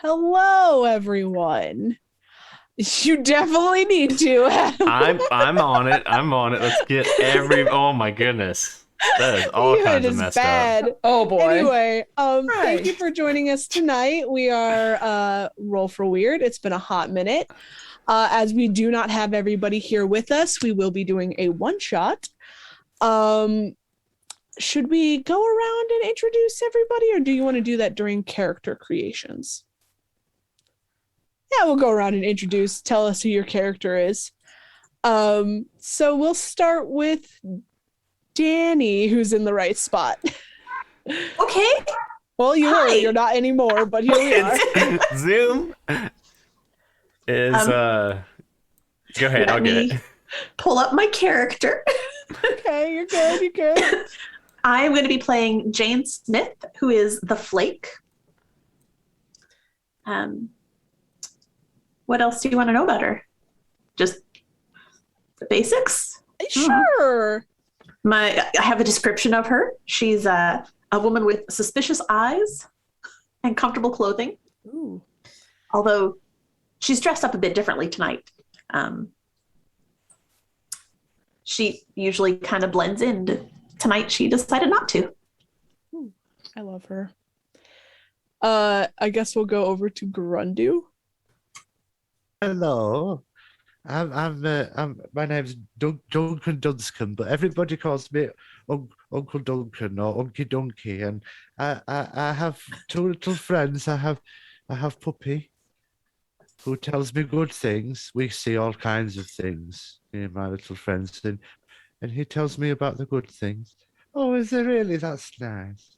Hello, everyone. You definitely need to. I'm on it. I'm on it. Let's get oh my goodness. That is all It kinds of is messed up. bad. Oh boy. Anyway, thank Hi. you for joining us tonight. We are Roll for Weird. It's been a hot minute. As we do not have everybody here with us, we will be doing a one shot. Should we go around and introduce everybody, or do you want to do that during character creations? Yeah, we'll go around and introduce, tell us who your character is. So we'll start with Danny, who's in the right spot. Okay. Well, you Hi. were, you're not anymore, but here we are. Zoom is go ahead, I'll get it. Pull up my character. Okay, you're good, you're good. I'm going to be playing Jane Smith, who is the Flake. What else do you want to know about her? Just the basics? Sure. I have a description of her. She's a woman with suspicious eyes and comfortable clothing. Ooh. Although she's dressed up a bit differently tonight. She usually kind of blends in. Tonight she decided not to. I love her. I guess we'll go over to Grundu. Hello. My name's Duncan Dunscombe, but everybody calls me Uncle Duncan or Unky Dunky, and I have two little friends. I have Puppy, who tells me good things. We see all kinds of things, me and my little friends, and he tells me about the good things. Oh, is there really? That's nice.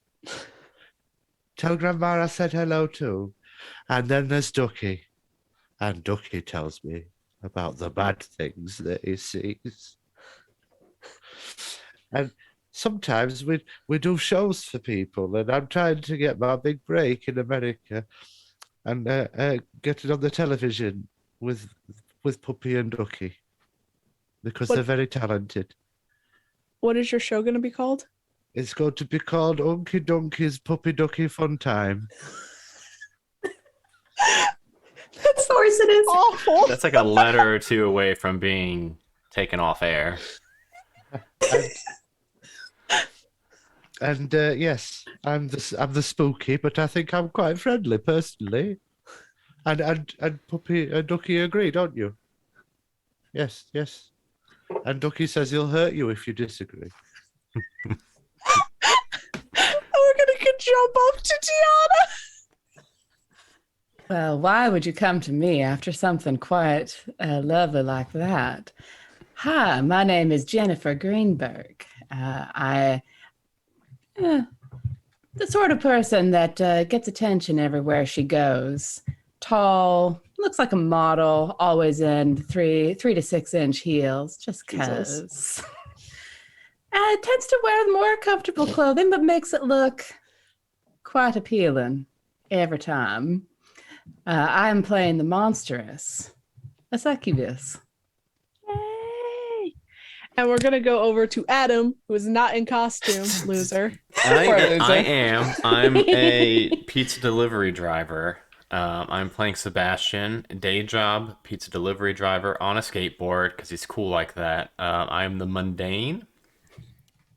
Tell Grandma I said hello too. And then there's Ducky, and Ducky tells me about the bad things that he sees. And sometimes we do shows for people, and I'm trying to get my big break in America and get it on the television with Puppy and Ducky, because they're very talented. What is your show going to be called? It's going to be called Unky Dunky's Puppy Ducky Fun Time. Of course it is. Awful. That's like a letter or two away from being taken off air. And yes, I'm the spooky, but I think I'm quite friendly personally. And Puppy and Ducky agree, don't you? Yes, yes. And Ducky says he'll hurt you if you disagree. We're gonna jump up to Tiana. Well, why would you come to me after something quite lovely like that? Hi, my name is Jennifer Greenberg. I the sort of person that gets attention everywhere she goes. Tall, looks like a model, always in 3 to 6 inch heels, just cause. Tends to wear more comfortable clothing, but makes it look quite appealing every time. I am playing the monstrous, a succubus. Yay! And we're gonna go over to Adam, who is not in costume, loser. I am. I'm a pizza delivery driver. I'm playing Sebastian, day job pizza delivery driver on a skateboard because he's cool like that. I'm the mundane.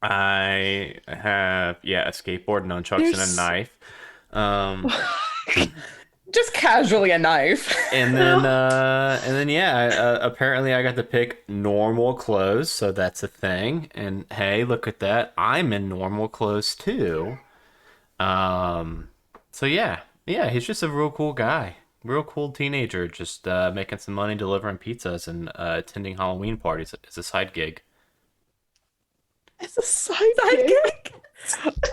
I have a skateboard, nunchucks, and a knife. Just casually a knife. And then apparently I got to pick normal clothes, so that's a thing. And hey, look at that, I'm in normal clothes too. So yeah, he's just a real cool guy, real cool teenager, just making some money delivering pizzas and attending Halloween parties as a side gig. It's a side gig.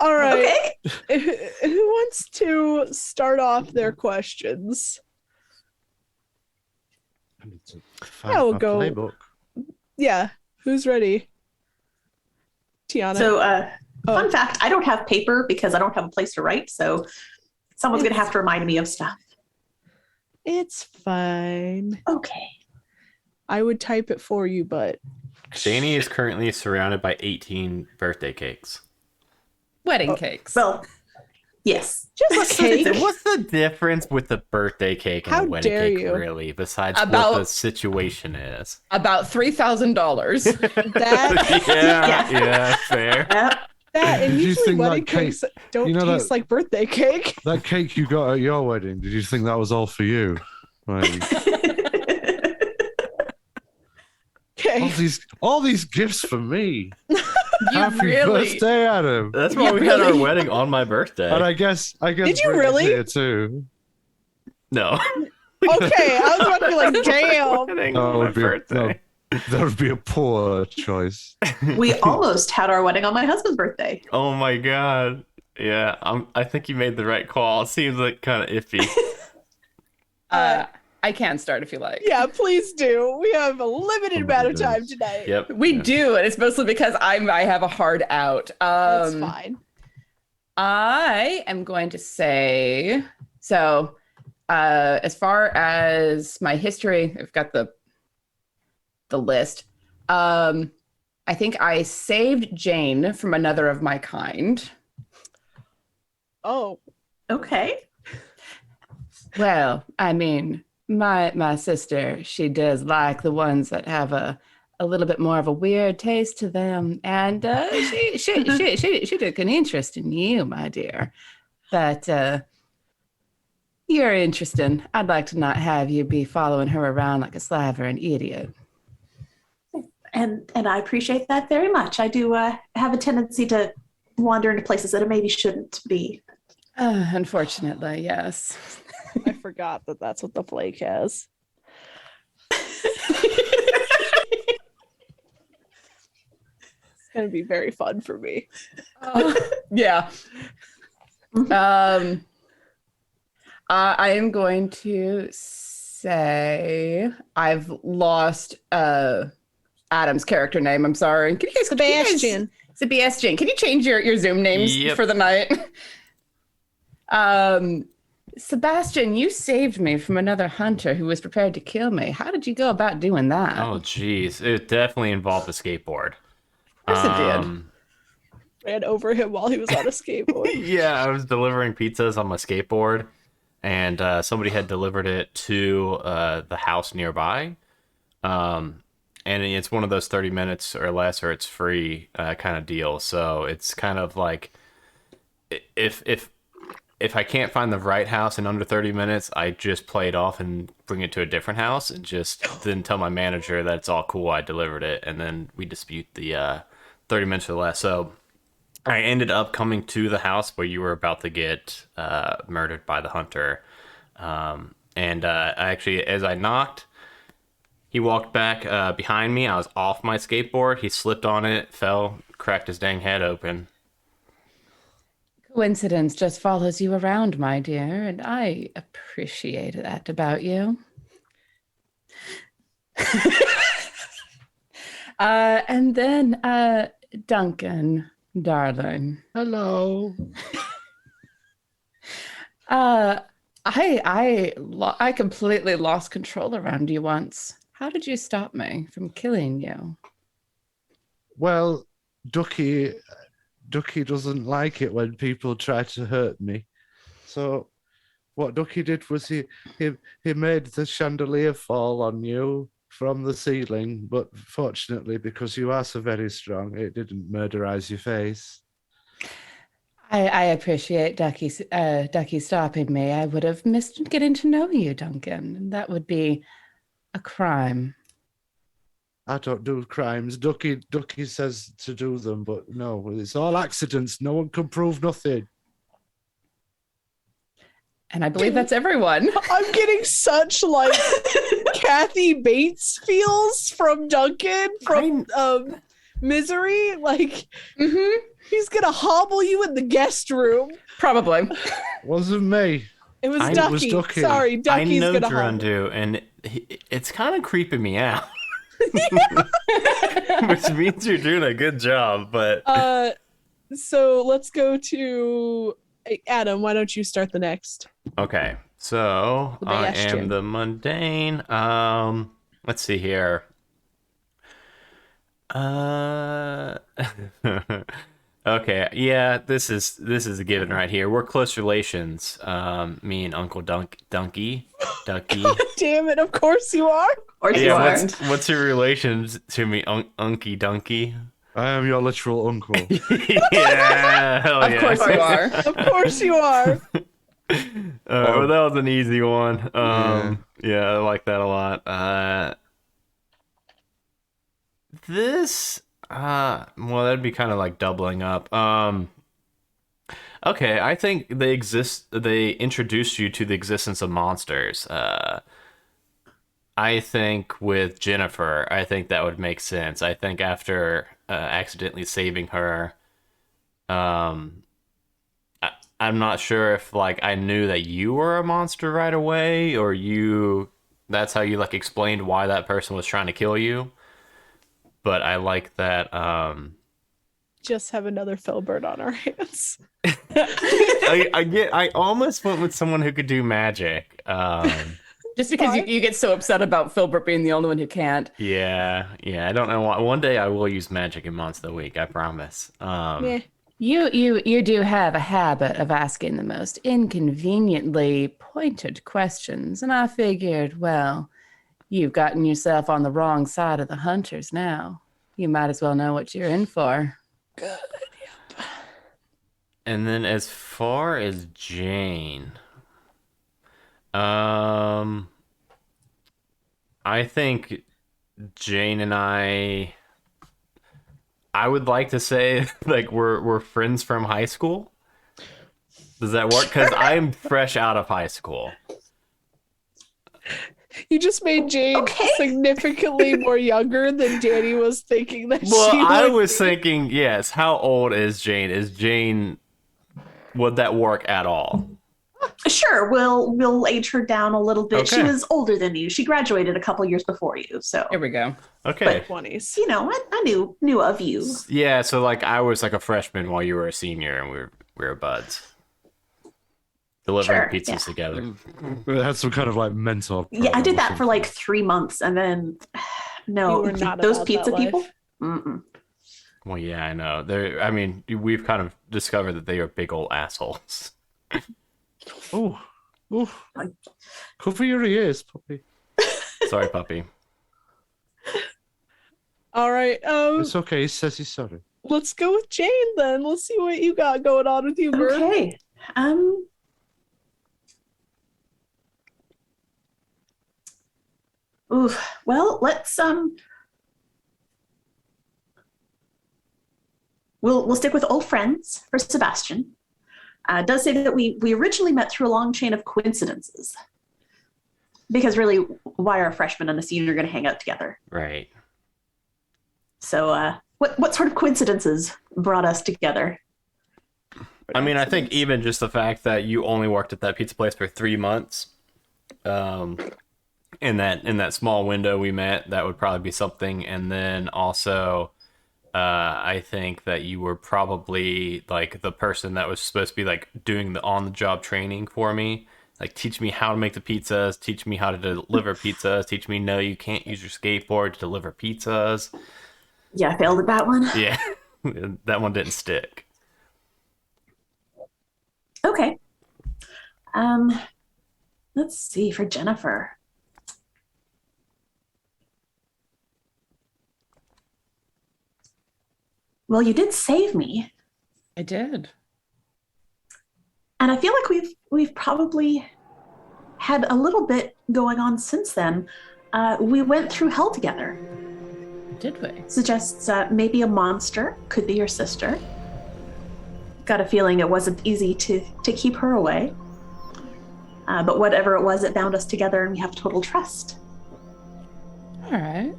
All right. Okay. Who wants to start off their questions? I need to Yeah, find we'll my go. playbook. Yeah, who's ready? Tiana. So, fun fact, I don't have paper because I don't have a place to write. So someone's going to have to remind me of stuff. It's fine. Okay. I would type it for you, but Danny is currently surrounded by 18 birthday cakes. Wedding cakes. Well, Yes. Just a cake. What's the difference with the birthday cake and How a wedding dare cake, you. really? Besides About- what the situation is. About $3,000. That Yeah, fair. Yep. that and Did you usually think that wedding cake- cakes don't you know taste that- like birthday cake. That cake you got at your wedding, did you think that was all for you? Like, Okay. all these gifts for me. You Happy really? birthday, Adam. That's why Yeah, we had our really? wedding on my birthday. And I guess Did you Brittany's really? here too. No. Okay, I was about to be like, damn. Wedding That on my would be birthday. that would be a poor choice. We almost had our wedding on my husband's birthday. Oh my god. Yeah, I think you made the right call. It seems like kind of iffy. I can start if you like. Yeah, please do. We have a limited amount of time tonight. Yep. We yeah. do, and it's mostly because I have a hard out. That's fine. I am going to say so. As far as my history, I've got the list. I think I saved Jane from another of my kind. Oh, Okay. Well, I mean, my sister, she does like the ones that have a little bit more of a weird taste to them, and she took an interest in you, my dear. But you're interesting. I'd like to not have you be following her around like a slaver and idiot. And I appreciate that very much. I do have a tendency to wander into places that I maybe shouldn't be. Unfortunately, yes. I forgot that that's what the flake has. It's gonna be very fun for me. Yeah. I am going to say I've lost Adam's character name. I'm sorry. Can you guys, Sebastian. Sebastian. Can you change your Zoom names Yep. for the night? Sebastian, you saved me from another hunter who was prepared to kill me. How did you go about doing that? Oh, jeez. It definitely involved a skateboard. Of course it did. Ran over him while he was on a skateboard. Yeah, I was delivering pizzas on my skateboard, and somebody had delivered it to the house nearby. And it's one of those 30 minutes or less, or it's free kind of deal. So it's kind of like if I can't find the right house in under 30 minutes, I just play it off and bring it to a different house, and just then tell my manager that it's all cool, I delivered it, and then we dispute the 30 minutes or less. So I ended up coming to the house where you were about to get murdered by the hunter. And I actually, as I knocked, he walked back behind me. I was off my skateboard. He slipped on it, fell, cracked his dang head open. Coincidence just follows you around, my dear, and I appreciate that about you. And then Duncan, darling. Hello. I completely lost control around you once. How did you stop me from killing you? Well, Ducky doesn't like it when people try to hurt me. So what Ducky did was he made the chandelier fall on you from the ceiling, but fortunately, because you are so very strong, it didn't murderize your face. I appreciate Ducky stopping me. I would have missed getting to know you, Duncan. That would be a crime. I don't do crimes. Ducky says to do them, but no, it's all accidents. No one can prove nothing. And I believe that's everyone. I'm getting such like Kathy Bates feels from Duncan from Misery. Like Mm-hmm. he's gonna hobble you in the guest room. Probably. Wasn't me. It was I- Ducky. it was Ducky. Sorry, I Ducky's know gonna hobble. Durundu, and it's kind of creeping me out. Which means you're doing a good job, but So let's go to Adam. Why don't you start the next? okay. So I am Sebastian. the mundane. Let's see here. Okay, yeah, this is a given right here. We're close relations. Me and Uncle Ducky. Damn it! Of course you are. Or you Yeah, are. what's your relations to me, Unky Dunkey? I am your literal uncle. Yeah, hell Of yeah. course you are. Of course you are. Well, that was an easy one. Yeah, I like that a lot. This, well, that'd be kind of like doubling up. Okay, I think they introduced you to the existence of monsters. I think with Jennifer, I think that would make sense. I think after accidentally saving her, I'm not sure if like I knew that you were a monster right away, or that's how you like explained why that person was trying to kill you. But I like that. Just have another Filbert on our hands. I almost went with someone who could do magic. Just because you get so upset about Filbert being the only one who can't. Yeah. I don't know why. One day I will use magic in Monster of the Week. I promise. Yeah. You do have a habit of asking the most inconveniently pointed questions, and I figured, well, you've gotten yourself on the wrong side of the hunters now. You might as well know what you're in for. Good. And then as far as Jane, I think Jane and I would like to say like we're friends from high school. Does that work? Because I'm fresh out of high school. You just made Jane significantly more younger than Danny was thinking that Well, she would. I was thinking, yes, how old is Jane? Would that work at all? Sure, we'll age her down a little bit. She Okay. was older than you. She graduated a couple years before you, so Here we go. Okay. 20s. you know, I knew of you. Yeah, so like I was like a freshman while you were a senior, and we were buds. Delivering Sure, pizzas yeah. together. We had some kind of like mentor. Yeah, I program did or that for something. like 3 months, and then You no, were not those about pizza that people. life. Mm-mm. Well, yeah, I know. I mean, we've kind of discovered that they are big old assholes. Oh, cover your ears, puppy. Sorry, puppy. All right. It's okay. He says he's sorry. Let's go with Jane then. Let's see what you got going on with you, Bird. Okay. Oof. Well, let's we'll stick with old friends for Sebastian. It does say that we originally met through a long chain of coincidences. Because really, why are a freshman and a senior going to hang out together? Right. So, what sort of coincidences brought us together? I mean, I think even just the fact that you only worked at that pizza place for 3 months, in that small window we met, that would probably be something. And then also, I think that you were probably like the person that was supposed to be like doing the on-the-job training for me. Like, teach me how to make the pizzas, teach me how to deliver pizzas, teach me no, you can't use your skateboard to deliver pizzas. Yeah, I failed at that one. Yeah, that one didn't stick. Okay. Let's see for Jennifer. Well, you did save me, I did. and I feel like we've probably had a little bit going on since then. We went through hell together. Did we? Suggests maybe a monster could be your sister. Got a feeling it wasn't easy to keep her away. But whatever it was, it bound us together, and we have total trust. All right.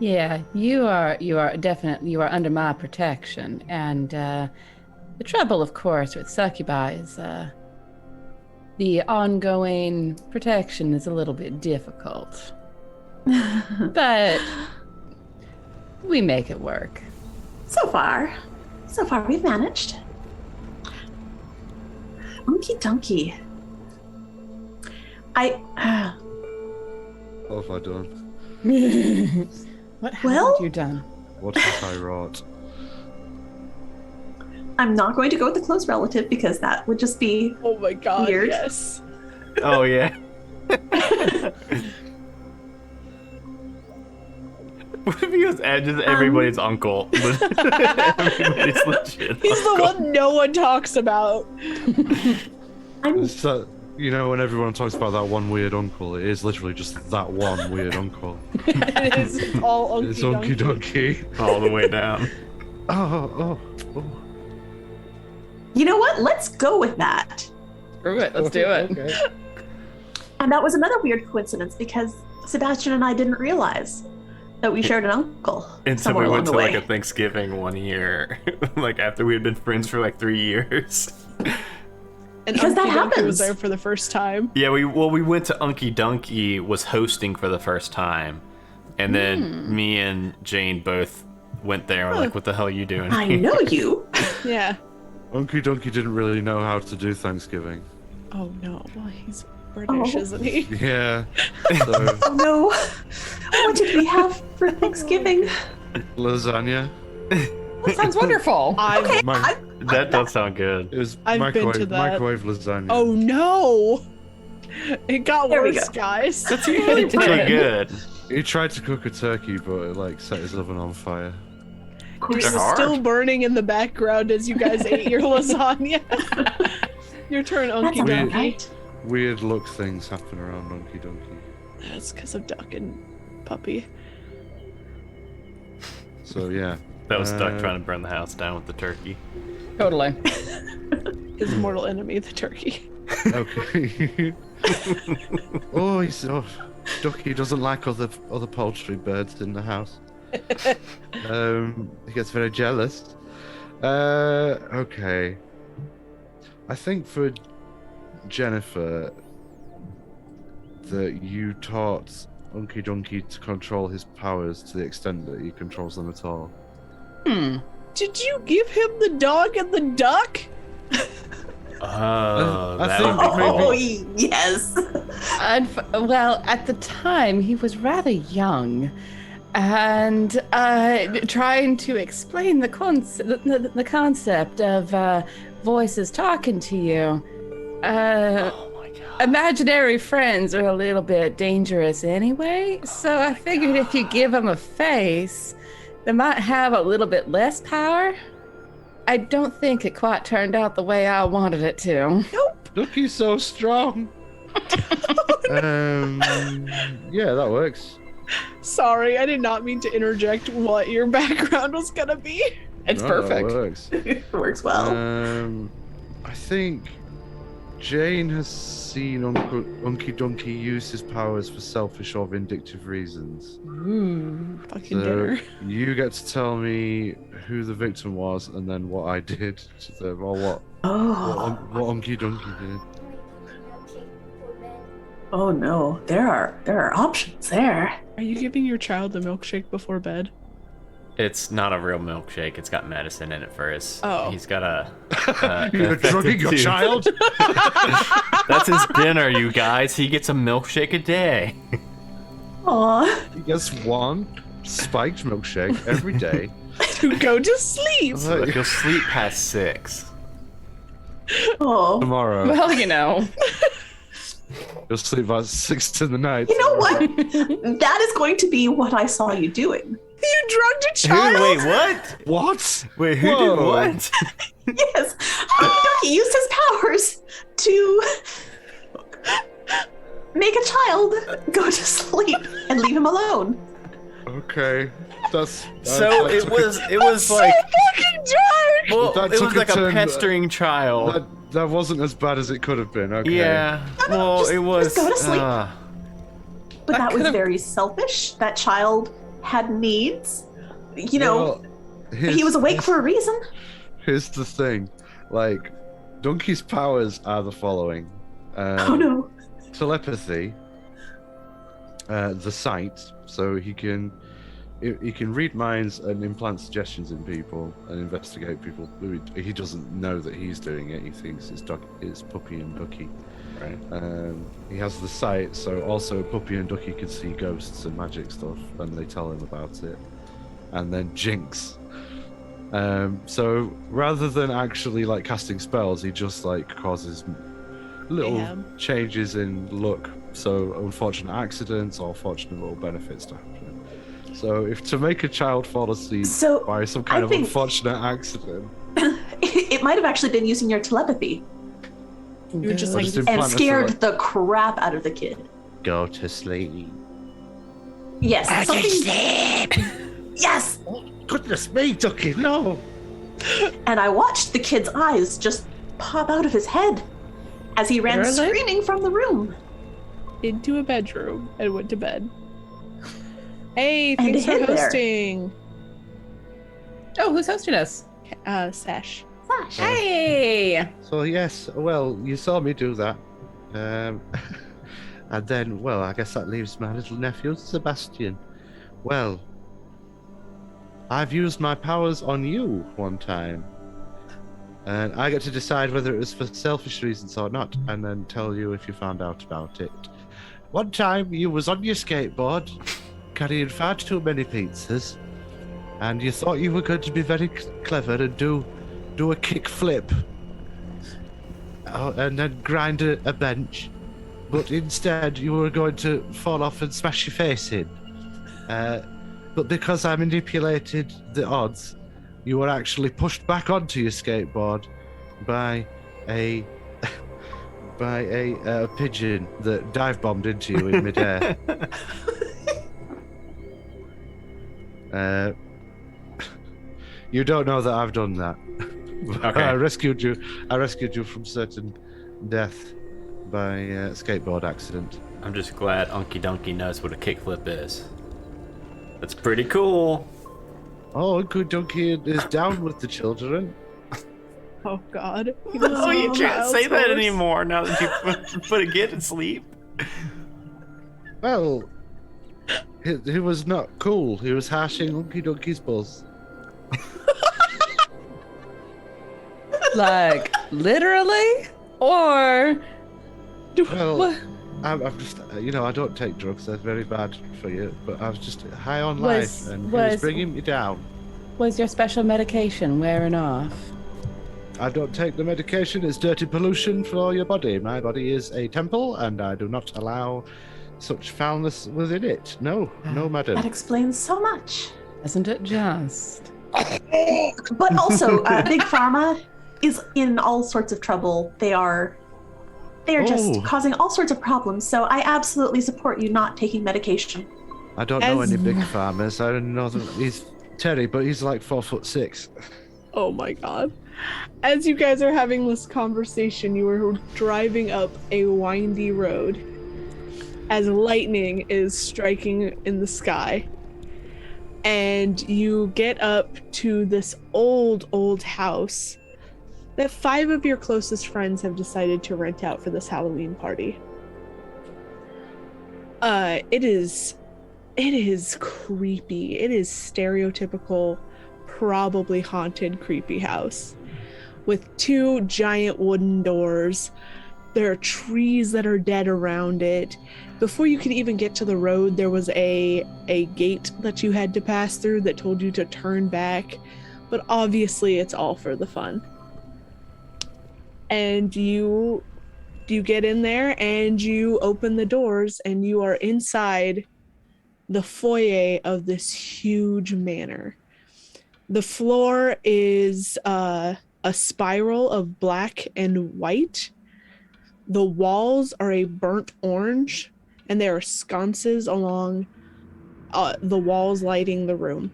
Yeah, you are definitely, you are under my protection, and the trouble, of course, with succubi is the ongoing protection is a little bit difficult, but we make it work. So far we've managed. Okie donkey. What have I done? What Well- have you done? What have I wrought? I'm not going to go with the close relative because that would just be Oh my god, Weird. yes. Oh yeah. What if he was just everybody's uncle? Everybody's legit. He's the uncle. one no one talks about. I'm It's that, when everyone talks about that one weird uncle, it is literally just that one weird uncle. It is all unky It's Unky donkey. Donkey. all the way down. Oh. You know what? Let's go with that. Screw it. Let's do it. Okay. And that was another weird coincidence because Sebastian and I didn't realize that we shared an uncle And so somewhere we along went the to way. like a Thanksgiving one year, like after we had been friends for like 3 years. And Because that Unky Donkey was happens. there for the first time. Yeah, we went to Unky Donkey was hosting for the first time, and then me and Jane both went there. And we're like, "What the hell are you doing?" I here?" know you. Yeah. Unky Donkey didn't really know how to do Thanksgiving. Oh no. Well, he's British, Oh. isn't he? Yeah. So, Oh no. What did we have for Thanksgiving? lasagna. That sounds wonderful. I've Okay, My- That does sound good. It was I've been microwave, to that. microwave lasagna. Oh no. It got There we worse, go. guys. That's usually pretty good. He tried to cook a turkey, but it set his oven on fire. of It course. was They're hard. still burning in the background as you guys ate your lasagna. Your turn, That's Unky about Donkey. right. Weird look things happen around Unky Donkey. That's because of Duck and Puppy. So yeah. That was Duck Uh, trying to burn the house down with the turkey. Totally. His mortal enemy, the turkey. Okay. Ducky doesn't like other poultry birds in the house. He gets very jealous. Okay. I think for Jennifer, that you taught Unky Donkey to control his powers to the extent that he controls them at all. Did you give him the dog and the duck? Oh, I that think would be Oh, cool. yes. Well, at the time, he was rather young. And trying to explain the concept of voices talking to you. Oh my god. Imaginary friends are a little bit dangerous anyway, so I figured if you give them a face, they might have a little bit less power. I don't think it quite turned out the way I wanted it to. Ducky's so strong. Yeah, that works. Sorry, I did not mean to interject what your background was gonna be. It's No, perfect. That works. It works well. I think Jane has seen Unky Donkey use his powers for selfish or vindictive reasons. Ooh. Fucking So dinner. you get to tell me who the victim was and then what I did to them, or what Oh. what Unky Donkey did. Oh no. There are options there. Are you giving your child a milkshake before bed? It's not a real milkshake. It's got medicine in it for his. Oh. He's got a. You're drugging your tooth. child? That's his dinner, you guys. He gets a milkshake a day. Aw. He gets one spiked milkshake every day. To go to sleep. So that he'll sleep past 6. Oh. Tomorrow, Well, you know. you'll sleep about 6 in the night. You know what? That is going to be what I saw you doing. You drugged a child. Wait, what? What? Wait, who Whoa. did what? Yes. He used his powers to make a child go to sleep and leave him alone. Okay, that's So that it took was like, Fucking dark. well, that it took was a like a turn- pestering child. that wasn't as bad as it could have been. Okay. Yeah. No, Well, just- it was. just go to sleep. But That that was could've- very selfish. That child had needs. You know, Well, he was awake for a reason. Here's the thing, like, Donkey's powers are the following: Oh no. telepathy, the sight, so he can read minds and implant suggestions in people and investigate people. He doesn't know that he's doing it. He thinks it's Puppy and Ducky. Right. He has the sight, so also Puppy and Ducky can see ghosts and magic stuff, and they tell him about it. and then Jinx. So rather than actually like casting spells, he just like causes little Mayhem. changes in luck. So unfortunate accidents or fortunate little benefits to happen. So if to make a child fall asleep So, by some kind I of think- unfortunate accident, It might have actually been using your telepathy You're just Or like, just and implant a scared select- the crap out of the kid. go to sleep. Yes, something. Yes, Goodness me, Ducky, no! and I watched the kid's eyes just pop out of his head as he ran Really? screaming from the room. into a bedroom and went to bed. Hey, And thanks for hid there. hosting, Oh, who's hosting us? Sash. Flash. Hey! So yes, well, you saw me do that. And then, well, I guess that leaves my little nephew, Sebastian. Well, I've used my powers on you one time. And I get to decide whether it was for selfish reasons or not, and then tell you if you found out about it. One time, you was on your skateboard, carrying far too many pizzas, and you thought you were going to be very clever and do a kick flip. And then grind a bench. But instead, you were going to fall off and smash your face in. But because I manipulated the odds, you were actually pushed back onto your skateboard by a pigeon that dive bombed into you in midair. You don't know that I've done that. Okay. I rescued you from certain death by skateboard accident. I'm just glad Unky Dunky knows what a kickflip is. That's pretty cool. Oh, Uncle Donkey is down with the children. Oh God. He Oh, doesn't you know can't Miles say that Horse. anymore now that you put a kid to sleep. Well, he was not cool. He was hashing Unky Donkey's buzz. Like, literally? Or. Well, What? I'm just, I don't take drugs. They're very bad for you. But I was just high on Was- life, and he was was- bringing me down. Was your special medication wearing off? I don't take the medication. It's dirty pollution for your body. My body is a temple, and I do not allow such foulness within it. No, Ah. madam. That explains so much. Isn't it just? But also, Big Pharma is in all sorts of trouble. They are just Oh. causing all sorts of problems. So I absolutely support you not taking medication. I don't know As- any big farmers. I don't know that he's Terry, but he's like 4'6". Oh my God. As you guys are having this conversation, you are driving up a windy road as lightning is striking in the sky. And you get up to this old house that 5 of your closest friends have decided to rent out for this Halloween party. It is creepy. It is stereotypical, probably haunted, creepy house with 2 giant wooden doors. There are trees that are dead around it. Before you could even get to the road, there was a gate that you had to pass through that told you to turn back. But obviously it's all for the fun. And you get in there and you open the doors and you are inside the foyer of this huge manor. The floor is a spiral of black and white. The walls are a burnt orange, and there are sconces along the walls lighting the room.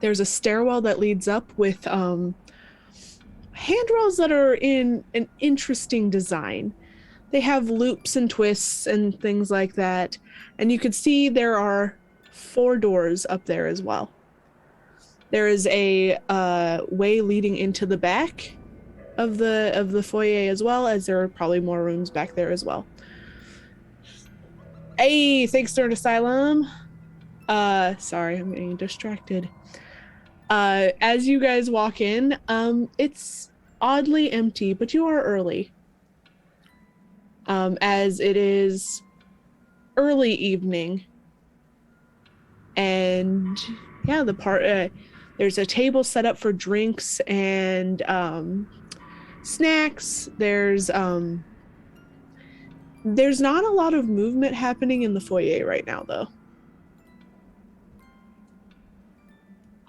There's a stairwell that leads up with handrails that are in an interesting design. They have loops and twists and things like that. And you can see there are 4 doors up there as well. There is a way leading into the back of the foyer, as well as there are probably more rooms back there as well. Hey, thanks, Nerd Asylum. Sorry, I'm getting distracted. As you guys walk in, it's oddly empty, but you are early. As it is early evening. And yeah, there's a table set up for drinks and snacks. There's not a lot of movement happening in the foyer right now, though.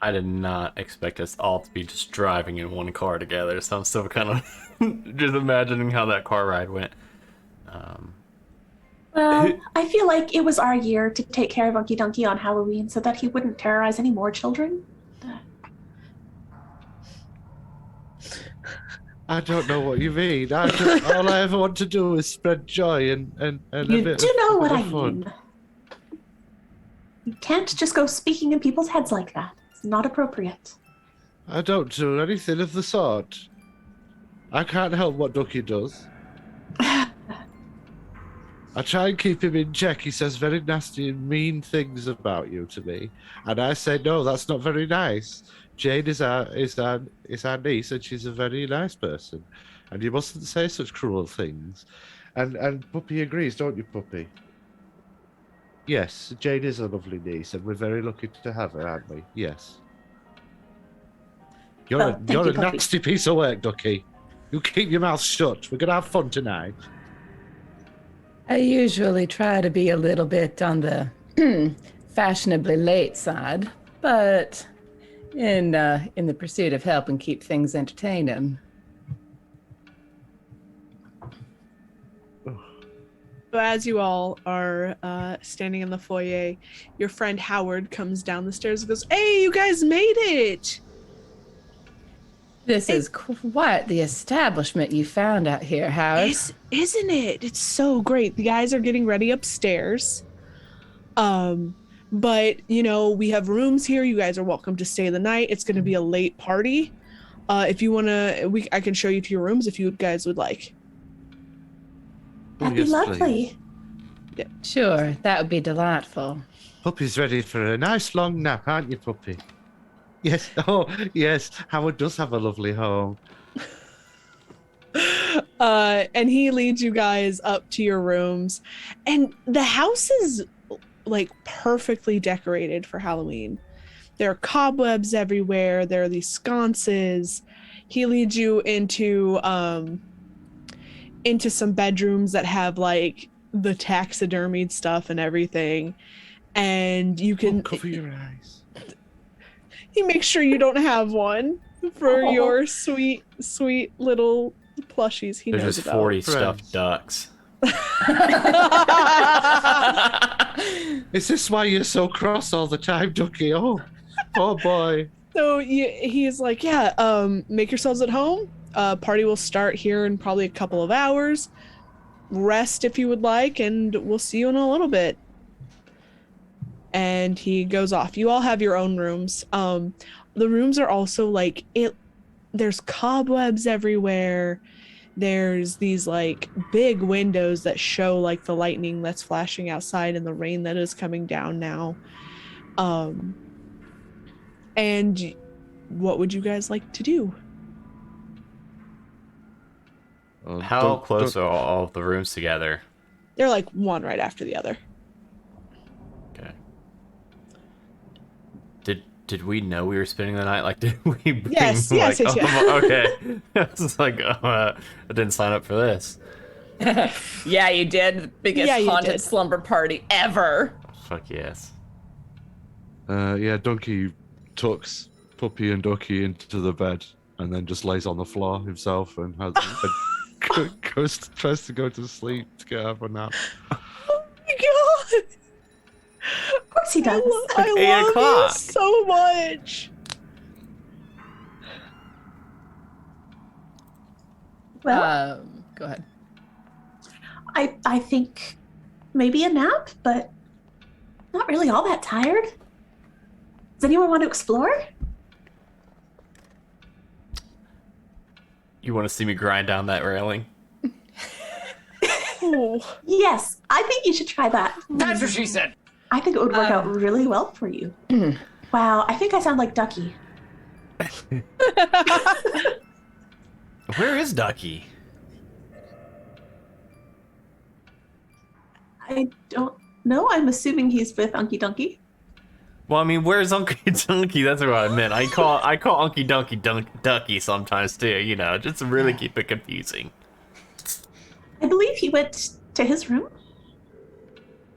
I did not expect us all to be just driving in one car together, so I'm still kind of just imagining how that car ride went. Well, I feel like it was our year to take care of Unky Dunky on Halloween so that he wouldn't terrorize any more children. I don't know what you mean. All I ever want to do is spread joy and a You bit do know of, what bit I of fun. mean. You can't just go speaking in people's heads like that. It's not appropriate. I don't do anything of the sort. I can't help what Ducky does. I try and keep him in check. He says very nasty and mean things about you to me, and I say no, that's not very nice. Jane is our niece, and she's a very nice person, and you mustn't say such cruel things. And Puppy agrees, don't you, Puppy? Yes, Jane is a lovely niece, and we're very lucky to have her, aren't we? Yes. You're Thank a you, Puppy. nasty piece of work, Ducky. You keep your mouth shut. We're gonna have fun tonight. I usually try to be a little bit on the fashionably late side, but in the pursuit of helping keep things entertaining. So as you all are standing in the foyer, your friend Howard comes down the stairs and goes, "Hey, you guys made it!" This is quite the establishment you found out here, Howard. Isn't it? It's so great. The guys are getting ready upstairs. But we have rooms here. You guys are welcome to stay the night. It's going to be a late party. If you want to, I can show you to your rooms if you guys would like. That'd be yes, lovely. please. Sure, that would be delightful. Puppy's ready for a nice long nap, aren't you, Puppy? Yes. Oh, yes. Howard does have a lovely home. And he leads you guys up to your rooms, and the house is like perfectly decorated for Halloween. There are cobwebs everywhere. There are these sconces. He leads you into some bedrooms that have like the taxidermied stuff and everything, and you can Cover your eyes. he makes sure you don't have one for Oh. your sweet little plushies he There's knows just about. 40 Friends. stuffed ducks. Is this why you're so cross all the time, Ducky? Oh, poor boy. So he's like, yeah, make yourselves at home. Party will start here in probably a couple of hours. Rest if you would like, and we'll see you in a little bit. And he goes off. You all have your own rooms. The rooms are also like there's cobwebs everywhere. There's these like big windows that show like the lightning that's flashing outside and the rain that is coming down now. And what would you guys like to do? How close are all of the rooms together? They're like one right after the other. Okay. Did we know we were spending the night? Like, did we bring, Yes, like, yes. okay. It's like, I didn't sign up for this. Yeah, you did. The biggest Yeah, you haunted did. slumber party ever. Fuck yes. Yeah, Donkey tucks Puppy and Ducky into the bed and then just lays on the floor himself and tries to go to sleep to get up a nap. Oh my god! Of course he does. I 8 love o'clock. you so much. Well, Go ahead. I think maybe a nap, but not really all that tired. Does anyone want to explore? You want to see me grind down that railing? Oh, Yes, I think you should try that. That's what she said. I think it would work out really well for you. Wow, I think I sound like Ducky. Where is Ducky? I don't know. I'm assuming he's with Unky Dunky. Well, I mean, where's Unky Donkey? That's what I meant. I call Unky Donkey Ducky sometimes too. You know, just to really keep it confusing. I believe he went to his room.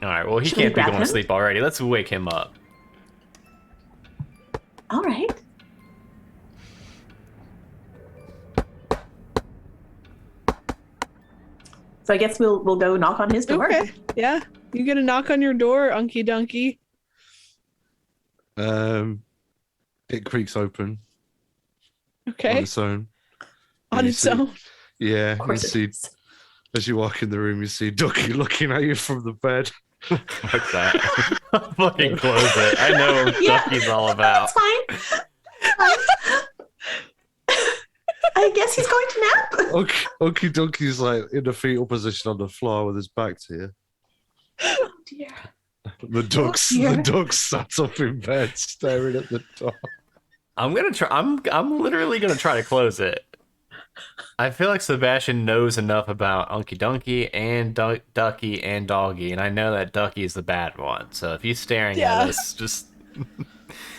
All right. Well, he Should we can't be grab going to him? sleep already. Let's wake him up. All right. So I guess we'll go knock on his door. Okay. Yeah. You get a knock on your door, Unky Donkey. It creaks open on Okay. its own. On you its see- own. Yeah, Of you course it see, is. as you walk in the room, you see Ducky looking at you from the bed. Fuck that. Fucking close it. I know what Yeah. Ducky's all about. That's fine. I guess he's going to nap. Unky Donkey's like in a fetal position on the floor with his back to you. Oh dear. The duck's dear. sat up in bed staring at the door. I'm gonna try. I'm literally gonna try to close it. I feel like Sebastian knows enough about Unky Donkey and Ducky and Doggy, and I know that Ducky is the bad one. So if he's staring Yeah. at us, just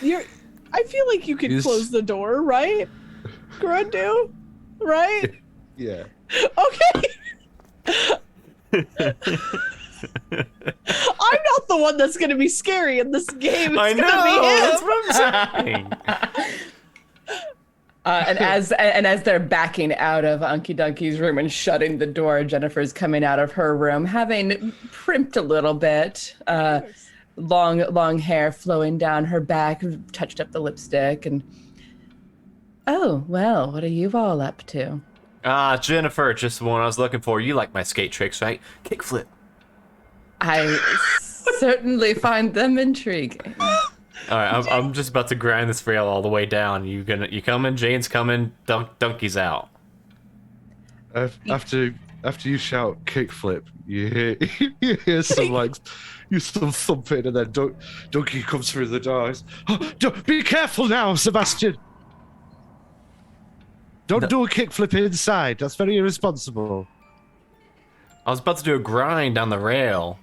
I feel like you could He's- close the door, right? Grundu? Right? Yeah. Okay. I'm not the one that's gonna be scary in this game. It's I know. gonna be him. That's what I'm saying. And as they're backing out of Unky Donkey's room and shutting the door, Jennifer's coming out of her room, having primped a little bit, long hair flowing down her back, touched up the lipstick, and oh well, what are you all up to? Jennifer, just the one I was looking for. You like my skate tricks, right? Kickflip. I certainly find them intriguing. All right, I'm just about to grind this rail all the way down. You coming? Jane's coming. Donkey's out. After you shout kickflip, you hear some thumping, and then Donkey comes through the doors. Oh, be careful now, Sebastian. Don't do a kickflip inside. That's very irresponsible. I was about to do a grind down the rail.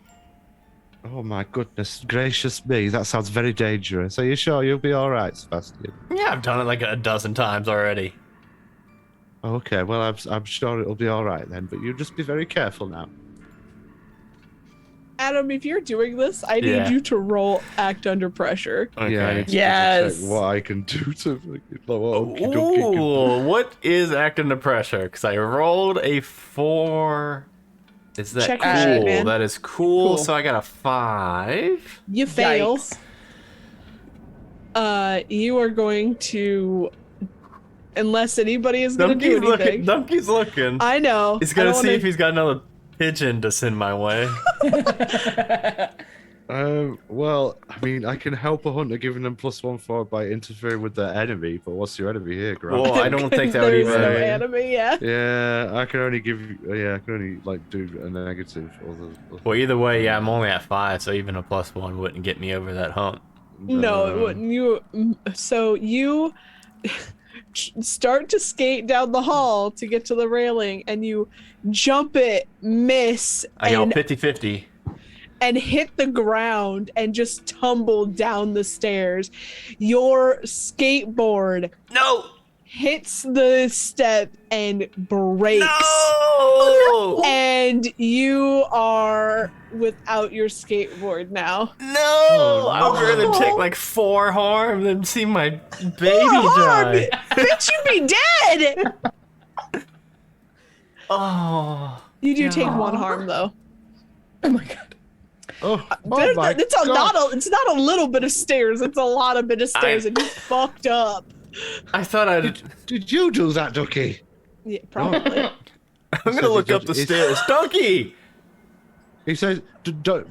Oh my goodness gracious me, that sounds very dangerous. Are you sure you'll be all right, Sebastian? Yeah, I've done it like a dozen times already. Okay, well I'm sure it'll be all right then, but you just be very careful now. Adam, if you're doing this, I need Yeah. you to roll act under pressure. Okay. Yeah, I need to Yes. check what I can do to Okey-dokey. Ooh, what is acting the pressure? Because I rolled a 4. Is that Check your cool? sheet, man. That is cool. Cool. So I got a 5. You fail. Yikes. You are going to, unless anybody is going to do anything. Donkey's looking. I know. He's I gonna don't see wanna- if he's got another pigeon to send my way. Well, I mean, I can help a hunter giving them +1 forward by interfering with their enemy, but what's your enemy here, Grant? Well, I don't think that would There's even. no even- enemy, yeah. Yeah, I can only give you. Yeah, I can only like do a negative. Well, either way, yeah, I'm only at 5, so even a +1 wouldn't get me over that hump. No, it wouldn't. So you start to skate down the hall to get to the railing, and you jump it, miss, I go and 50-50. and hit the ground and just tumble down the stairs. Your skateboard No! hits the step and breaks. No! And you are without your skateboard now. No! Oh, I would rather no. take like 4 harm than see my baby harm! die. Bitch, you be dead! Oh. You do take Aw. 1 harm though. Oh my god. Oh my It's God. it's not a little bit of stairs, it's a lot of bit of stairs, and you fucked up. I thought I'd. Did you do that, Ducky? Yeah, probably. I'm gonna look up the stairs. Donkey! He says,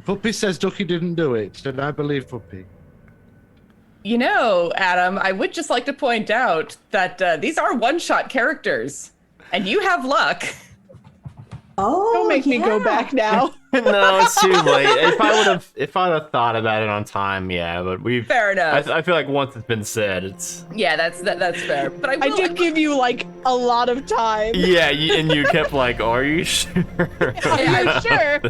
Puppy says Ducky didn't do it, and I believe Puppy. You know, Adam, I would just like to point out that these are one-shot characters, and you have luck. Oh, Don't make me go yeah. back now. No, it's too late. If I'd have thought about it on time, yeah, but we've. Fair enough. I feel like once it's been said, it's. Yeah, that's fair. But I I will. did give you like a lot of time. Yeah, and you kept like, are you sure? Are you sure?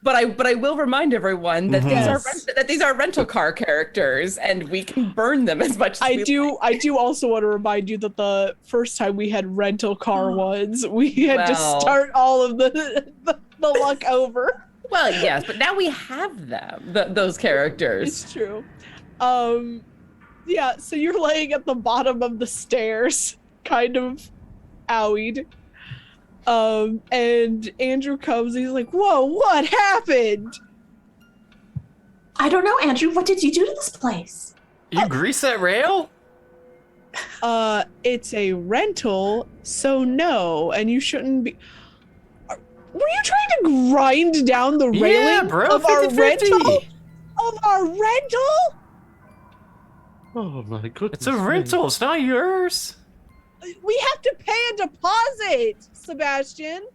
But I will remind everyone that Yes. these are rental car characters, and we can burn them as much as we like. I do also want to remind you that the first time we had rental car ones, we had to Well. start all of the luck over. Well, yes, but now we have them, those characters. It's true. Yeah, so you're laying at the bottom of the stairs, kind of owied. And Andrew comes, he's like, whoa, what happened? I don't know, Andrew. What did you do to this place? You grease that rail? It's a rental, so no, and you shouldn't be. Were you trying to grind down the railing Yeah, bro. of our 50-50. rental? Of our rental? Oh my goodness. It's a me. rental. It's not yours. We have to pay a deposit, Sebastian.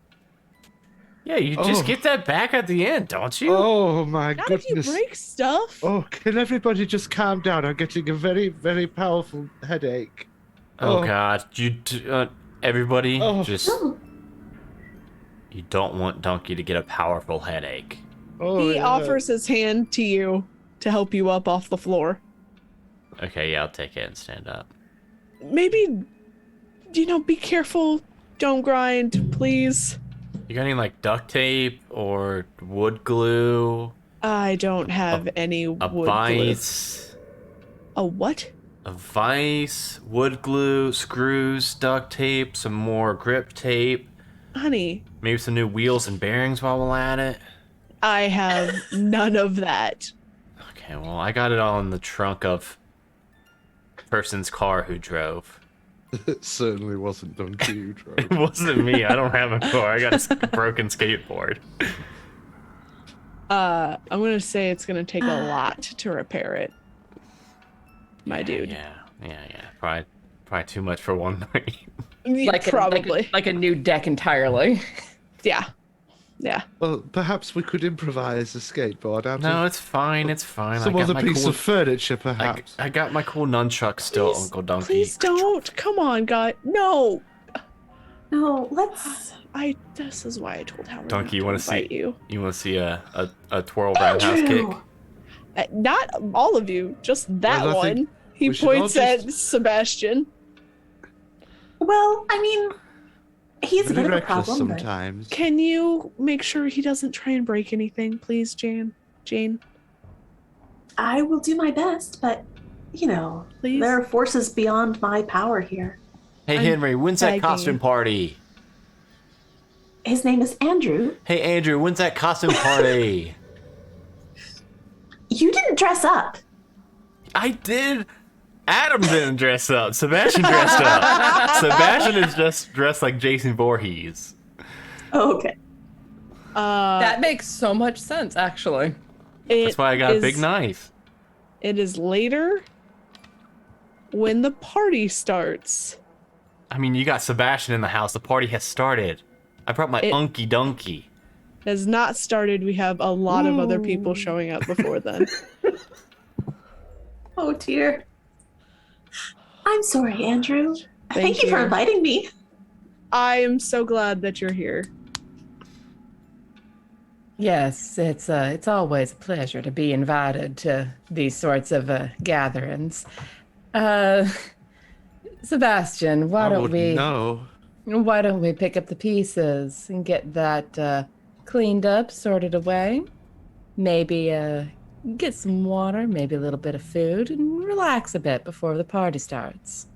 Yeah, you just Oh. get that back at the end, don't you? Oh my Not if you goodness. break stuff. Oh, can everybody just calm down? I'm getting a very, very powerful headache. Oh, Oh. God. Everybody, Oh. just... You don't want Donkey to get a powerful headache. Oh, He yeah. offers his hand to you to help you up off the floor. Okay, yeah, I'll take it and stand up. Maybe, be careful. Don't grind, please. You got any, like, duct tape or wood glue? I don't have any A wood glue. vise? A what? A vise, wood glue, screws, duct tape, some more grip tape, Honey, maybe some new wheels and bearings while we're at it. I have none of that. Okay, well, I got it all in the trunk of person's car who drove. It certainly wasn't Donkey who drove. It wasn't me. I don't have a car. I got a broken skateboard. I'm gonna say it's gonna take a lot to repair it. My dude. Yeah. Probably too much for one night. Yeah, probably. like a new deck entirely. Yeah. Well, perhaps we could improvise a skateboard out No, of it's fine. It's fine. some I got other my piece cool. of furniture, perhaps. I got my cool nunchuck still, Please- Uncle Donkey. Please don't. Come on, God. No. No, let's. This is why I told Howard. Donkey, you want want to to see? invite you? You want to see a twirl roundhouse kick? Andrew! Not all of you, just that Well, I think one. He we should all points at just- Sebastian. Well, I mean, he's a Very bit of a reckless problem. But sometimes. Can you make sure he doesn't try and break anything, please, Jane? I will do my best, but, Please? there are forces beyond my power here. Hey I'm Henry, when's that begging costume you. party? His name is Andrew. Hey Andrew, when's that costume party? You didn't dress up. I did. Adam didn't dress up. Sebastian dressed up. Sebastian is just dressed like Jason Voorhees. Oh, okay. That makes so much sense, actually. That's why I got a big knife. It is later when the party starts. I mean, you got Sebastian in the house. The party has started. I brought my It- Unky Donkey. Has not started. We have a lot of other people showing up before then. Oh, dear. I'm sorry, Andrew. Thank you for you. inviting me. I am so glad that you're here. Yes, it's always a pleasure to be invited to these sorts of gatherings. Sebastian, why I don't wouldn't we know. why don't we pick up the pieces and get that cleaned up, sorted away? Maybe get some water, maybe a little bit of food, and relax a bit before the party starts.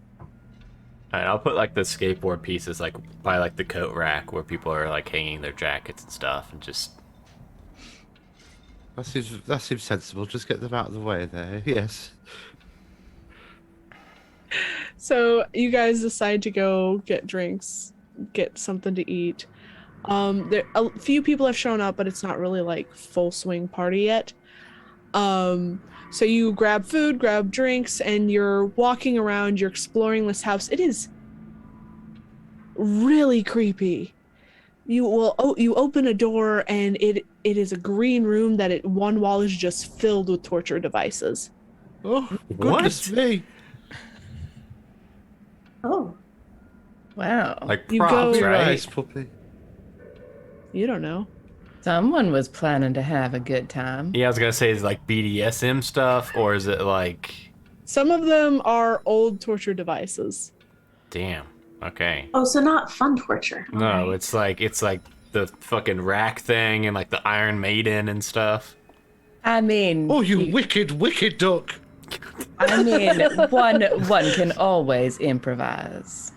Alright, I'll put like the skateboard pieces like by like the coat rack where people are like hanging their jackets and stuff, and just That seems sensible. Just get them out of the way there. Yes. So you guys decide to go get drinks, get something to eat. There a few people have shown up, but it's not really like full swing party yet. So you grab food, grab drinks, and you're walking around. You're exploring this house. It is really creepy. You open a door, and it is a green room that one wall is just filled with torture devices. Oh, goodness me. Oh, Wow. like You props, go- right? Nice puppy. You don't know. Someone was planning to have a good time. Yeah, I was gonna say, is it like BDSM stuff, or is it like, Some of them are old torture devices. damn, okay. Oh, so not fun torture. No, Alright. it's like the fucking rack thing and like the Iron Maiden and stuff. I mean, Oh, you wicked, wicked duck! I mean, one can always improvise.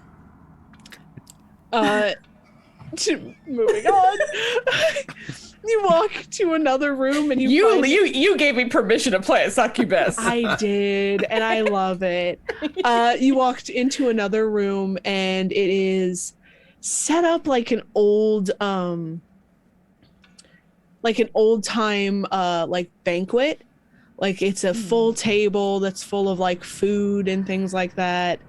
Moving on. You walk to another room and You gave me permission to play a succubus. I did, and I love it. You walked into another room and it is set up like an old time like banquet. Like it's a full table that's full of like food and things like that.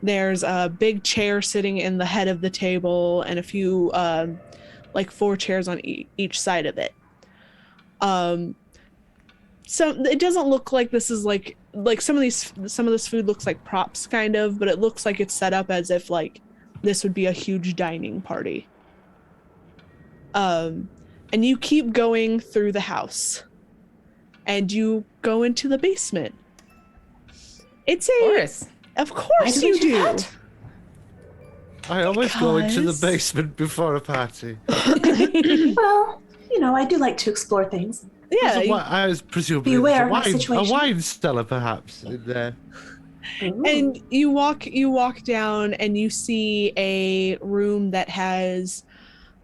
There's a big chair sitting in the head of the table and a few like 4 chairs on each side of it. So it doesn't look like this is like some of this food looks like props kind of, but it looks like it's set up as if like this would be a huge dining party. And you keep going through the house and you go into the basement. It's of course Why do you we do do. that? I always go into the Because- basement before a party. Well, I do like to explore things. Yeah, There's a you- wi- I was presumably Beware there's of a the situation. wine cellar perhaps in there. and you walk down and you see a room that has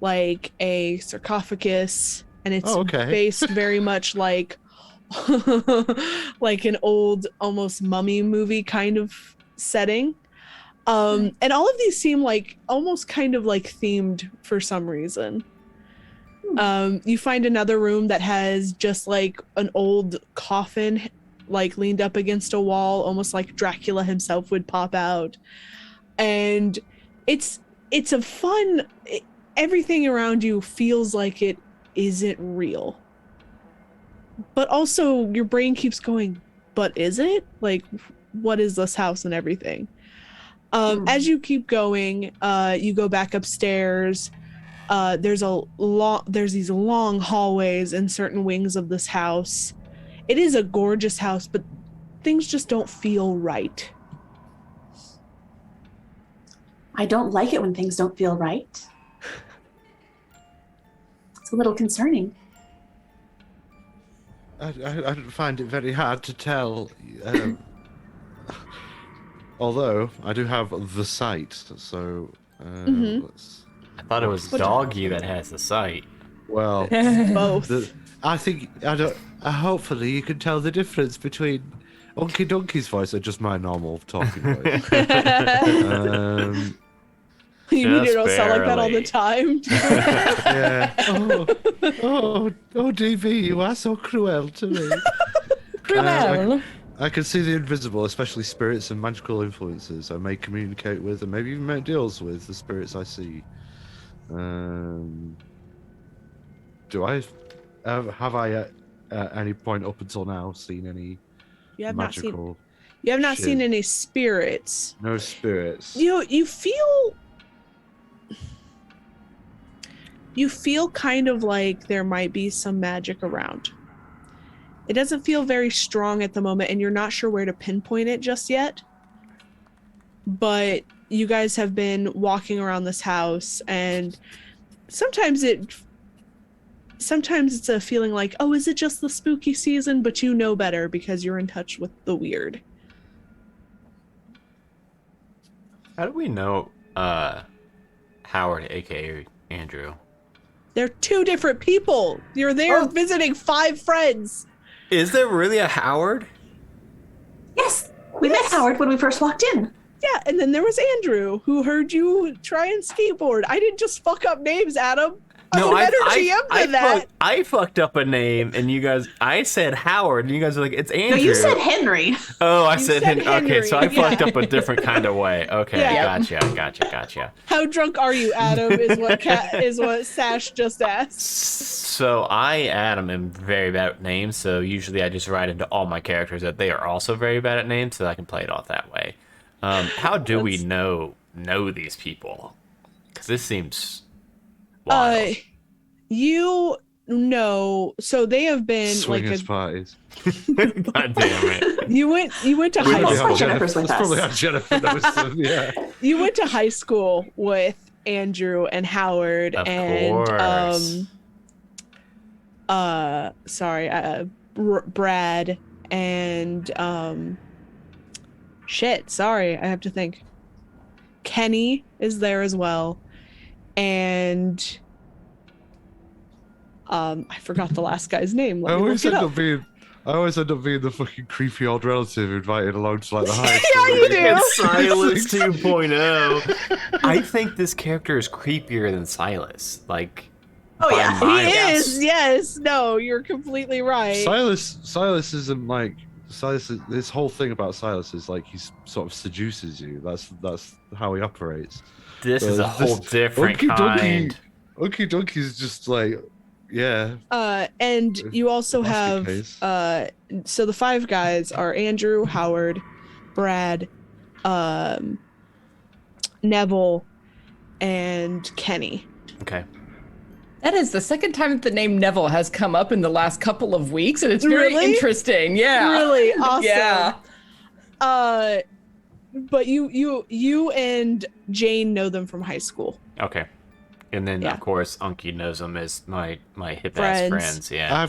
like a sarcophagus and it's Oh, okay. based very much like like an old almost mummy movie kind of setting. And all of these seem like almost kind of like themed for some reason. You find another room that has just like an old coffin like leaned up against a wall, almost like Dracula himself would pop out. And it's a fun, everything around you feels like it isn't real. But also your brain keeps going, but is it? Like, what is this house and everything? As you keep going, you go back upstairs. There's these long hallways in certain wings of this house. It is a gorgeous house, but things just don't feel right. I don't like it when things don't feel right. It's a little concerning. I find it very hard to tell. Although I do have the sight, so let's, I thought it was Doggy that has the sight. well, Both. I think I don't. Hopefully, you can tell the difference between Unky Donkey's voice and just my normal talking voice. You mean you don't Just sound like that all the barely. time? Yeah. Oh, DB, you are so cruel to me. Cruel. I can see the invisible, especially spirits and magical influences. I may communicate with and maybe even make deals with the spirits I see. Do I have I at any point up until now seen any You have not seen. magical? You have not seen shit. any spirits. No spirits. You feel kind of like there might be some magic around. It doesn't feel very strong at the moment, and you're not sure where to pinpoint it just yet. But you guys have been walking around this house, and sometimes it's a feeling like, oh, is it just the spooky season? But you know better because you're in touch with the weird. How do we know Howard, aka Andrew? They're 2 different people. You're there visiting 5 friends. Is there really a Howard? Yes, we met Howard when we first walked in. Yeah, and then there was Andrew, who heard you try and skateboard. I didn't just fuck up names, Adam. I'm a better GM than that. I fucked up a name, and you guys, I said Howard, and you guys are like, it's Andrew. No, you said Henry. Oh, I You said said Okay, so I Henry. fucked up a different kind of way. Okay, Yeah. gotcha. How drunk are you, Adam? Is what Sash just asked. So I, Adam, am very bad at names, so usually I just write into all my characters that they are also very bad at names, so I can play it off that way. How do we know these people? Because this seems wild. You No, so they have been Swingers parties. God damn it. you went to high That's school. why Jennifer's with That's probably us. how Jennifer knows them, yeah. You went to high school with Andrew and Howard Of and course. Brad and sorry, I have to think. Kenny is there as well, and I forgot the last guy's name. I Let me always look it end up. up being the fucking creepy old relative invited along to like the high Yeah, school. you do. It's Silas 2.0. I think this character is creepier than Silas. Like, Oh, by yeah. miles. He is. Yes. No, you're completely right. Silas isn't like Silas. This whole thing about Silas is like he sort of seduces you. That's how he operates. This is a This whole different Unky Dunky- kind. Unky Dunky's just like, yeah. And you also Basket have case. so the five guys are Andrew, Howard, Brad, Neville, and Kenny. Okay. That is the second time that the name Neville has come up in the last couple of weeks, and it's very Really? interesting. Yeah. Really awesome. Yeah. But you and Jane know them from high school. Okay. And then, Yeah. of course, Unky knows them as my hip-ass Friends. friends. Yeah.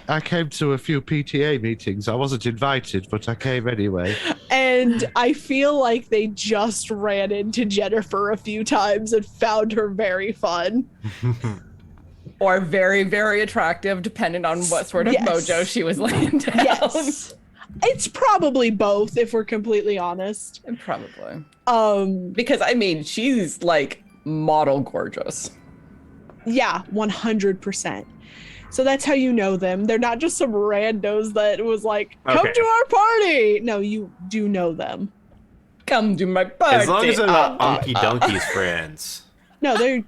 I came to a few PTA meetings. I wasn't invited, but I came anyway. And I feel like they just ran into Jennifer a few times and found her very fun. Or very, very attractive, depending on what sort of Yes. mojo she was laying down. Yes. It's probably both, if we're completely honest. Probably. Because, I mean, she's like model gorgeous. Yeah, 100%. So that's how you know them. They're not just some randos that was like, come Okay. to our party. No, you do know them. Come to my party. As long as they're not Unky Dunky's friends. No, they're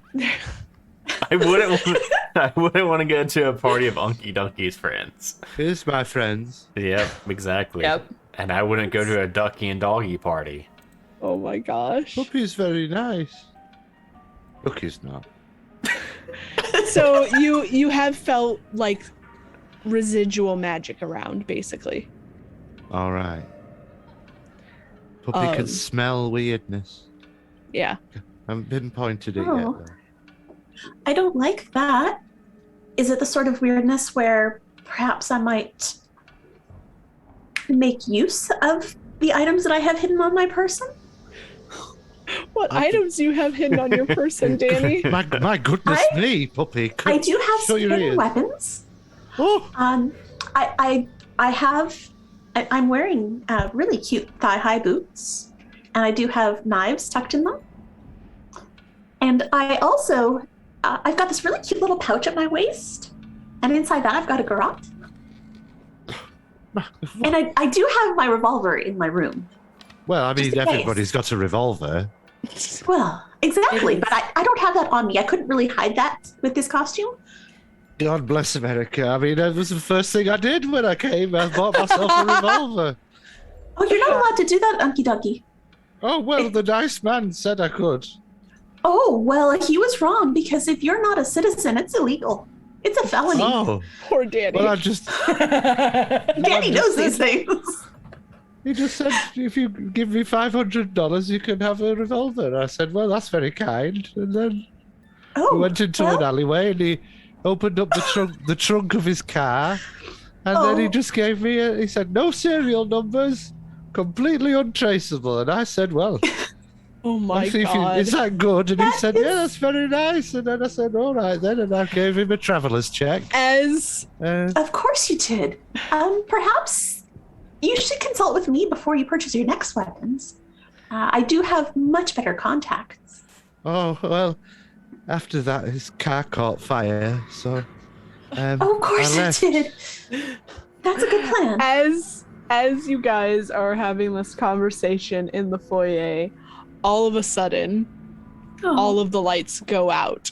I wouldn't want to go to a party of Unky Dunky's friends. Here's my friends. Yep, exactly. Yep. And I wouldn't go to a Ducky and Doggy party. oh my gosh. Puppy's very nice. Lookie's not. So you have felt like residual magic around, basically. All right. Puppy can Um, smell weirdness. Yeah. I haven't pinpointed it Oh. yet. Though. I don't like that. Is it the sort of weirdness where perhaps I might make use of the items that I have hidden on my person? What I items do you have hidden on your person, Danny? My goodness me, Puppy. I do have show your hidden ears. weapons. Oh, I'm wearing really cute thigh-high boots, and I do have knives tucked in them. And I also, I've got this really cute little pouch at my waist, and inside that I've got a garrote. And I do have my revolver in my room. well, I mean, in case. everybody's got a revolver. Well, exactly, It is. but I don't have that on me. I couldn't really hide that with this costume. God bless America. I mean, that was the first thing I did when I came. I bought myself a revolver. Oh, you're not allowed to do that, Unky Dunky. Oh, well, the nice man said I could. Oh, well, he was wrong because if you're not a citizen, it's illegal. It's a felony. Oh, Poor Danny. well, I just... Danny knows these things. He just said, if you give me $500, you can have a revolver. I said, well, that's very kind. And then Oh, we went into well, an alleyway and he opened up the trunk of his car. And then he Oh. just gave me, he said, no serial numbers, completely untraceable. And I said, well, oh my let's see if god. is that good? And he That said, is- yeah, that's very nice. And then I said, all right then. And I gave him a traveler's check. As Of course you did. Perhaps you should consult with me before you purchase your next weapons. I do have much better contacts. Oh, well, after that, his car caught fire. So, Oh, of course I you left. did. That's a good plan. as you guys are having this conversation in the foyer, all of a sudden Oh. all of the lights go out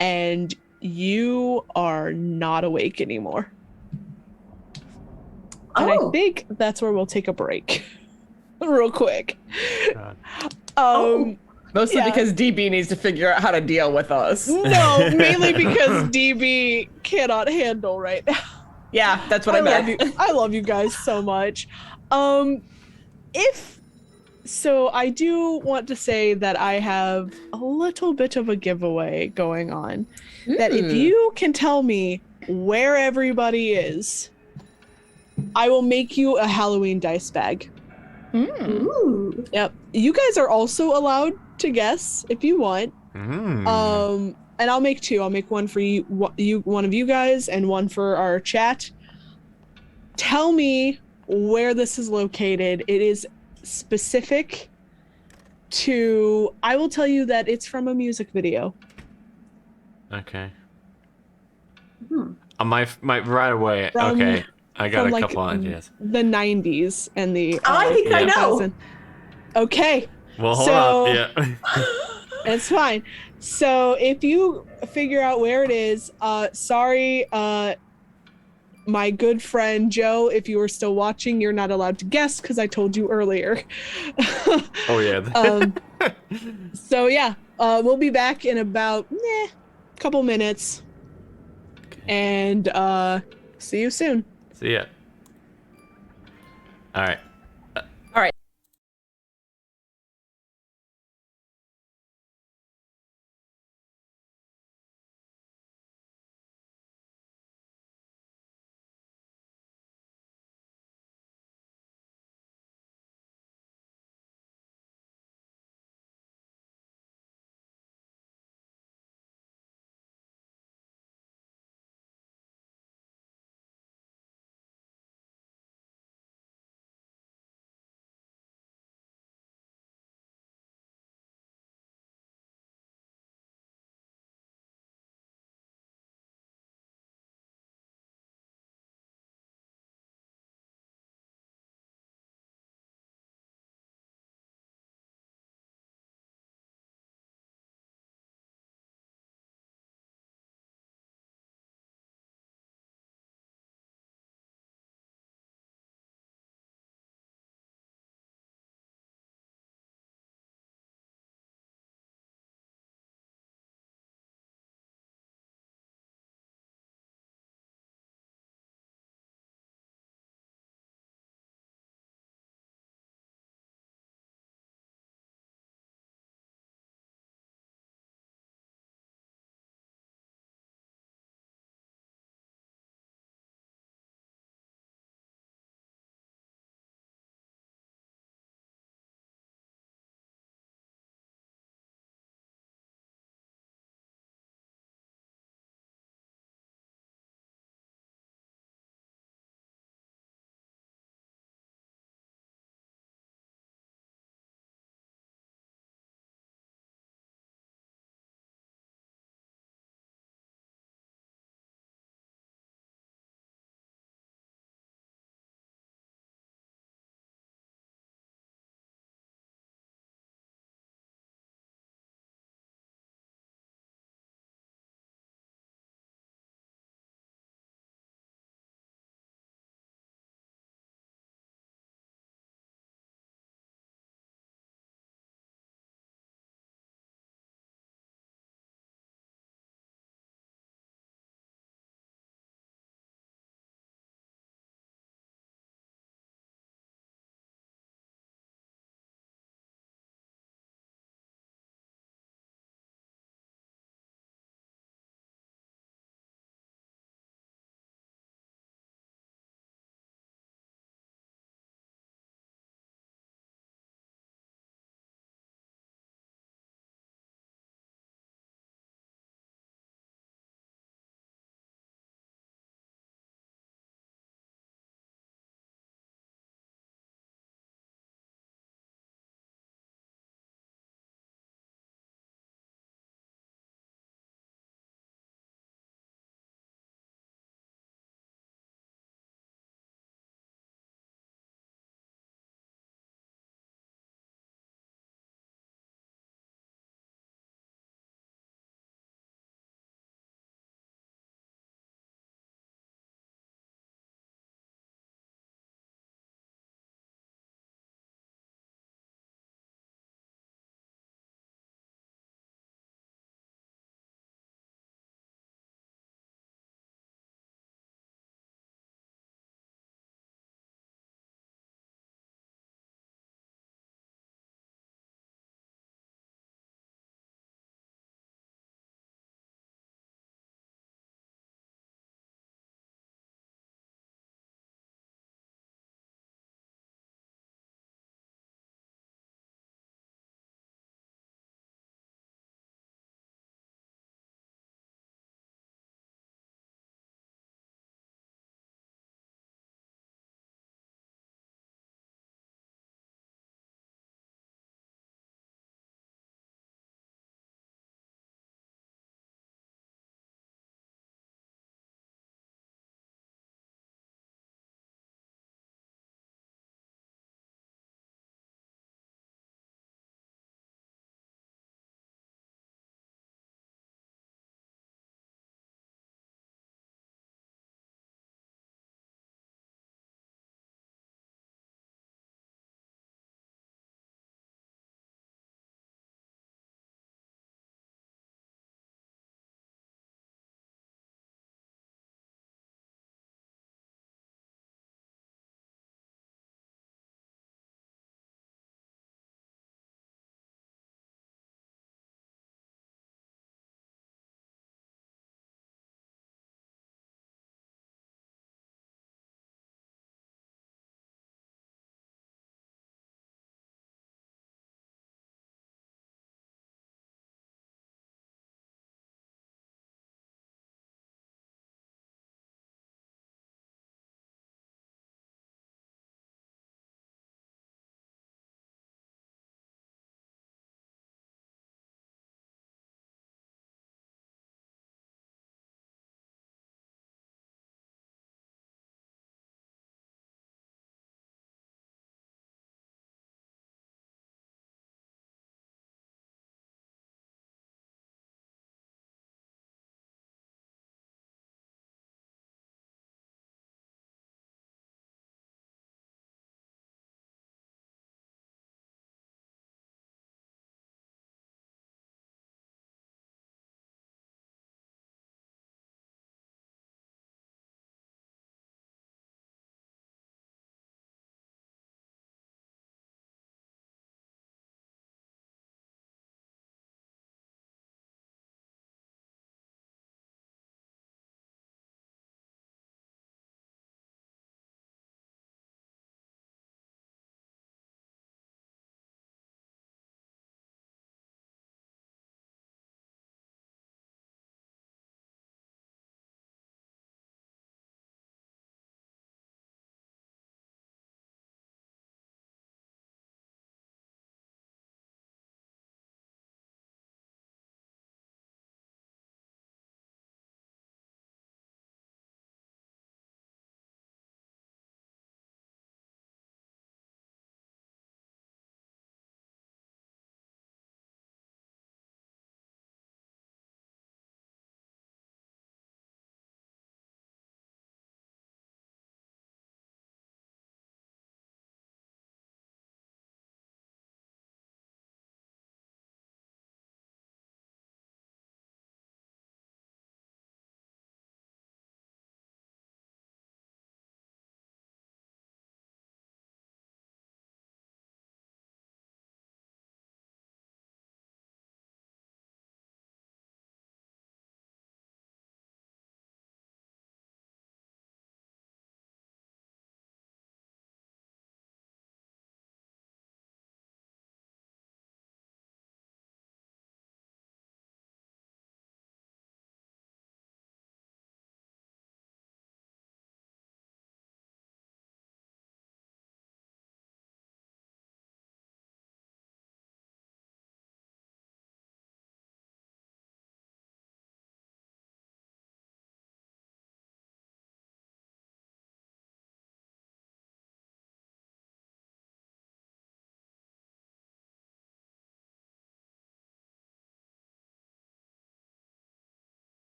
and you are not awake anymore. And I Oh. think that's where we'll take a break real quick. God. Oh. Mostly Yeah. because DB needs to figure out how to deal with us. No, mainly because DB cannot handle right now. Yeah, that's what I, love meant. you. I love you guys so much. If so, I do want to say that I have a little bit of a giveaway going on. That if Ooh. you can tell me where everybody is, I will make you a Halloween dice bag. Ooh. Yep. You guys are also allowed to guess if you want. And I'll make two. I'll make one for you, one of you guys, and one for our chat. Tell me where this is located. It is specific to. I will tell you that it's from a music video. Okay. Hmm. My right away. From- Okay. I got from a like couple ideas. the 90s and the. I think I know. 2000. Okay. Well, hold So- on. Yeah. It's fine. So if you figure out where it is, sorry, my good friend Joe, if you were still watching, you're not allowed to guess because I told you earlier. Oh yeah. So yeah, we'll be back in about couple minutes, Okay. and see you soon. See ya. All right.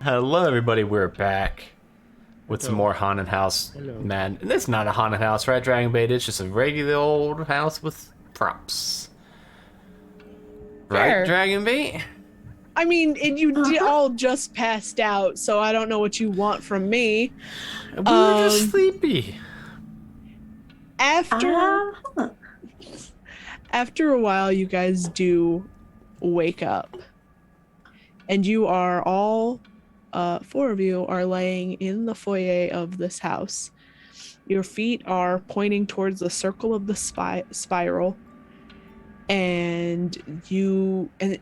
Hello, everybody. We're back with some Hello. more haunted house. Hello. Man, and it's not a haunted house, right, Dragon Bait? It's just a regular old house with props. Right, Sure. Dragon Bait? I mean, you Uh-huh. all just passed out, so I don't know what you want from me. We were just Um, sleepy. After Uh, after a while, you guys do wake up, and you are all, four of you are laying in the foyer of this house. Your feet are pointing towards the circle of the spiral, and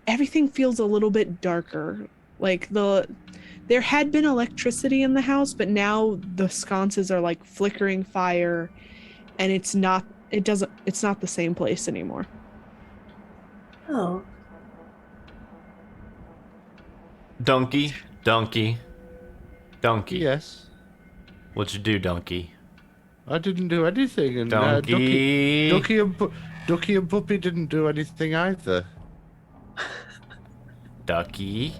everything feels a little bit darker. Like there had been electricity in the house, but now the sconces are like flickering fire, and it's not the same place anymore. oh. Donkey. Yes. What'd you do, Donkey? I didn't do anything, and Donkey. Ducky and Puppy didn't do anything either. Ducky.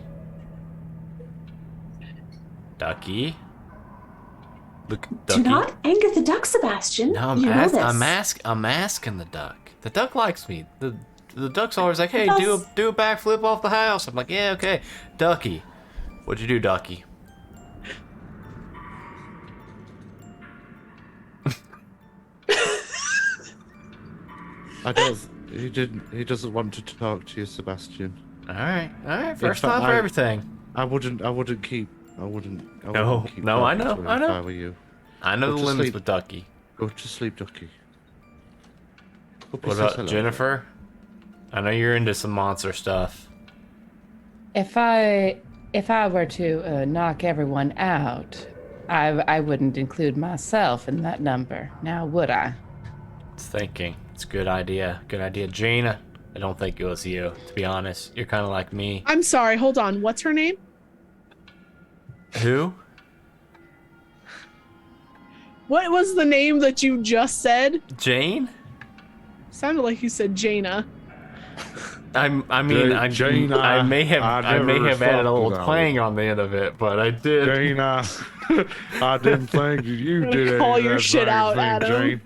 Look, Ducky. Do not anger the duck, Sebastian. No, you know this. I'm asking the duck. The duck likes me. The duck's always like, hey, Yes. do a backflip off the house. I'm like, yeah, okay. Ducky. What'd you do, Ducky? I don't. He didn't. He doesn't want to talk to you, Sebastian. Alright. First fact, time for I- everything. I wouldn't keep. I wouldn't keep No, I talking know, to him I if know. I were you. I know Go the to limits sleep. with Ducky. Go to sleep, Ducky. Puppy What says about hello. Jennifer? I know you're into some monster stuff. If I were to knock everyone out, I wouldn't include myself in that number. Now, would I? It's thinking. It's a good idea. Good idea. Jaina, I don't think it was you, to be honest. You're kind of like me. I'm sorry, hold on. What's her name? Who? What was the name that you just said? Jane? Sounded like you said Jaina. I mean, I Jaina, may have I never added a little responded. twang on the end of it, but I did. Dana, I didn't think you gonna did it. call your shit out, Adam.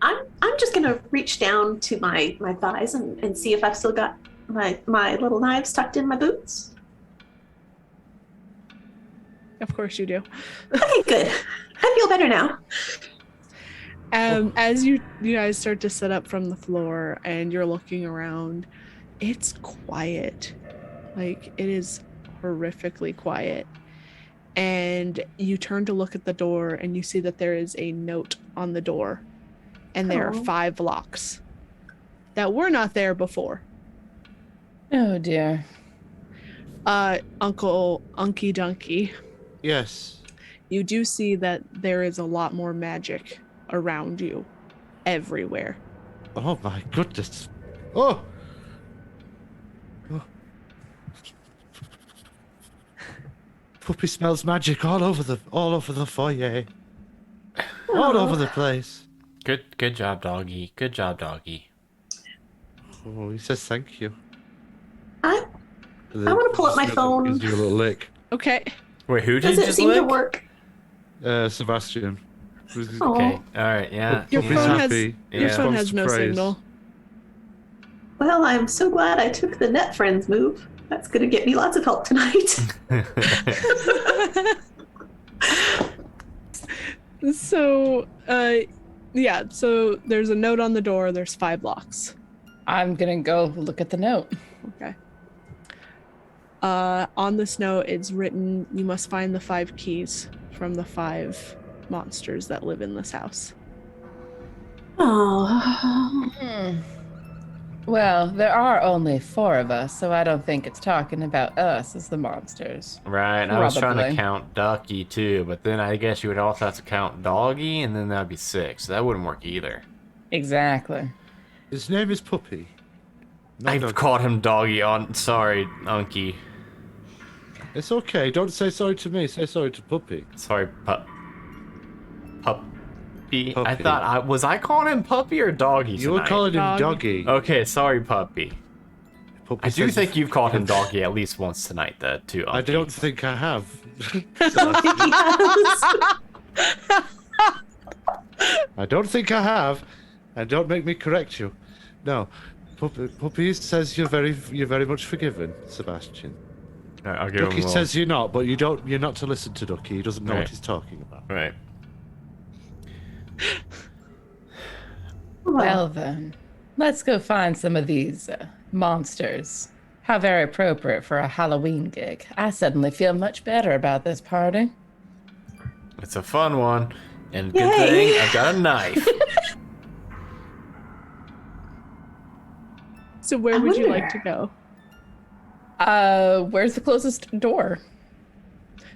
I'm just gonna reach down to my thighs and see if I've still got my little knives tucked in my boots. Of course you do. Okay, good. I feel better now. As you guys start to sit up from the floor and you're looking around, it's quiet. Like, it is horrifically quiet. And you turn to look at the door and you see that there is a note on the door. And there Oh. are 5 locks that were not there before. Oh dear. Uncle Unky Dunky, Yes. you do see that there is a lot more magic around you everywhere. Oh my goodness. Oh. Oh. Puppy smells magic all over the foyer. All over the place. Good job, doggy. Good job, doggy. Oh, he says thank you. I wanna pull up my phone. Gives you a little lick. Okay. Wait, who did Does you it just seem to lick? work? Sebastian. Oh. Okay, all right, yeah. Your Puppy's phone has happy. your Yeah. phone Responds has to no praise. signal. Well, I'm so glad I took the net friends move. That's gonna get me lots of help tonight. So, yeah, so there's a note on the door. There's 5 locks. I'm gonna go look at the note. Okay. On this note, it's written, you must find the 5 keys from the 5 monsters that live in this house. Oh. Hmm. Well, there are only 4 of us, so I don't think it's talking about us as the monsters. Right, I was trying to Probably. count Ducky too, but then I guess you would also have to count Doggy, and then that'd be 6. That wouldn't work either. Exactly. His name is Puppy. No, I've no, called him Doggy on. Sorry, Unky. it's okay. Don't say sorry to me. Say sorry to Puppy. Sorry, Puppy. I Puppy. thought was I calling him Puppy or Doggy? You were tonight? calling him Dog. Doggy. Okay, sorry, Puppy. Puppy I do says think you've called him doggy at least once tonight, too. I don't think I have. I don't think I have. And don't make me correct you. No. Puppy says you're very much forgiven, Sebastian. I'll give him a Ducky little... says you're not, but you're not to listen to Ducky. He doesn't know Right. what he's talking about. Right. Well then, let's go find some of these monsters. How very appropriate for a Halloween gig. I suddenly feel much better about this party. It's a fun one. And good Yay. thing I've got a knife. So where I would you wonder. like to go? Where's the closest door?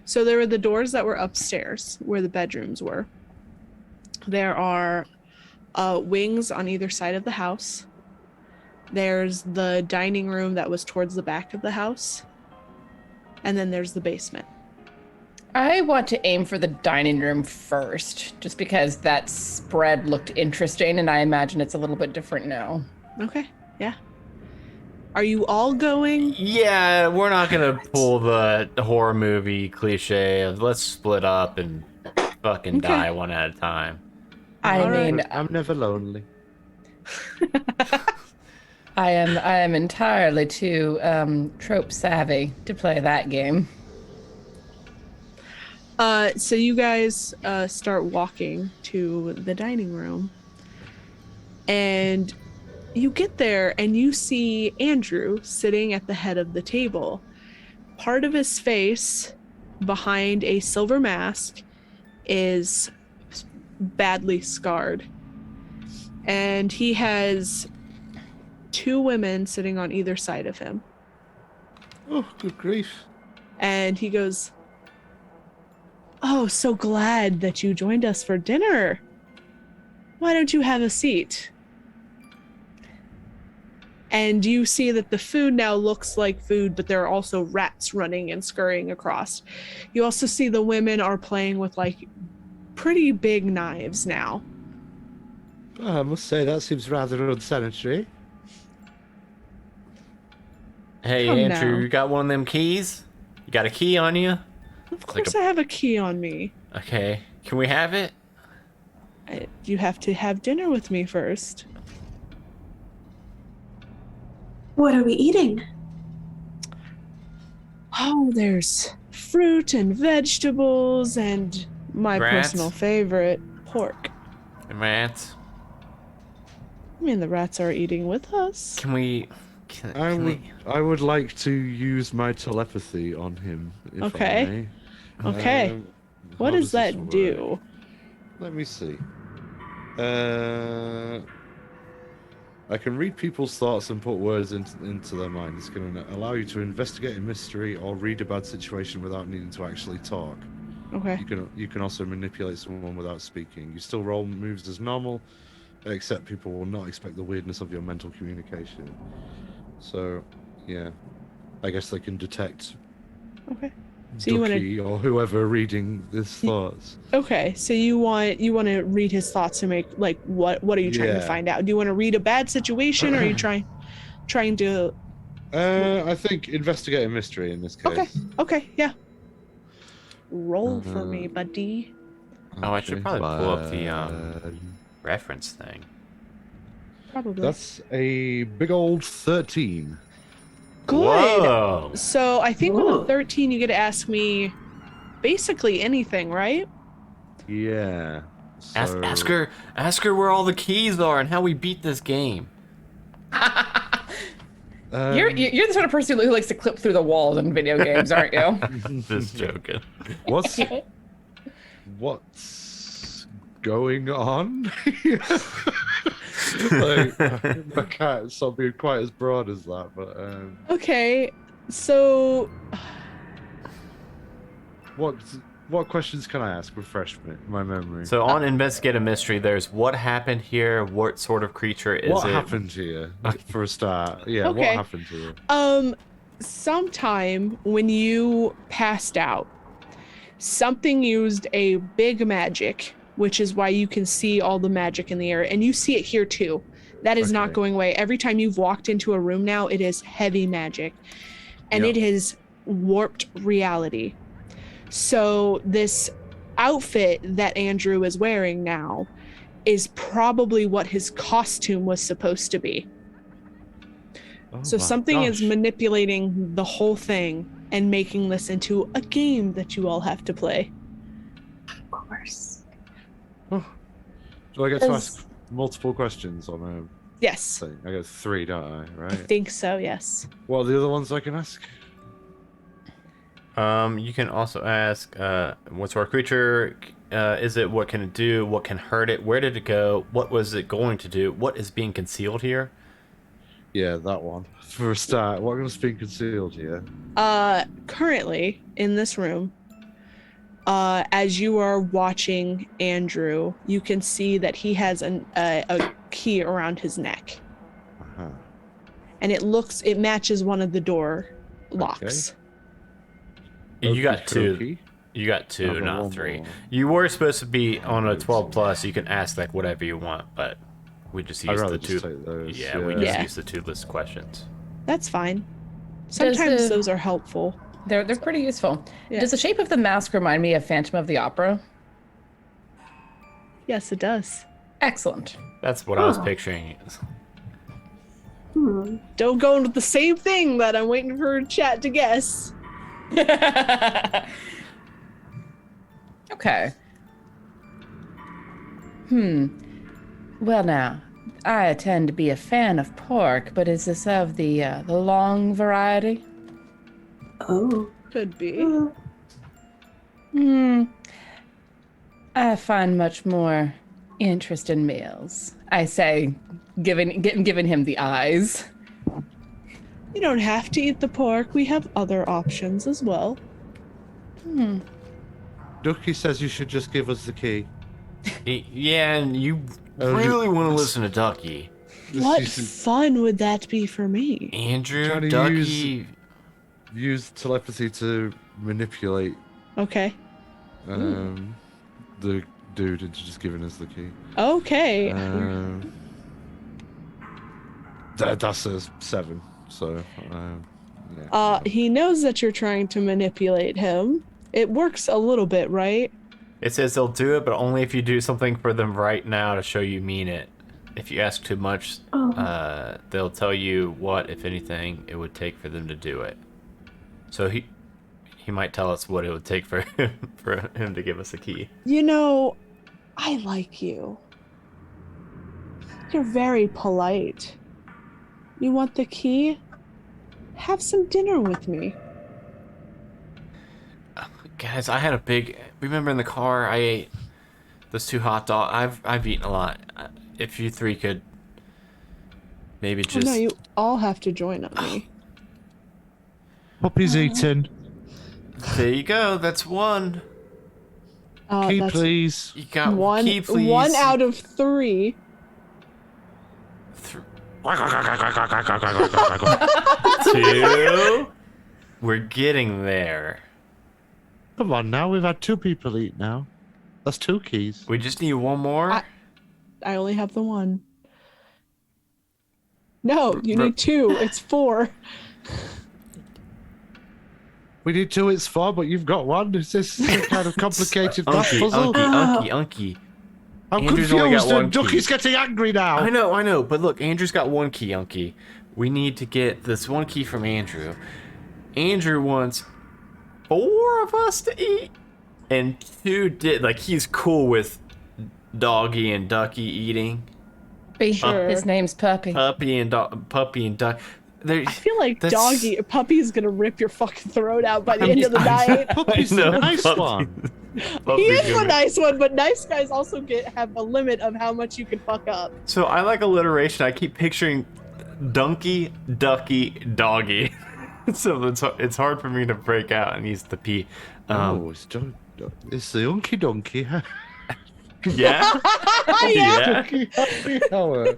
So there were the doors that were upstairs where the bedrooms were. There are wings on either side of the house. There's the dining room that was towards the back of the house. And then there's the basement. I want to aim for the dining room first, just because that spread looked interesting, and I imagine it's a little bit different now. Okay, yeah. Are you all going? Yeah, we're not gonna pull the horror movie cliche of let's split up and fucking Okay. die one at a time. I All right. mean, I'm never lonely. I am entirely too trope savvy to play that game. So you guys start walking to the dining room. And you get there and you see Andrew sitting at the head of the table. Part of his face behind a silver mask is badly scarred. And he has two women sitting on either side of him. Oh, good grief. And he goes, "Oh, so glad that you joined us for dinner. Why don't you have a seat?" And you see that the food now looks like food, but there are also rats running and scurrying across. You also see the women are playing with like pretty big knives now. I must say that seems rather unsanitary. Hey, Come Andrew, now. you got one of them keys? You got a key on you? Of course, I have a key on me. Okay, can we have it? You have to have dinner with me first. What are we eating? Oh, there's fruit and vegetables and my Rats? personal favorite, pork. And rats? I mean, the rats are eating with us. Can we? I would like to use my telepathy on him. If Okay. I may. Okay. What how does this that do? work? Let me see. I can read people's thoughts and put words into their mind. It's going to allow you to investigate a mystery or read a bad situation without needing to actually talk. Okay. You can also manipulate someone without speaking. You still roll moves as normal, except people will not expect the weirdness of your mental communication. So, yeah, I guess they can detect Okay. So you want to? Ducky or whoever reading his thoughts. Okay. So you want to read his thoughts to make like what are you trying to Yeah. find out? Do you want to read a bad situation, or are you trying to? I think investigate a mystery in this case. Okay. Okay. Yeah. Roll for me, buddy. Oh, I should probably pull up the Uh, reference thing. Probably. That's a big old 13. Good. Whoa! So I think with Ooh. a 13, you get to ask me basically anything, right? Yeah. Ask, So- ask her where all the keys are and how we beat this game. You're the sort of person who likes to clip through the walls in video games, aren't you? Just joking. What's going on? Like, I can't stop being quite as broad as that, but Okay. So what questions can I ask? Refresh my memory. So on Investigate a Mystery, there's what happened here, what sort of creature is what it? happened here for a start? Yeah, Okay. what happened here? sometime when you passed out, something used a big magic, which is why you can see all the magic in the air, and you see it here too. That is not Okay. going away. Every time you've walked into a room now, it is heavy magic. And Yep. it has warped reality. So this outfit that Andrew is wearing now is probably what his costume was supposed to be. Oh So my something is gosh. manipulating the whole thing and making this into a game that you all have to play. Of course. Oh. Do I get to Does- ask multiple questions on a Yes, thing? I get 3, don't I? I Right. think so, yes. What are the other ones I can ask? You can also ask, what sort of creature is it? What can it do? What can hurt it? Where did it go? What was it going to do? What is being concealed here? Yeah, that one. For a start, what is being concealed here? Currently in this room, as you are watching Andrew, you can see that he has a key around his neck, Uh-huh. and it matches one of the door locks. You got two. Okey-dokey. You got I've two, got not one 3. more. You were supposed to be on a 12 plus. You can ask like whatever you want, but we just I'd used rather the just 2. take those. Yeah, we just Yeah. used the 2 list questions. That's fine. Does Sometimes the- those are helpful. They're pretty useful. Yeah. Does the shape of the mask remind me of Phantom of the Opera? Yes, it does. Excellent. That's what I was Oh. picturing. Don't go into the same thing that I'm waiting for chat to guess. Okay. Well now, I tend to be a fan of pork, but is this of the long variety? Oh. Could be. I find much more interest in meals. I say, giving him the eyes. You don't have to eat the pork. We have other options as well. Ducky says you should just give us the key. Yeah, and you Oh, really you- want to listen to Ducky. What You should fun would that be for me? Andrew, Trying to Ducky. use telepathy to manipulate Okay. the dude into just giving us the key. Okay. That's a 7. So, yeah. He knows that you're trying to manipulate him. It works a little bit, right? It says they'll do it, but only if you do something for them right now to show you mean it. If you ask too much, they'll tell you what, if anything, it would take for them to do it. So he might tell us what it would take for him to give us a key. You know, I like you. You're very polite. You want the key? Have some dinner with me. Guys, I had a big. Remember in the car, I ate those 2 hot dogs. I've eaten a lot. If you 3 could maybe Oh, just. no, you all have to join on me. Puppy's eaten. There you go. That's 1. Key, That's please. You got one. key, please. 1 out of 3. 2. We're getting there. Come on now, we've had 2 people eat now. That's 2 keys. We just need 1 more. I only have the 1. No, you need 2. It's 4. We need 2, it's 4, but you've got 1. Is this some kind of complicated math Unky, puzzle? Unky. I'm Andrew's only got confused 1 and key. Ducky's getting angry now. I know, but look, Andrew's got 1 key, Unky. We need to get this 1 key from Andrew. Andrew wants 4 of us to eat, and 2 did. Like, he's cool with Doggy and Ducky eating. Sure. His name's Puppy. Puppy and Duck. I feel like That's- Puppy's gonna rip your fucking throat out by the end of the night. Puppy's I know, the nice Puppy. one. He Puppy's is a gonna- nice one, but nice guys also have a limit of how much you can fuck up. So I like alliteration. I keep picturing Dunky, Ducky, Doggy. So it's hard for me to break out and use the P. It's the Unky Donkey. Yeah? Yeah? Ducky, happy hour.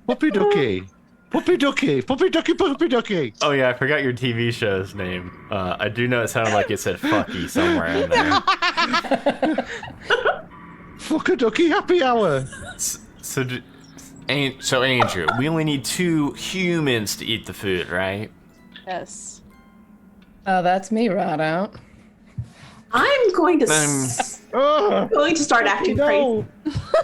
Puppy Ducky. Puppy Ducky. Puppy Ducky. Puppy Ducky. Oh yeah, I forgot your TV show's name. I do know it sounded like it said fucky somewhere in there. Fuck a Ducky happy hour. So So Andrew, we only need 2 humans to eat the food, right? Yes. Oh, that's me right out. I'm going to going to start acting crazy. No.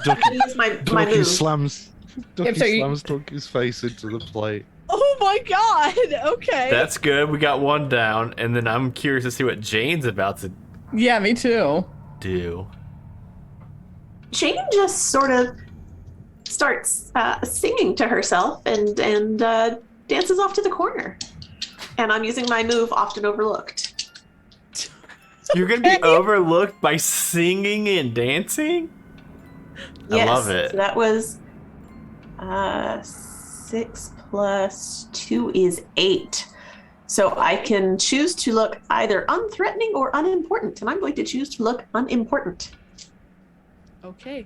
Ducky, Use my Ducky move. slams. Ducky so you- slams Donkey's face into the plate. Oh my god. Okay. That's good. We got 1 down, and then I'm curious to see what Jane's about to Yeah, me too. do. Jane just sort of starts singing to herself and dances off to the corner. And I'm using my move, Often Overlooked. You're gonna be overlooked by singing and dancing? I Yes, love it. So that was 6 plus 2 is 8. So I can choose to look either unthreatening or unimportant, and I'm going to choose to look unimportant. Okay.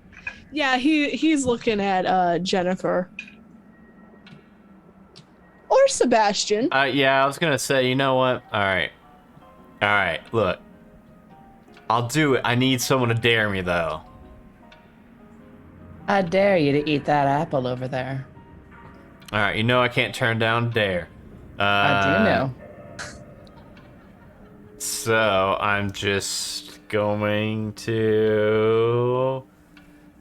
Yeah, he's looking at Jennifer. Or Sebastian. Yeah, I was gonna say, you know what? Alright, look. I'll do it. I need someone to dare me, though. I dare you to eat that apple over there. Alright, you know I can't turn down a dare. I do know. So, I'm just going to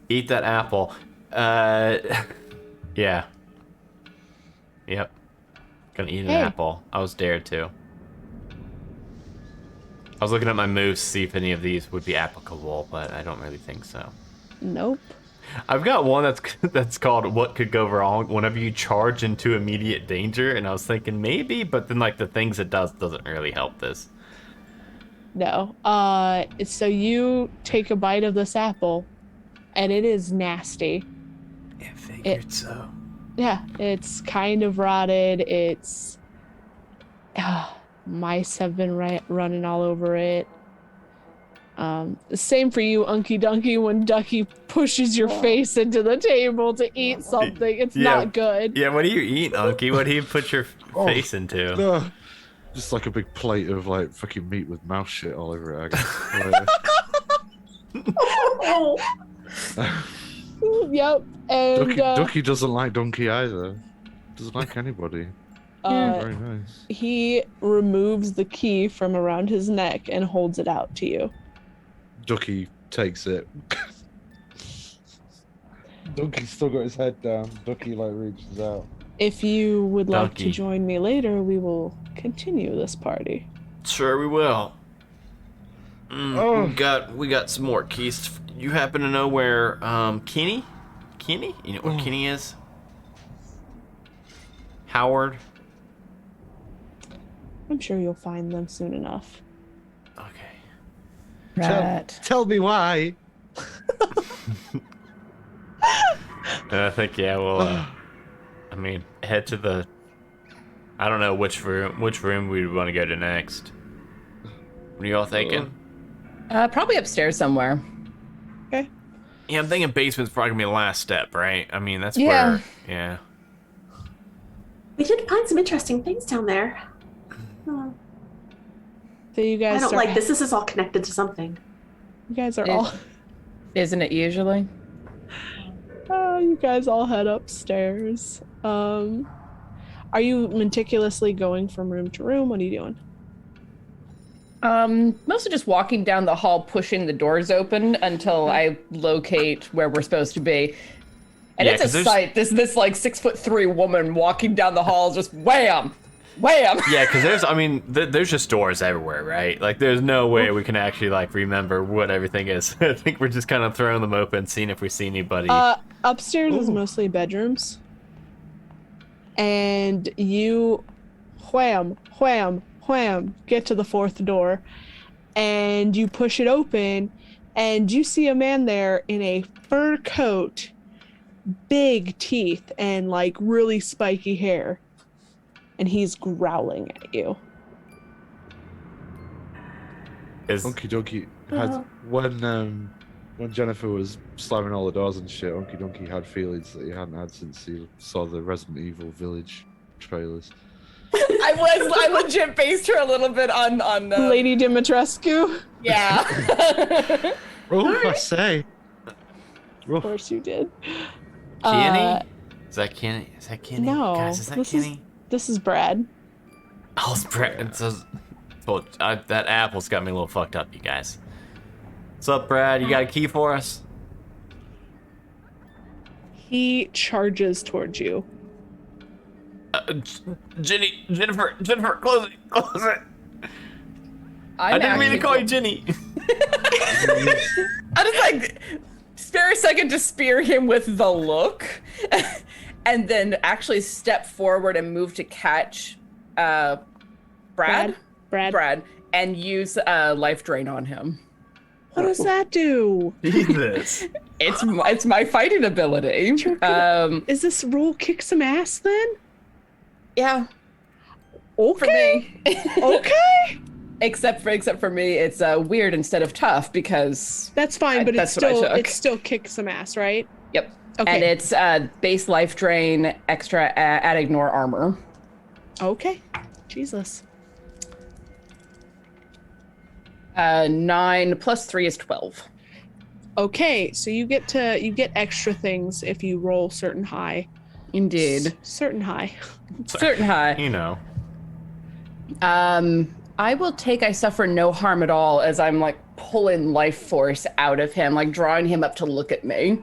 eat that apple. Yeah. Yep. Gonna eat an Hey. apple. I was dared to. I was looking at my moves to see if any of these would be applicable, but I don't really think so. Nope. I've got one that's called "What Could Go Wrong" whenever you charge into immediate danger, and I was thinking maybe, but then like the things it does doesn't really help this. No. So you take a bite of this apple, and it is nasty. I figured so. Yeah, it's kind of rotted. It's mice have been running all over it. Same for you, Unky Dunky. When Ducky pushes your face into the table to eat something, it's Yeah. not good. Yeah, what do you eat, Unky? What do you put your face into? Ugh. Just like a big plate of like fucking meat with mouse shit all over it. I guess. Yep. And Ducky doesn't like Donkey either. Doesn't like anybody. Very nice. he removes the key from around his neck and holds it out to you. Ducky takes it. Donkey's still got his head down. Ducky like reaches out. If you would like to Ducky. join me later, we will continue this party. Sure, we will. Oh. We got some more keys. You happen to know where Kenny? Kenny? You know where Kenny is? Howard? I'm sure you'll find them soon enough. Okay. Right. Tell me why. I think we'll I mean, head to the I don't know which room we want to go to next. What are y'all thinking? Probably upstairs somewhere. Yeah, I'm thinking basement's probably gonna be the last step, right? I mean, that's Yeah. where yeah. We did find some interesting things down there. Oh, So you guys I don't start, like this. This is all connected to something. You guys are It- all Isn't it usually? you guys all head upstairs. Are you meticulously going from room to room? What are you doing? Mostly just walking down the hall, pushing the doors open until I locate where we're supposed to be. And Yeah, it's 'cause a there's- sight. This like 6'3" woman walking down the halls, just wham, wham. Yeah, because there's just doors everywhere, right? Like, there's no way we can actually like remember what everything is. I think we're just kind of throwing them open, seeing if we see anybody. Upstairs is Ooh. mostly bedrooms. And you wham, wham, wham, get to the 4th door. And you push it open, and you see a man there in a fur coat, big teeth, and like really spiky hair. And he's growling at you. Is Unky Donkey had when Jennifer was slamming all the doors and shit. Unky Donkey had feelings that he hadn't had since he saw the Resident Evil Village trailers. I legit based her a little bit on Lady Dimitrescu? yeah. Oh, I say. Of course you did. Kenny? Is that Kenny? Is that Kenny? No, Guys, is that this is- Kenny? This is Brad. Oh, it's Brad. Well, that apple's got me a little fucked up, you guys. What's up, Brad? You got a key for us? He charges towards you. Jennifer, close it. I didn't mean to actually- call you Jenny. I just like spare a second to spear him with the look, and then actually step forward and move to catch Brad, and use life drain on him. What does that do? Jesus. It's my fighting ability. Is this rule kick some ass then? Yeah, Okay. for me. Okay. Except for me, it's weird instead of tough because That's fine, but That's what I took. it's still kick some ass, right? yep. Okay. And it's base life drain, extra add ignore armor. Okay. Jesus. 9 plus 3 is 12. Okay, so you get extra things if you roll certain high. Indeed. Certain high. Certain high. You know. I will take I suffer no harm at all as I'm like pulling life force out of him, like drawing him up to look at me.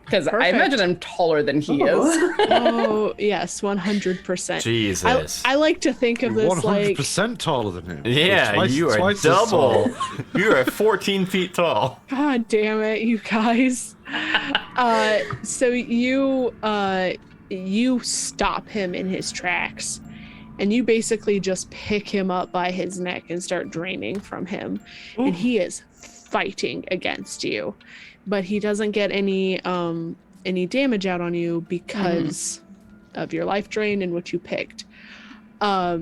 Because I Perfect. imagine I'm taller than he is. Oh yes, 100%. Jesus. I like to think of this like 100% taller than him. Yeah, Twice- you are twice as tall. double. You are 14 feet tall. God damn it, you guys. So you stop him in his tracks, and you basically just pick him up by his neck and start draining from him. And he is fighting against you, but he doesn't get any damage out on you because of your life drain and what you picked. But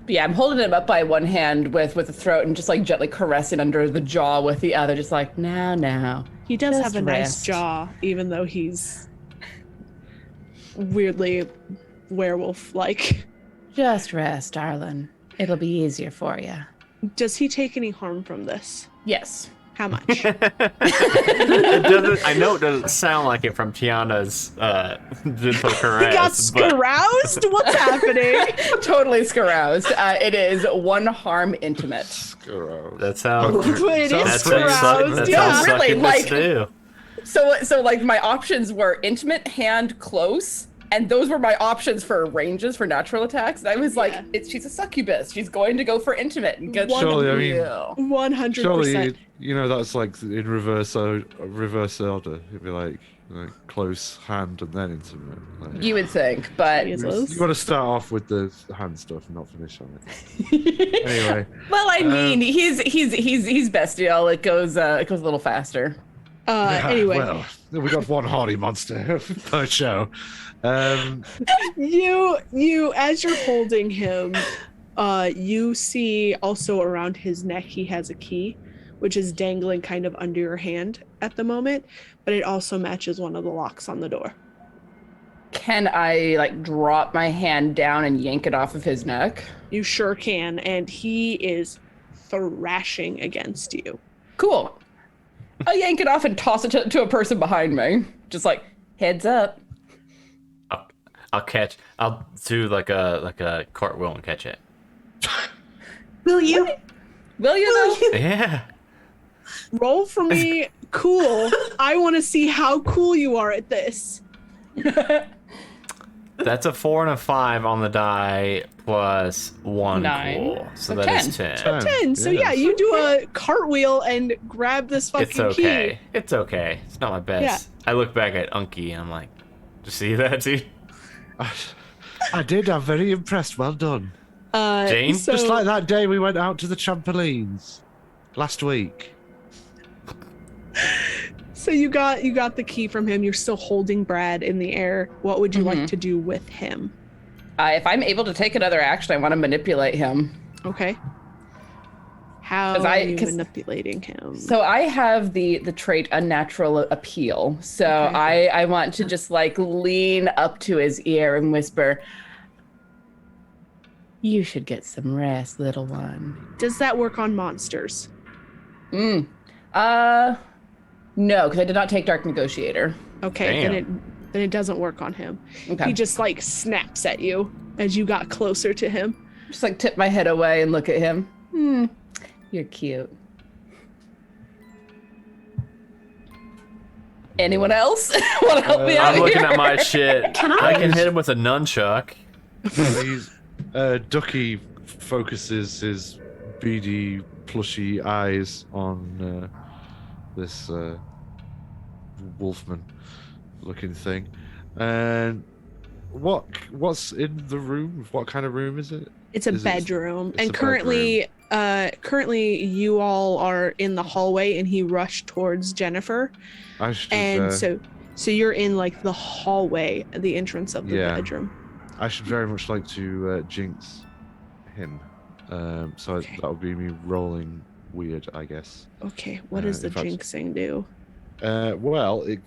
yeah, I'm holding him up by one hand with the throat and just like gently caressing under the jaw with the other, just like, now. He does Just have a nice rest. jaw, even though he's weirdly werewolf-like. Just rest, darling. It'll be easier for you. Does he take any harm from this? Yes. How much? It doesn't. I know it doesn't sound like it from Tiana's gentle caress. He got but scaroused? What's happening? Totally scaroused. It is 1 harm intimate. that sounds. It That is sounds scaroused, that yeah. sounds Really, succubus like- too. So like my options were intimate, hand, close, and those were my options for ranges for natural attacks. And I was like, Yeah. she's a succubus. She's going to go for intimate and get Surely, I mean- 100%. Surely, you know that's like in reverse order. It'd be like close hand and then intimate. Like, You would think, but Jesus. you got to start off with the hand stuff and not finish on it. Anyway, well, I mean, he's bestial. It goes a little faster. Anyway, well, we got one hardy monster per show. you as you're holding him, you see also around his neck he has a key, which is dangling kind of under your hand at the moment, but it also matches one of the locks on the door. Can I like drop my hand down and yank it off of his neck? You sure can, and he is thrashing against you. Cool. I yank it off and toss it to a person behind me. Just like heads up. I'll do like a cartwheel and catch it. Will you? Will you though? Yeah. Roll for me. Cool. I want to see how cool you are at this. That's a 4 and a 5 on the die plus 1 9. cool. So So that is 10. 10. So yeah, you do a cartwheel and grab this fucking It's okay. key. It's okay. It's not my best. Yeah. I look back at Unky and I'm like, did you see that, dude? I did. I'm very impressed. Well done. Jane? So, Just like that day we went out to the trampolines last week. So you got the key from him. You're still holding Brad in the air. What would you like to do with him? If I'm able to take another action, I want to manipulate him. Okay. How 'Cause are you 'cause- manipulating him? So I have the trait unnatural appeal. So Okay. I want to just like lean up to his ear and whisper, "You should get some rest, little one." Does that work on monsters? No, because I did not take Dark Negotiator. Okay, Damn. then it doesn't work on him. Okay. He just like snaps at you as you got closer to him. Just like tip my head away and look at him. You're cute. Anyone else want to help me out I'm looking here? at my shit. Can I? I can hit him with a nunchuck. He's, Ducky focuses his beady, plushy eyes on this wolfman-looking thing. And what's in the room? What kind of room is it? It's a Is it- bedroom. it's And a currently you all are in the hallway and he rushed towards Jennifer. I should And have, so you're in like the hallway, the entrance of the Yeah. bedroom. I should very much like to jinx him. So Okay. that would be me rolling weird, I guess. Okay, what does the in fact- jinxing do? Well, it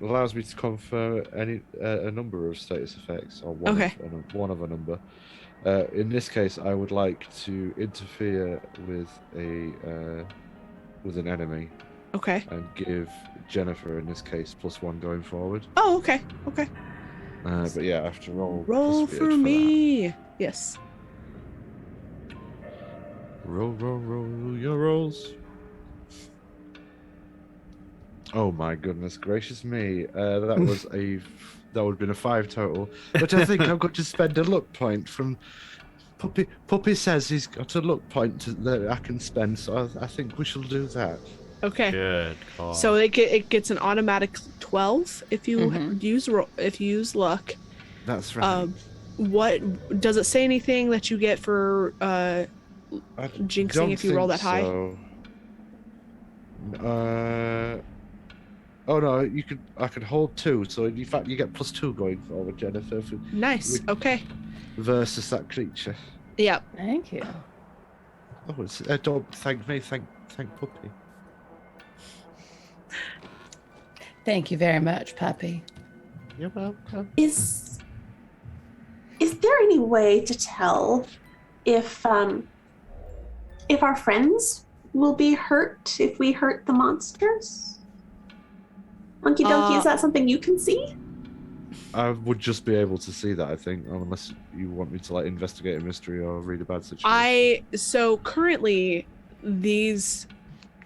allows me to confer a number of status effects, or one, Okay. one of a number. In this case, I would like to interfere with with an enemy Okay. and give Jennifer, in this case, +1 going forward. Oh, okay. Okay. But yeah, I have to roll. Roll plus for weird that. me. Yes. Roll your rolls. Oh my goodness gracious me! That was that would have been a 5 total. But I think I've got to spend a luck point from Puppy. Puppy says he's got a luck point that I can spend, so I think we shall do that. Okay. Good call. So it gets an automatic 12 if you use luck. That's right. What does it say anything that you get for I jinxing don't if you roll think that high? so. Oh no, I could hold 2, so in fact you get +2 going forward, Jennifer, Nice. Okay. versus that creature. Yep. Thank you. Oh, it's, don't thank me, thank Puppy. Thank you very much, Puppy. You're welcome. Is there any way to tell if our friends will be hurt if we hurt the monsters? Monkey Donkey, is that something you can see? I would just be able to see that, I think, unless you want me to like investigate a mystery or read a bad situation. So currently these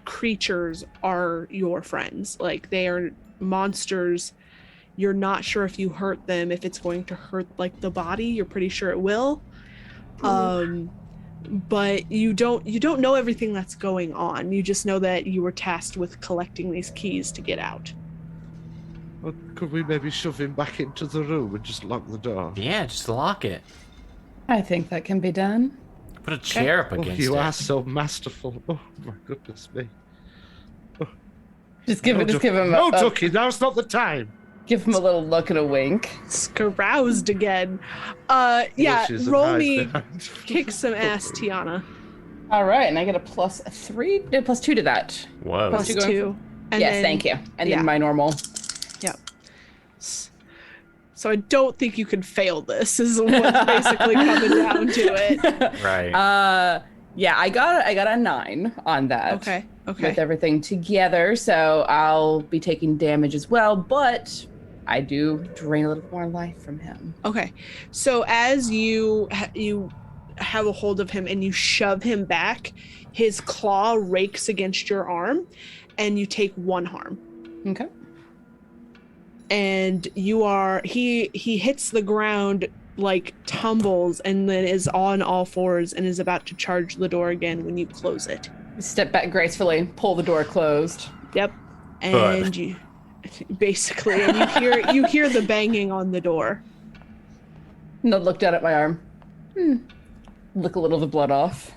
creatures are your friends. Like they are monsters. You're not sure if you hurt them if it's going to hurt like the body. You're pretty sure it will. But you don't know everything that's going on. You just know that you were tasked with collecting these keys to get out. Well, could we maybe shove him back into the room and just lock the door? Yeah, just lock it. I think that can be done. Put a chair up Oh, against you it. are so masterful. Oh my goodness me. Just give him No, a Ducky, now's not the time. give him a little look and a wink. Caroused again. Yeah, Wishes and roll hides me behind. kick some ass, Tiana. All right, and I get a +2 to that. Whoa. Plus Plus you going 2. And yes, then- thank you. And yeah. then my normal. Yep. So I don't think you can fail this. Is what's basically coming down to it. Right. Yeah, I got a 9 on that. Okay. With Okay. everything together, so I'll be taking damage as well, but I do drain a little more life from him. Okay. So as you have a hold of him and you shove him back, his claw rakes against your arm, and you take 1 harm. Okay. And he hits the ground, like tumbles, and then is on all fours and is about to charge the door again when you close it. Step back gracefully, pull the door closed. Yep. And you basically, and you hear the banging on the door. And I look down at my arm. Lick a little of the blood off.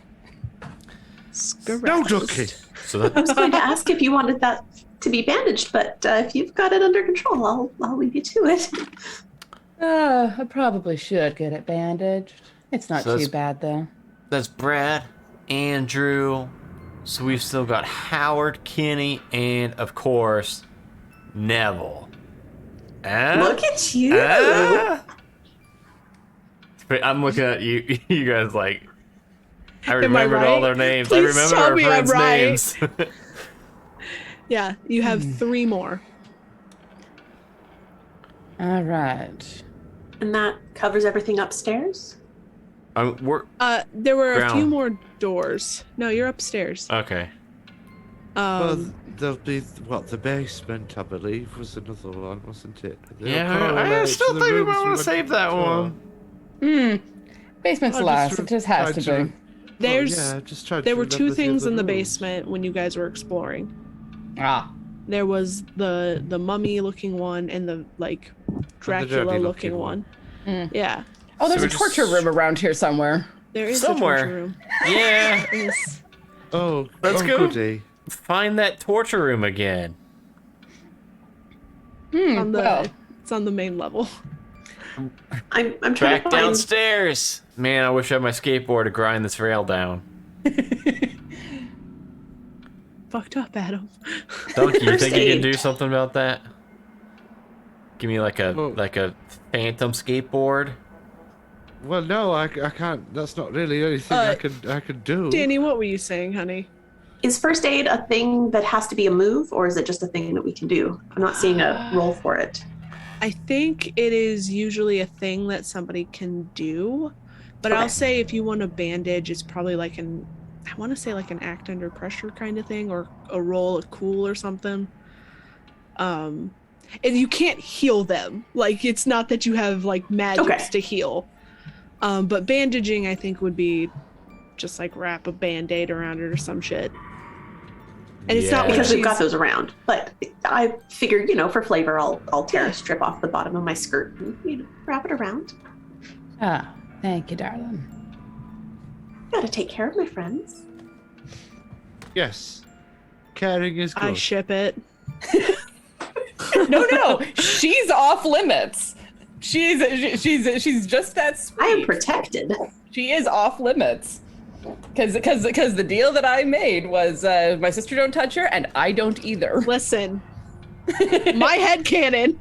No, Ducky. So I that, was going to ask if you wanted that to be bandaged, but if you've got it under control, I'll leave you to it. I probably should get it bandaged. It's not So too that's- bad though. that's Brad, Andrew. So we've still got Howard, Kenny, and of course, Neville. Look at you. I'm looking at you, you guys like. I I remembered all right? their names. Please I remember tell our me I'm friends' right. names. Yeah, you have 3 more. All right. And that covers everything upstairs? We're There were a few Ground. more doors. No, you're upstairs. okay. Well, there'll be the basement, I believe, was another one, wasn't it? They'll Yeah, I correlate still to the think we rooms might want went to save that before. one. Basement's I just last. re- It just has I to just- be. There's yeah, I just tried there to were two remember things other in the rooms. basement when you guys were exploring. Ah. There was the mummy looking one and the like Dracula dirty looking looking one. Mm. Yeah. Oh, there's So a we're torture just- room around here somewhere. There is Somewhere. a torture room. Yeah. There is. Oh, Let's oh, go. goody. Find that torture room again. On the Well, it's on the main level. I'm trying Back to find. downstairs. Man, I wish I had my skateboard to grind this rail down. Fucked up, Adam. Donkey, you First think you can aid. do something about that? Give me like Oh. a phantom skateboard. Well, no, I can't. That's not really anything I can do. Danny, what were you saying, honey? Is first aid a thing that has to be a move, or is it just a thing that we can do? I'm not seeing a role for it. I think it is usually a thing that somebody can do, but I'll Okay. say if you want a bandage, it's probably like I want to say like an act under pressure kind of thing, or a roll of cool or something. And you can't heal them. Like it's not that you have like magics Okay. to heal. But bandaging, I think, would be just like wrap a band-aid around it or some shit. And it's not Yeah. like Because we've got she's- those around. But I figured, for flavor, I'll tear a strip off the bottom of my skirt and wrap it around. ah, thank you, darling. Gotta take care of my friends. Yes, caring is I good. ship it. No, she's off limits. She's just that sweet. I am protected. She is off limits. Because the deal that I made was my sister don't touch her and I don't either. Listen, my head cannon.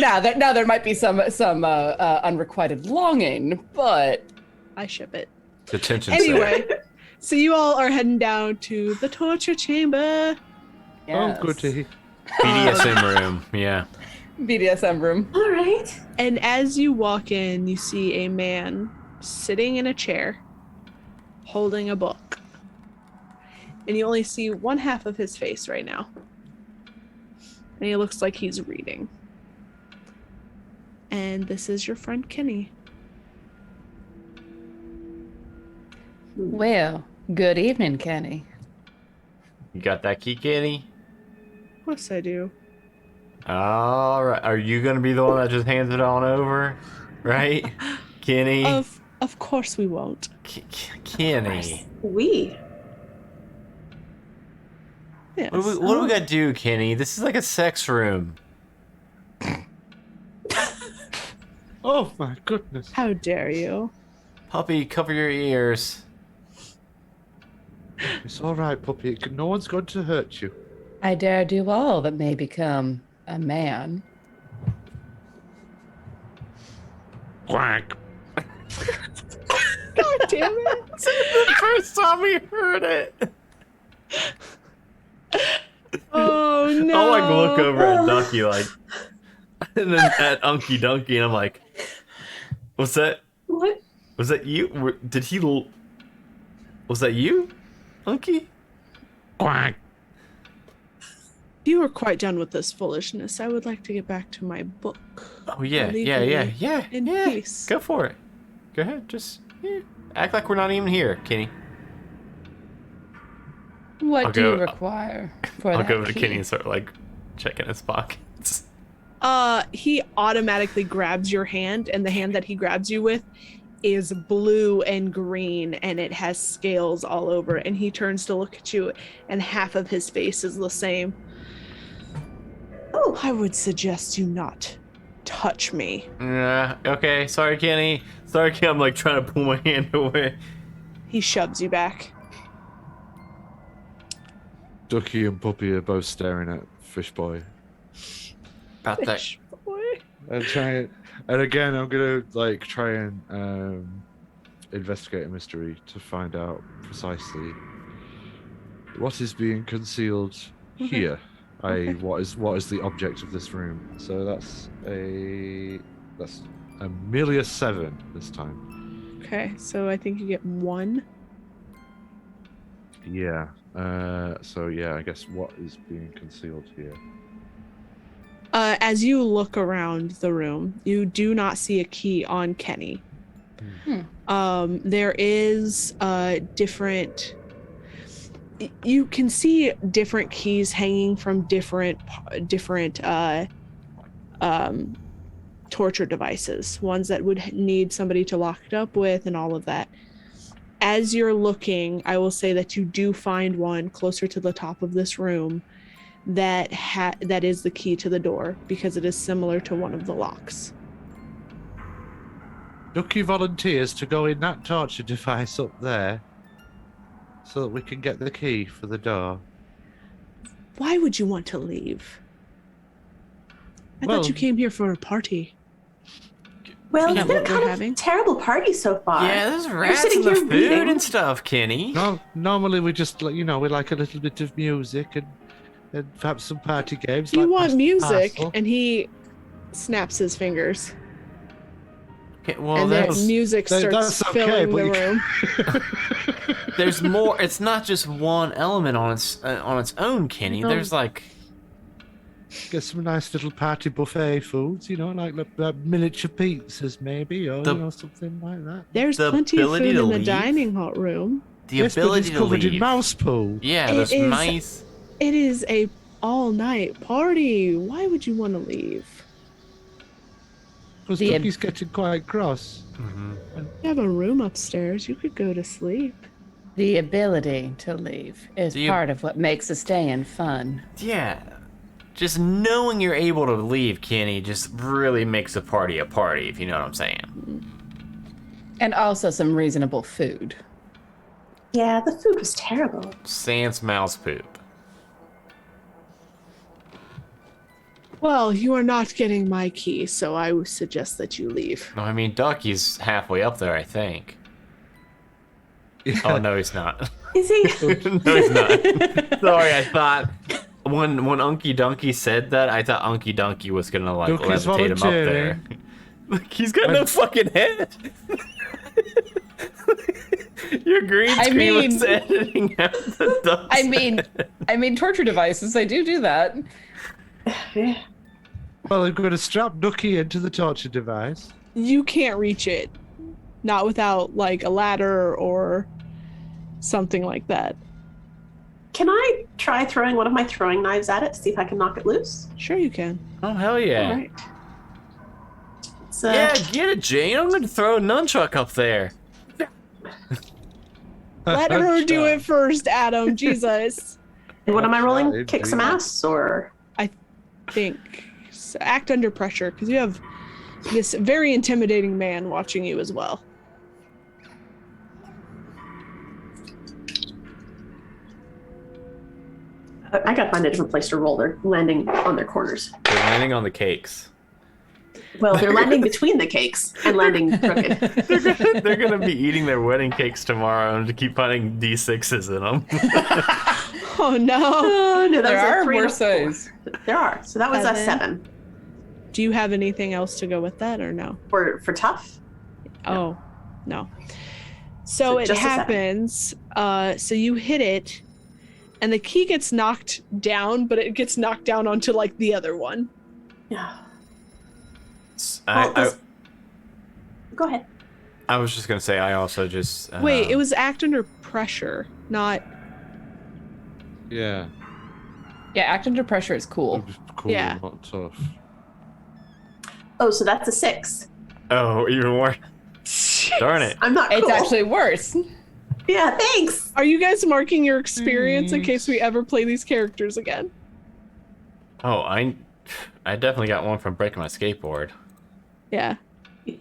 Now there might be some unrequited longing, but I ship it. Detention Anyway, so you all are heading down to the torture chamber. yes. Oh, goody. BDSM room. Yeah. BDSM room. All right. And as you walk in, you see a man sitting in a chair, holding a book. And you only see one half of his face right now. And he looks like he's reading. And this is your friend Kenny. Well, good evening, Kenny. You got that key, Kenny? Of course I do. All right. Are you gonna be the one that just hands it on over, right, Kenny? Of course we won't. Kenny. We. Yes. What do we got to do, Kenny? This is like a sex room. Oh my goodness. How dare you? Puppy, cover your ears. It's all right, puppy. No one's going to hurt you. I dare do all that may become a man. Quack. God damn it. The first time we heard it. Oh no. I'll like look over at Ducky like, and then at Unky Dunky, and I'm like, "What's that? What? Was that you? Did he? Was that you, Unky?" Quack. You are quite done with this foolishness. I would like to get back to my book. Oh yeah, Leave yeah, me yeah, yeah, in yeah. peace. Go for it. Go ahead. Just act like we're not even here, Kenny. What I'll do you go- require for I'll that go over to key? Kenny and start like checking his pockets. He automatically grabs your hand, and the hand that he grabs you with is blue and green, and it has scales all over. And he turns to look at you, and half of his face is the same. Oh, I would suggest you not touch me. Okay. Sorry, Kenny. Sorry, Kenny. I'm like trying to pull my hand away. He shoves you back. Ducky and Puppy are both staring at Fish Boy. About that. Bitch, boy. And again, I'm gonna like try and investigate a mystery to find out precisely what is being concealed here. Okay. What is the object of this room? So that's merely a 7 this time. Okay, so I think you get 1. Yeah. So yeah, I guess what is being concealed here? As you look around the room, you do not see a key on Kenny. There is different. You can see different keys hanging from different torture devices, ones that would need somebody to lock it up with, and all of that. As you're looking, I will say that you do find one closer to the top of this room that is the key to the door, because it is similar to one of the locks. Ducky volunteers to go in that torture device up there so that we can get the key for the door. Why would you want to leave? I Well- thought you came here for a party. Well, Yeah, it's been a what we're kind of having? terrible party so far. Yeah, there's We're rats sitting in the here food reading. and stuff, Kenny. No, normally we just we like a little bit of music and perhaps some party games. You like want Pass the music, Parcel. and he snaps his fingers, Okay, well, and then there's music starts that's okay, filling but the you room. there's more. It's not just one element on its own, Kenny. No. There's like Get some nice little party buffet foods, like miniature pizzas maybe, or something like that. There's The plenty of food ability to in the leave? dining hall room. the Yes, but ability it's to covered leave. in mouse poo. Yeah, It there's is- mice. It is a all-night party. Why would you want to leave? Because The- Ducky's getting quite cross. You have a room upstairs. You could go to sleep. The ability to leave is The- part of what makes a staying fun. Yeah. Just knowing you're able to leave, Kenny, just really makes a party, if you know what I'm saying. And also some reasonable food. Yeah, the food was terrible. Sans mouse poop. Well, you are not getting my key, so I would suggest that you leave. No, I mean, Ducky's halfway up there, I think. Oh, no, he's not. Is he? No, he's not. Sorry, I thought when Unky Dunky said that, I thought Unky Dunky was gonna like Ducky's levitate him up there. volunteering. Look, he's got no fucking head. Your green I screen was mean- editing out the duck's I mean, torture devices, they do that. Yeah. Well, I'm going to strap Ducky into the torture device. You can't reach it. Not without, like, a ladder or something like that. Can I try throwing one of my throwing knives at it to see if I can knock it loose? Sure you can. Oh hell yeah! All right. It's, Yeah, get it, Jane. I'm gonna throw a nunchuck up there. Let her do it first, Adam. Jesus. what am I rolling? Tried Kick some doing ass or? Think. So act under pressure, because you have this very intimidating man watching you as well. I gotta find a different place to roll. They're landing on their corners. They're landing on the cakes. Well, they're landing between the cakes and landing crooked. They're gonna be eating their wedding cakes tomorrow and to keep finding D6s in them. Oh no. Oh, no, that There was a are 3 and a worse 4. ways. There are. So that was a 7 Do you have anything else to go with that or no? for tough. Oh, no. So So it just a 7. happens. So you hit it, and the key gets knocked down, but it gets knocked down onto like the other one. Yeah. I, I, Go ahead. I was just gonna say I also just Wait, it was act under pressure, not. Yeah. Yeah, act under pressure is cool. Cool, Yeah. not tough. Oh, so that's a 6. Oh, even more. Darn it. I'm not cool. It's actually worse. Yeah, thanks. Are you guys marking your experience in case we ever play these characters again? Oh, I definitely got one from breaking my skateboard. Yeah. Yeah.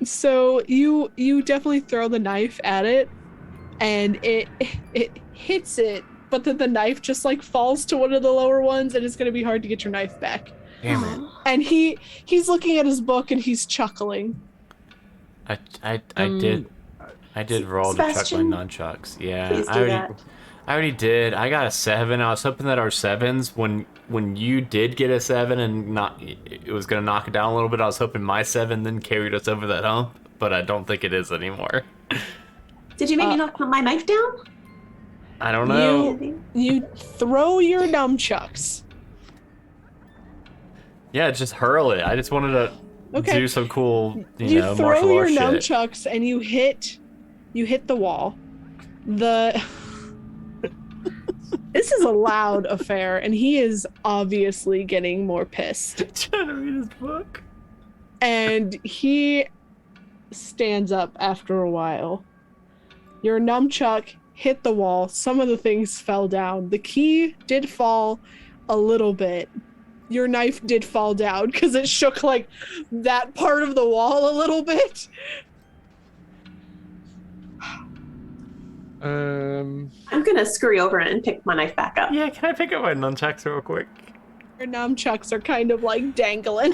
So you definitely throw the knife at it, and it hits it, but then the knife just like falls to one of the lower ones, and it's gonna be hard to get your knife back. Damn it. And he's looking at his book and he's chuckling. I did roll to chuck my Sebastian, nunchucks. Yeah, please do that. I already did. I got a 7. I was hoping that our 7s, when you did get a 7 and it was gonna knock it down a little bit. I was hoping my 7 then carried us over that hump, but I don't think it is anymore. Did you maybe knock my knife down? I don't know. You throw your nunchucks. Yeah, just hurl it. I just wanted to do some cool, You know, throw martial your arts shit. nunchucks and you hit the wall. This is a loud affair, and he is obviously getting more pissed. Trying to read his book. And he stands up after a while. Your nunchuck hit the wall. Some of the things fell down. The key did fall a little bit. Your knife did fall down because it shook like that part of the wall a little bit. I'm gonna scurry over and pick my knife back up. Yeah, can I pick up my nunchucks real quick? Your nunchucks are kind of like dangling.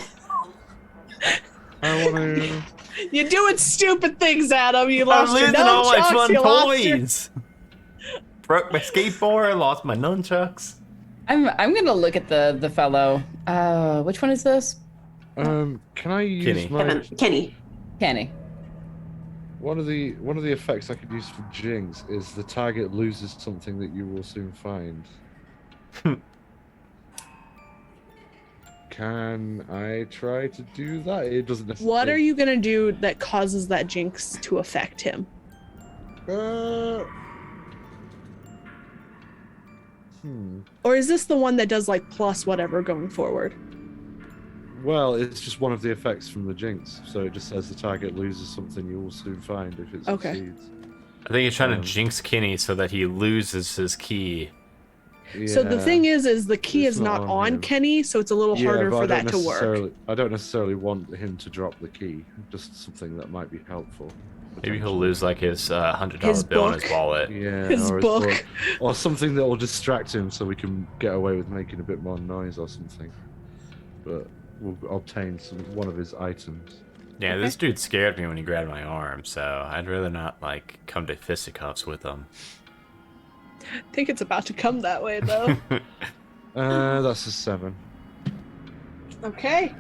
I want to. You're doing stupid things, Adam. You lost I'm your losing all my nunchucks. fun You lost your... toys. Broke my skateboard, lost my nunchucks. I'm gonna look at the fellow. Which one is this? Can I use Kenny. my Kenny. Kenny. one of the effects I could use for Jinx is the target loses something that you will soon find. Can I try to do that? It doesn't necessarily. What are you gonna do that causes that jinx to affect him? Or is this the one that does like plus whatever going forward? Well, it's just one of the effects from the Jinx, so it just says the target loses something you will soon find if it Okay. succeeds. I think he's trying to jinx Kenny so that he loses his key. So the Yeah. thing is the key It's is not not on on him. Kenny, so it's a little Yeah, harder but for I that don't to work. necessarily- I don't necessarily want him to drop the key. Just something that might be helpful. Maybe he'll potentially. lose like his $100 His bill in book. his wallet. Yeah, His or book. or something that will distract him, so we can get away with making a bit more noise or something. But we'll obtain one of his items. Yeah, this dude scared me when he grabbed my arm, so I'd rather not like come to fisticuffs with him. I think it's about to come that way though. That's a 7. Okay.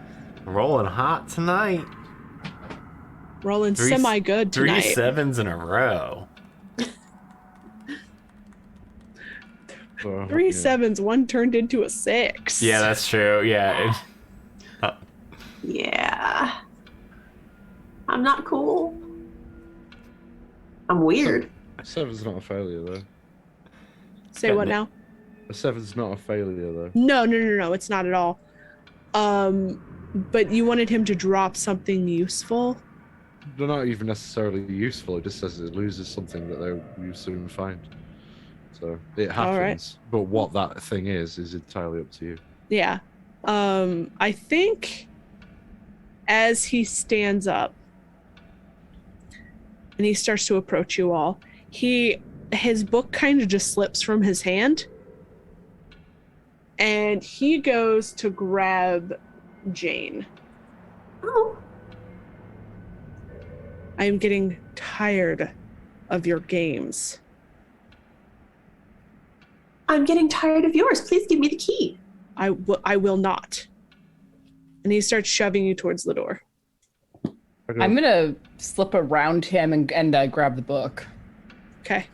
Rolling hot tonight. Rolling Three- semi good Three tonight. 7s in a row. So, Three yeah. 7s, one turned into a 6. Yeah, that's true. Yeah. Yeah. I'm not cool. I'm weird. A 7's not a failure though. Say what now? A 7's not a failure though. No, it's not at all. But you wanted him to drop something useful? They're not even necessarily useful. It just says it loses something that you soon find. So it happens. All right. But what that thing is entirely up to you. Yeah. I think as he stands up and he starts to approach you all, his book kind of just slips from his hand. And he goes to grab Jane. Oh, I am getting tired of your games. I'm getting tired of yours. Please give me the key. I will not. And he starts shoving you towards the door. Okay. I'm gonna slip around him and grab the book. Okay.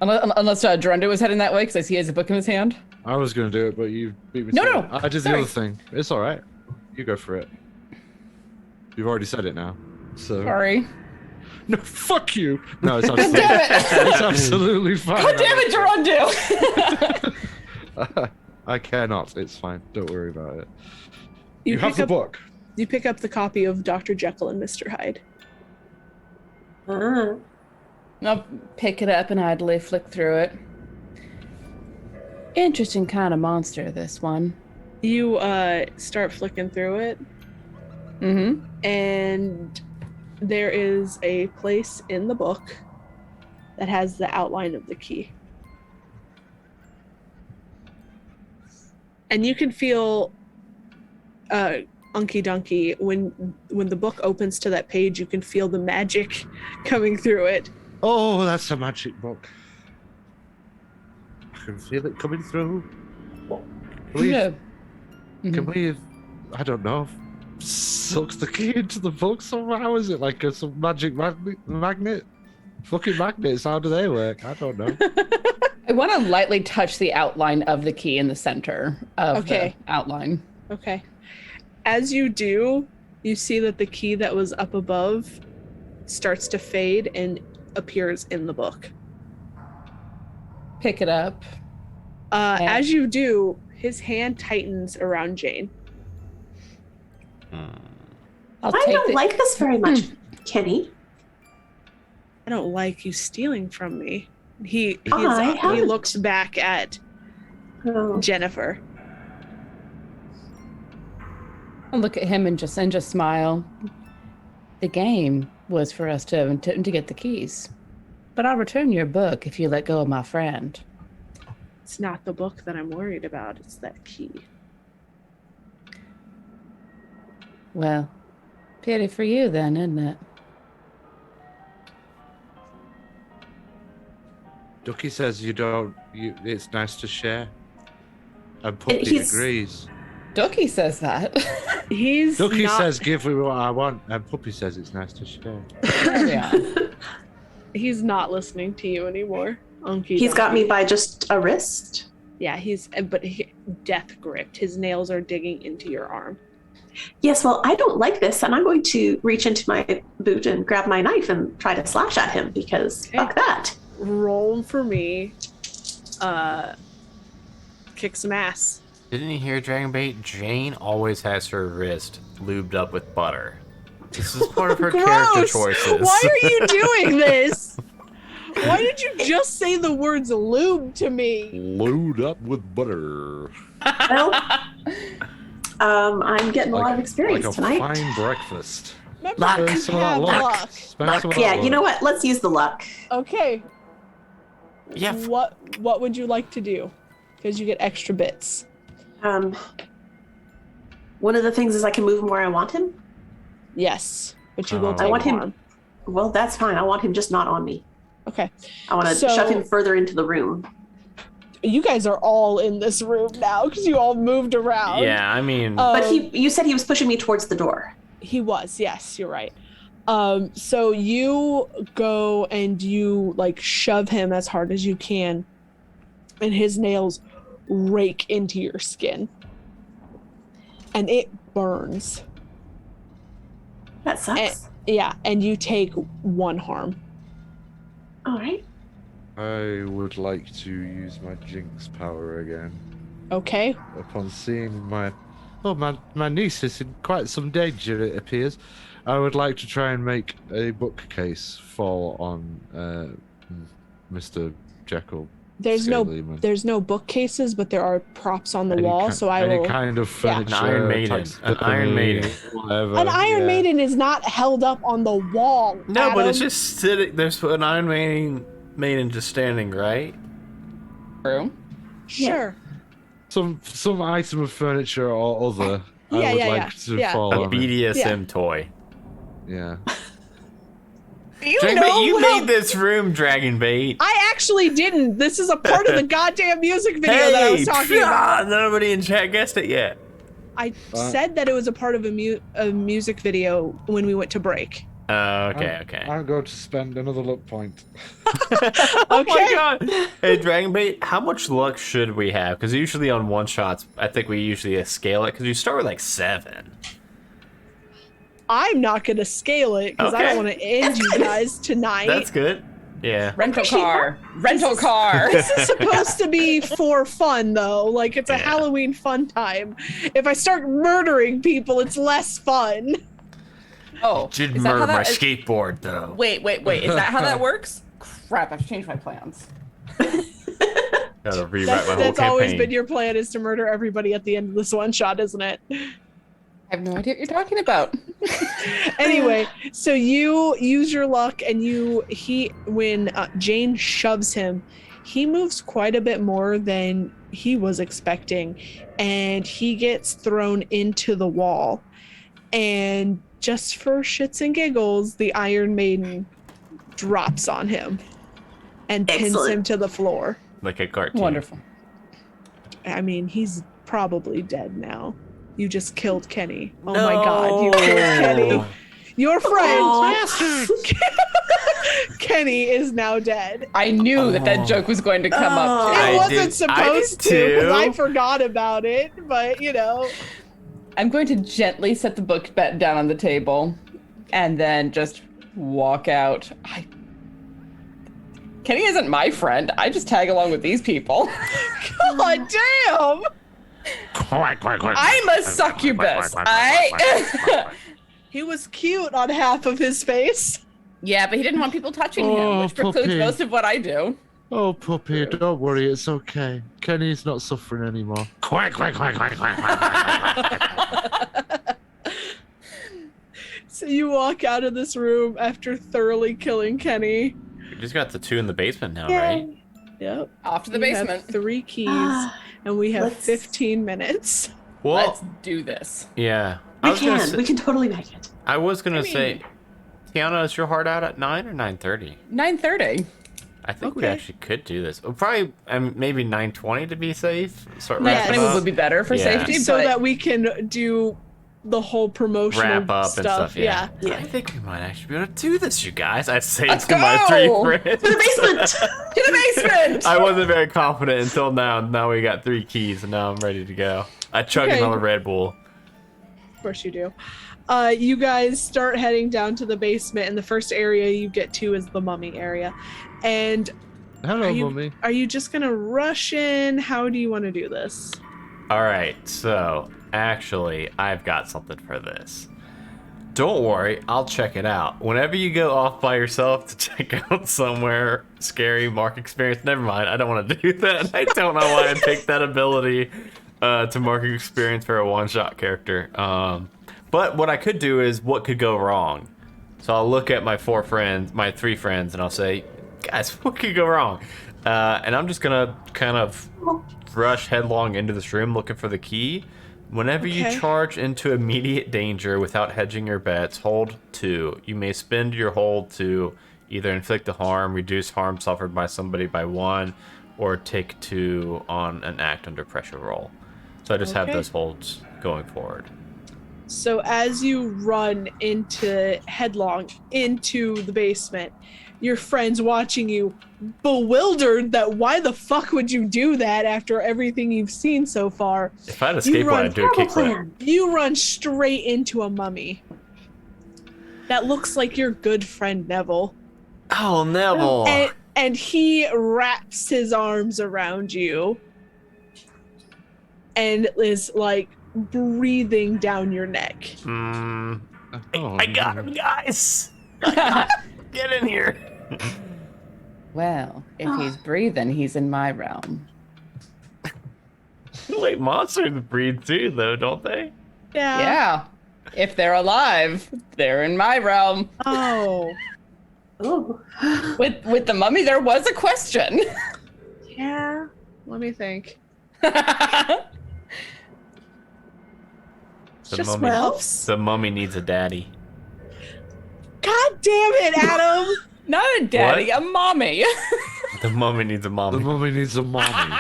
Unless Durando was heading that way, because I see he has a book in his hand. I was going to do it, but you beat me. No, to no, it. I did sorry. the other thing. It's all right. You go for it. You've already said it now. So Sorry. no, fuck you. No, it's absolutely, Damn it! it's absolutely fine. God damn it, Durando! I cannot. It's fine. Don't worry about it. You You have pick the up book. You pick up the copy of Dr. Jekyll and Mr. Hyde. I'll pick it up and idly flick through it. Interesting kind of monster, this one. You start flicking through it, Mm-hmm. and there is a place in the book that has the outline of the key. And you can feel Unky Dunky when the book opens to that page, you can feel the magic coming through it. Oh, that's a magic book. I can feel it coming through. Can we, I don't know, suck the key into the book somehow? Is it like some magic magnet? Fucking magnets, how do they work? I don't know. I want to lightly touch the outline of the key in the center of Okay. the outline. Okay. As you do, you see that the key that was up above starts to fade and appears in the book. Pick it up. As you do, his hand tightens around Jane. I'll I take don't the, like this very much, Kenny. I don't like you stealing from me. He haven't. looks back at Oh. Jennifer. I'll look at him and just smile. The game was for us to get the keys. But I'll return your book if you let go of my friend. It's not the book that I'm worried about. It's that key. Well, pity for you then, isn't it? Ducky says it's nice to share. And Puppy he's- agrees. Ducky says that. He's Ducky not, says give me what I want, and Puppy says it's nice to share. Yeah. he's not listening to you anymore. Unky He's got donkey. me by just a wrist. Yeah, death gripped. His nails are digging into your arm. Yes, well, I don't like this, and I'm going to reach into my boot and grab my knife and try to slash at him because Okay. fuck that. Roll for me. Kick some ass. Didn't you hear Dragonbait? Jane always has her wrist lubed up with butter. This is part of her character Gross! choices. Why are you doing this? Why did you just say the words lube to me? Load up with butter. Well, I'm getting a lot of experience like a tonight. fine breakfast. Remember, Luck. you Spend some of that have luck. luck. Spend some of Yeah, that you know luck. what? Let's use the luck. Okay. Yeah. What would you like to do? Because you get extra bits. One of the things is I can move him where I want him. Yes, but you will I take want him- harm. Well, that's fine. I want him just not on me. Okay. I want to So- shove him further into the room. You guys are all in this room now because you all moved around. Yeah, I mean, But you said he was pushing me towards the door. He was, yes, you're right. So you go and you like shove him as hard as you can, and his nails rake into your skin. And it burns. That sucks. Yeah, and you take 1 harm. All right. I would like to use my Jinx power again. Okay. Upon seeing my niece is in quite some danger, it appears. I would like to try and make a bookcase fall on Mr. Jekyll. There's Scalyman. no bookcases, but there are props on the Any wall, ki- so I any will. kind of Yeah. furniture. An Iron Maiden. taxidermy, An Iron Maiden. Whatever. An Iron yeah. Maiden is not held up on the wall. no, but it's Adam. just sitting. There's an Iron Maiden just standing, right? True. Sure. Some item of furniture or other. Yeah, I would yeah, like yeah, to yeah. fall A on it. BDSM toy. Yeah. You Dragonbait, you how- made this room, Dragonbait. I actually didn't. This is a part of the goddamn music video that I was talking about. Nobody in chat guessed it yet. I said that it was a part of a music video when we went to break. Okay. I'm going to spend another luck point. Oh my god! Hey, Dragonbait, how much luck should we have? Because usually on one shots, I think we usually scale it because you start with like 7. I'm not going to scale it because I Okay. don't want to end you guys tonight. That's good. Yeah. Rental car. Rental car. This is supposed to be for fun, though. Like, it's a Yeah. Halloween fun time. If I start murdering people, it's less fun. Oh, Should is that how murder my that is- skateboard though. Wait. Is that how that works? Crap, I've changed my plans. Gotta rewrite my whole That's campaign. always been your plan, is to murder everybody at the end of this one shot, isn't it? I have no idea what you're talking about. Anyway, so you use your luck, and when Jane shoves him, he moves quite a bit more than he was expecting, and he gets thrown into the wall. And just for shits and giggles, the Iron Maiden drops on him and pins Excellent. him to the floor. Like a cartoon. Wonderful. I mean, he's probably dead now. You just killed Kenny. Oh my god, you killed Kenny. Your friend, Aw. Kenny, is now dead. I knew that joke was going to come up. It Too. I wasn't did supposed to because too. I forgot about it, but you know. I'm going to gently set the book down on the table and then just walk out. Kenny isn't my friend. I just tag along with these people. God damn! I'm a succubus. He was cute on half of his face. Yeah, but he didn't want people touching him, Oh, which precludes puppy. most of what I do. Oh, puppy, don't worry, it's okay. Kenny's not suffering anymore. So you walk out of this room after thoroughly killing Kenny. We just got the 2 in the basement now, right? Yep. Off to the You have basement. 3 keys, and we have Let's- 15 minutes. Well, Let's do this. yeah. We can totally make it. I was gonna I mean- say, Tiana, is your heart out at 9 or 9:30? 9:30. I think we Okay. actually could do this. We'll probably maybe 9:20 to be safe. Start Yes. wrapping 9:20 up. would be better for Yeah. safety, So but that we can do the whole promotional Wrap up stuff. and stuff. Yeah. Yeah. I think we might actually be able to do this, you guys. I say Let's to my go! 3 friends. To the basement! to the basement. I wasn't very confident until now. Now we got 3 keys, and now I'm ready to go. I chug Okay. another Red Bull. Of course you do. You guys start heading down to the basement, and the first area you get to is the mummy area. And Hello, Are you- mummy. are you just gonna rush in? How do you want to do this? All right, so actually, I've got something for this. Don't worry, I'll check it out. Whenever you go off by yourself to check out somewhere scary, mark experience, never mind, I don't want to do that. I don't know why I picked that ability to mark experience for a one-shot character. But what I could do is what could go wrong. So I'll look at my 3 friends, and I'll say, guys, what could go wrong? And I'm just gonna kind of rush headlong into this room looking for the key. Whenever you Okay. charge into immediate danger without hedging your bets, hold 2. You may spend your hold to either inflict a harm, reduce harm suffered by somebody by 1, or take 2 on an act under pressure roll. So I just have Okay. those holds going forward. So as you run headlong into the basement, your friends watching you, bewildered that why the fuck would you do that after everything you've seen so far? If I had a You skateboard, run I'd do a Terrible kickflip. plan. You run straight into a mummy. That looks like your good friend Neville. Oh, Neville! And he wraps his arms around you and is like breathing down your neck. Mm, Oh, I got him, guys! Get in here! Well, if he's breathing, he's in my realm. Wait, monsters breathe too, though, don't they? Yeah. If they're alive, they're in my realm. Oh. Oh. With the mummy, there was a question. Yeah. Let me think. The Just mummy, Ralph's. the mummy needs a daddy. God damn it, Adam. Not a daddy, a mommy. The mummy needs a The mommy. mummy needs a mommy.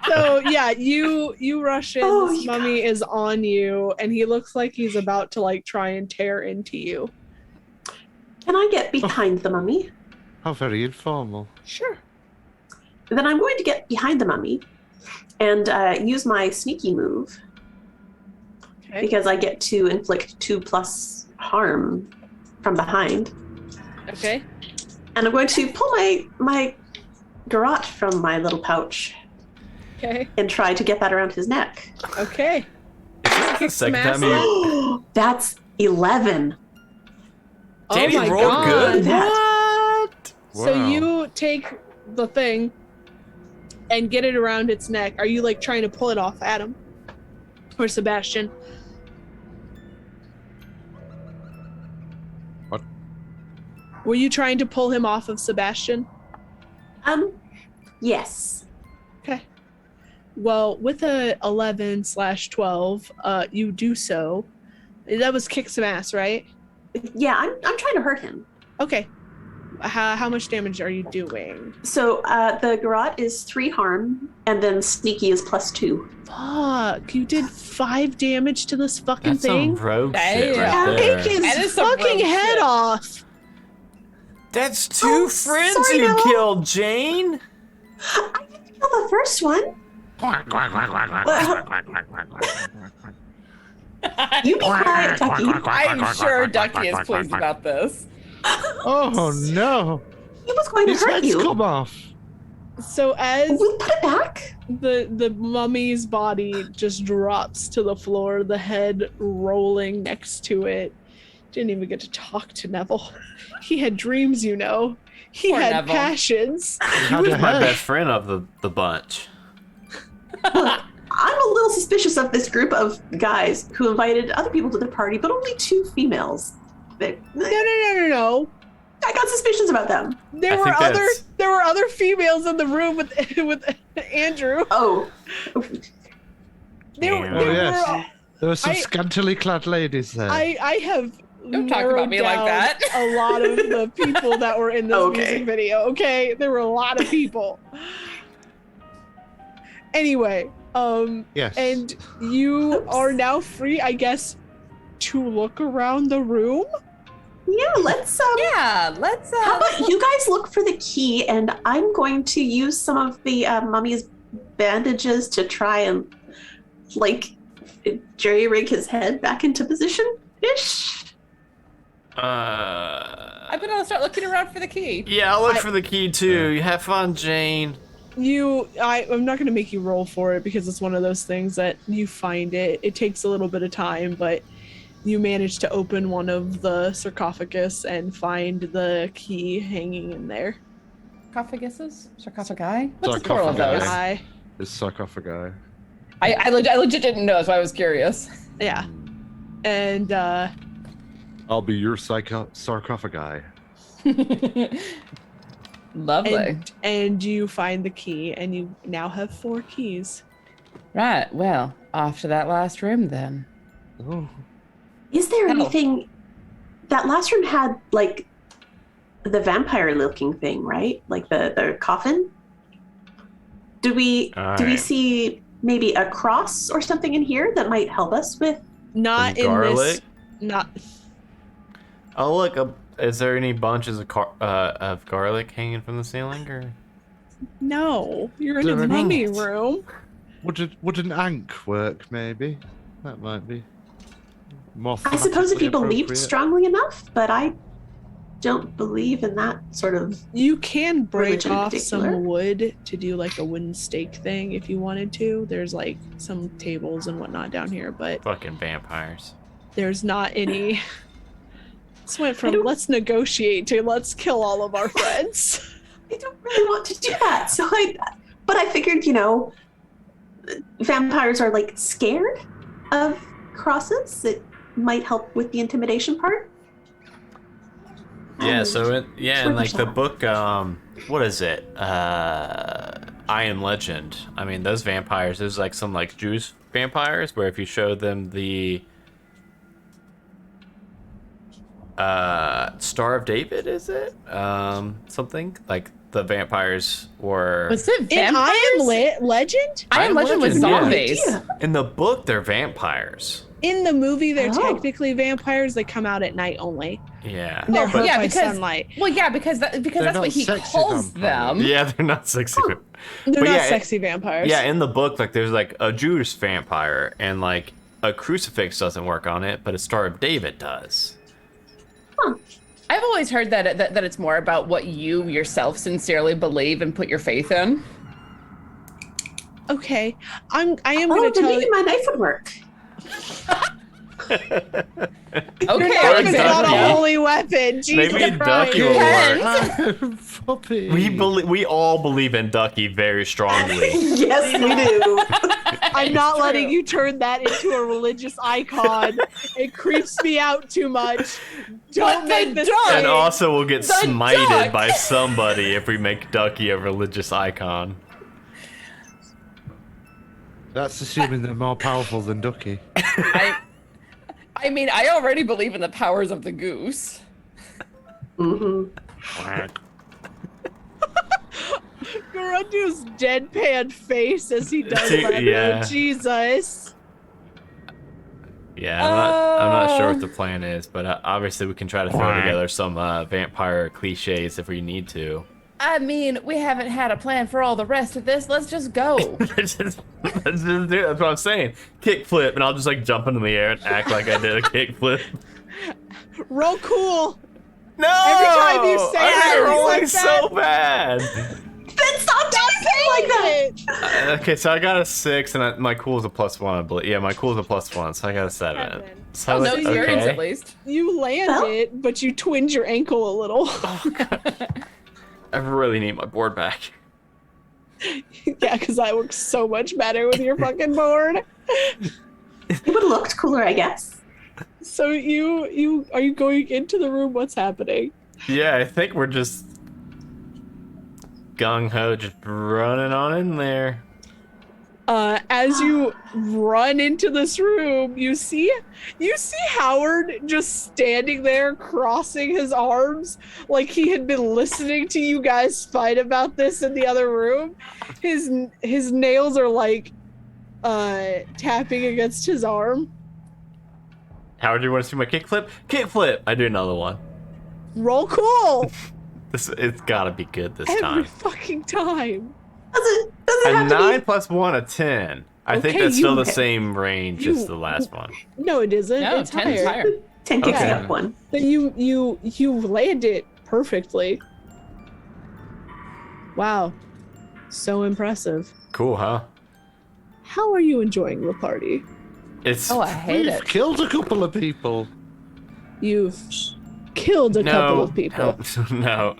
So yeah, you rush in. Oh, This you mummy is on you, and he looks like he's about to like try and tear into you. Can I get behind the mummy? How very informal. Sure. Then I'm going to get behind the mummy and use my sneaky move Okay. because I get to inflict 2+ harm from behind. Okay. And I'm going to pull my garrote from my little pouch Okay. and try to get that around his neck. Okay. Is this the second time some you... That's 11. Danny oh my rolled god. good? That- What? So Wow. you take the thing and get it around its neck. Are you like trying to pull it off Adam or Sebastian? What? Were you trying to pull him off of Sebastian? Yes. Okay. Well, with a 11/12, you do so. That was kick some ass, right? Yeah, I'm trying to hurt him. Okay. how much damage are you doing? So the garrote is 3 harm, and then sneaky is +2. Fuck, you did 5 damage to this fucking That's thing. some rogue shit Damn. right there. Take That his is some fucking rogue head shit. off. That's 2 Oh, friends sorry, you Noah. killed, Jane. I didn't kill the first one. You be quiet, Ducky. I'm sure Ducky is pleased about this. Oh no! He was going to His hurt head's you. come off. So as We put it back. the mummy's body just drops to the floor, the head rolling next to it. Didn't even get to talk to Neville. He had dreams, you know. He Poor had Neville. passions. He was a my head. best friend of the bunch. Look, I'm a little suspicious of this group of guys who invited other people to their party, but only 2 females. No. I got suspicions about them. There I were think other that's- females in the room with Andrew. Oh, There, Damn. Oh, there yes. were. There were some I- scantily clad ladies there. I have Don't talk about narrowed me like down that. a lot of the people that were in this Okay. music video. Okay, there were a lot of people. Anyway, Yes. and you Oops. are now free, I guess, to look around the room. yeah, let's Yeah, let's how about you guys look for the key, and I'm going to use some of the mummy's bandages to try and jerry rig his head back into position ish. I bet I'll start looking around for the key. Yeah, I'll look for the key too. You have fun, Jane. I'm not going to make you roll for it because it's one of those things that you find it. It takes a little bit of time, but you manage to open one of the sarcophagus and find the key hanging in there. Sarcophaguses? Sarcophagi? What's the plural of Sarcophagi. those? It's sarcophagi. I legit didn't know, so I was curious. Yeah. And I'll be your sarcophagi. Lovely. and you find the key and you now have 4 keys. Right, well, off to that last room then. Oh. Is there No. anything that last room had like the vampire looking thing, right? Like the coffin? Do we Alright. see maybe a cross or something in here that might help us with? Not Some in garlic? this not Oh look, is there any bunches of garlic hanging from the ceiling or? No, you're in a Damn it. mummy room. Would an ankh work? Maybe that might be. I suppose if you Mathematically believed appropriate. strongly enough, but I don't believe in that sort of. You can break Religion in off particular? some wood to do like a wooden stake thing if you wanted to. There's like some tables and whatnot down here, but Fucking vampires. there's not any. This went I from don't- let's negotiate to let's kill all of our friends. I don't really want to do that. But I figured, vampires are like scared of crosses. It might help with the intimidation part. Yeah, Um, so in Sure, like the sure. book, what is it? I Am Legend. I mean, those vampires. There's like some like Jewish vampires where if you show them the Star of David, is it? Something like the vampires were Was it In vampires? I Am Legend? I Am Legend was Legend, yeah. zombies. Yeah. in the book. They're vampires. In the movie, they're Oh. technically vampires. They come out at night only. Yeah, And they're Oh, hurt yeah, by because- sunlight. Well, yeah, because that's not what he sexy calls vampires. them. yeah, they're not sexy. They're But not yeah, sexy vampires. Yeah, in the book, like there's like a Jewish vampire, and like a crucifix doesn't work on it, but a Star of David does. I've always heard that it's more about what you yourself sincerely believe and put your faith in. Okay. I am Oh, gonna then tell maybe you. my knife would work. Okay, Your knife is Alexander. not a Ducky. holy weapon. Jesus Maybe a Christ. ducky will Depends. work. Puppy. We all believe in Ducky very strongly. Yes, we do. I'm not It's letting true. you turn that into a religious icon. It creeps me out too much. Don't But make the this duck- And thing. also, we'll get The smited duck. by somebody if we make Ducky a religious icon. That's assuming they're more powerful than Ducky. I mean, I already believe in the powers of the goose. hmm Garundu's deadpan face as he does that. Yeah. Jesus. Yeah, I'm not sure what the plan is, but obviously we can try to throw together some vampire cliches if we need to. I mean, we haven't had a plan for all the rest of this. Let's just go. let's just do it. That's what I'm saying. Kick flip, and I'll just like jump into the air and act like I did a kick flip. Roll cool. No! Every time you say I'm it, rolling like that. so bad. Then stop doing things like that. Okay, so I got a 6, and my cool is a +1, I believe. Yeah, my cool is a +1, so I got a 7. Seven. So Oh, no that's experience okay. at least. You land Well- it, but you twinned your ankle a little. I really need my board back. Yeah, because that works so much better with your fucking board. It would have looked cooler, I guess. So you are you going into the room? What's happening? Yeah, I think we're just gung ho, just running on in there. As you run into this room, you see Howard just standing there, crossing his arms, like he had been listening to you guys fight about this in the other room. His nails are like tapping against his arm. Howard, do you want to see my kickflip? Kickflip! I do another one. Roll cool It's gotta be good this every time. fucking time. Doesn't A have to 9 be. plus 1, a 10. I think Okay, that's still you- the same range you- as the last one. No, it isn't. No, it's 10's higher. higher. 10 kicks Okay. up one. But you land it perfectly. Wow, so impressive. Cool, huh? How are you enjoying the party? It's Oh, I hate We've it. killed a couple of people. You've killed a couple of people. No,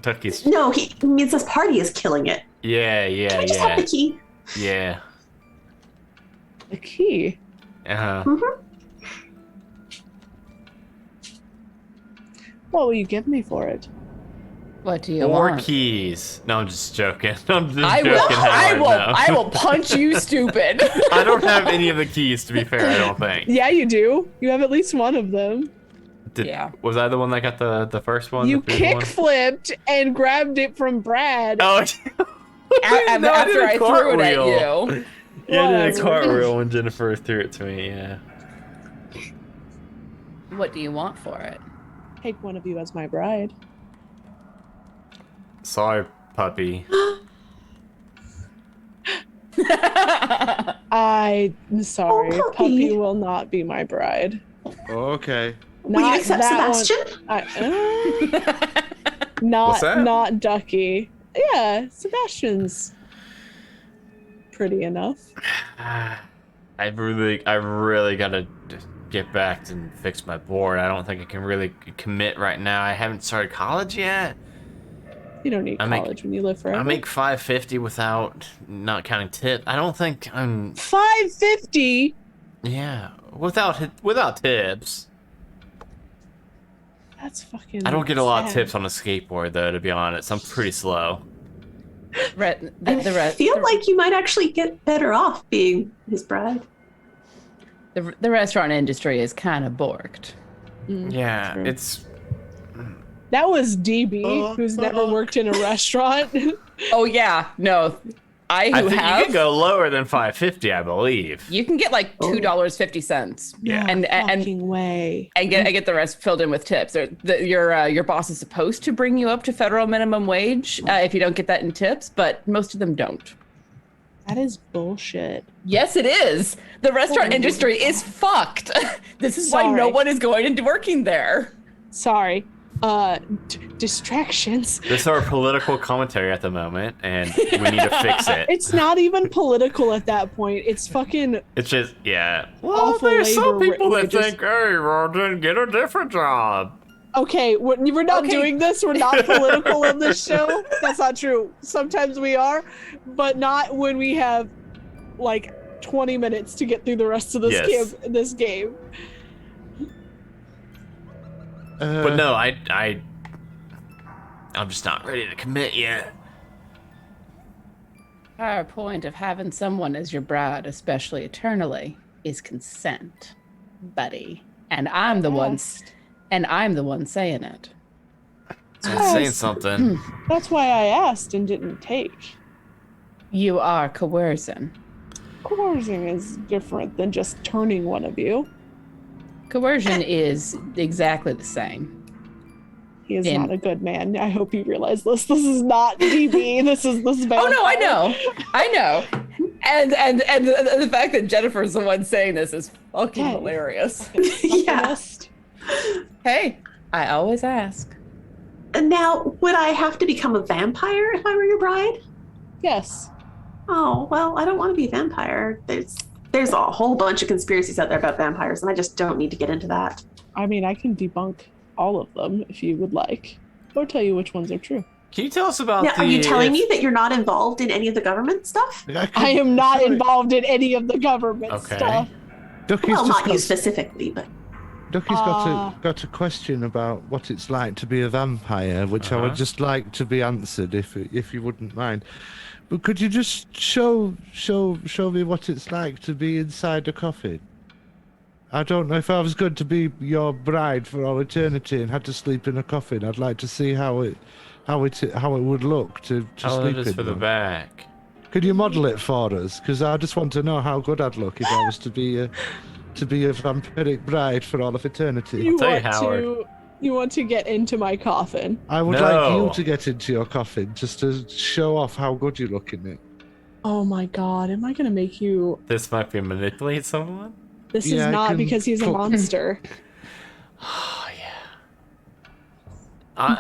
Ducky's. No, he means this party is killing it. Yeah, Can yeah, we just have yeah, the key? yeah. The key. What will you give me for it? What do you More want? keys. No, I'm just joking. I'm just I joking. will. I Howard, will. no. I will punch you, stupid. I don't have any of the keys, to be fair. I don't think. Yeah, you do. You have at least one of them. Yeah. Was I the one that got the first one? You the food kick one? flipped and grabbed it from Brad. Oh, no, I did After a I threw it at cartwheel. you. Yeah, I did a Whatever. cartwheel when Jennifer threw it to me. Yeah. What do you want for it? Take one of you as my bride. Sorry, puppy. I'm sorry. Oh, puppy. Puppy will not be my bride. Okay. Will you accept that Sebastian? What's that? Not Ducky. Yeah, Sebastian's pretty enough. I really gotta get back and fix my board. I don't think I can really commit right now. I haven't started college yet. You don't need I make- college when you live forever. I make $550 without not counting tip. I don't think I'm. $550. Yeah, without tips. That's fucking. I don't get a lot of sad. tips on a skateboard though. To be honest, I'm pretty slow. I feel like you might actually get better off being his bride. the restaurant industry is kind of borked. Yeah, true. it's. That was DB, who's never worked in a restaurant. Oh yeah, no, I I who think you have. can go lower than $550, I believe. You can get like $2.50. Yeah. and Fucking way. I get the rest filled in with tips. Your boss is supposed to bring you up to federal minimum wage if you don't get that in tips, but most of them don't. That is bullshit. Yes, it is. The restaurant industry is fucked. This is why no Sorry. one is going into working there. Sorry. Distractions. This is our political commentary at the moment, and we need to fix it. It's not even political at that point. It's fucking. It's just, yeah. Well, Awful there's some labor people that wages. think, hey, well, then get a different job. Okay, we're not Okay. doing this. We're not political on this show. That's not true. Sometimes we are, but not when we have like 20 minutes to get through the rest of this Yes. game. But no, I'm just not ready to commit yet. Our point of having someone as your bride, especially eternally, is consent, buddy. And I'm the one saying it. That's saying something. That's why I asked and didn't take. You are coercing. Coercing is different than just turning one of you. Coercion is exactly the same. He is And- not a good man. I hope you realize this. This is not DB. This is Oh no, I know. And the fact that Jennifer's the one saying this is fucking Yeah. hilarious. Yeah. Hey, I always ask. And now, would I have to become a vampire if I were your bride? Yes. Oh, well, I don't want to be a vampire. There's a whole bunch of conspiracies out there about vampires, and I just don't need to get into that. I mean, I can debunk all of them if you would like, or tell you which ones are true. Can you tell us about Now, are you telling me that you're not involved in any of the government stuff? I am not involved in any of the government Okay. stuff. Ducky's Well, just not you got, specifically, but Ducky's got a question about what it's like to be a vampire, which I would just like to be answered if you wouldn't mind. But could you just show me what it's like to be inside a coffin? I don't know if I was going to be your bride for all eternity and had to sleep in a coffin. I'd like to see how it would look to Oh, sleep that is in for the one. back. Could you model it for us? Because I just want to know how good I'd look if I was to be a vampiric bride for all of eternity. You tell you, want Howard. you want to get into my coffin? I would like you No. to get into your coffin just to show off how good you look in it. Oh my god, am I gonna make you? This might be manipulate someone. This Yeah, is I not can because he's a put- monster, Oh yeah.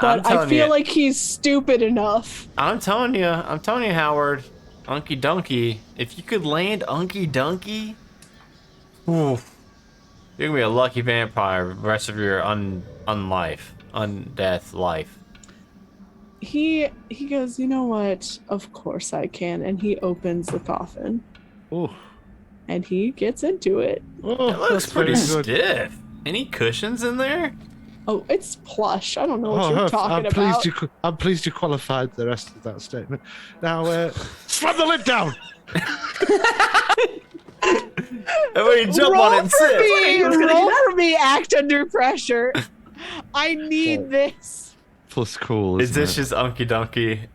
but I telling feel you, like he's stupid enough. I'm telling you, Howard, Unky Dunky. If you could land Unky Dunky, ooh, you're gonna be a lucky vampire the rest of your undeath life. He goes, you know what? Of course I can, and he opens the coffin Oh, and he gets into it. It looks that's pretty very good. stiff. Any cushions in there? Oh, it's plush. I don't know what Oh, you're I'm talking pleased about. I'm pleased you qualified the rest of that statement. Now, slam the lid down. And when you jump on it and sit. me, What's gonna do roll that? for me, act under pressure. I need this. Plus cool. Is isn't this it? just Unky Dunky?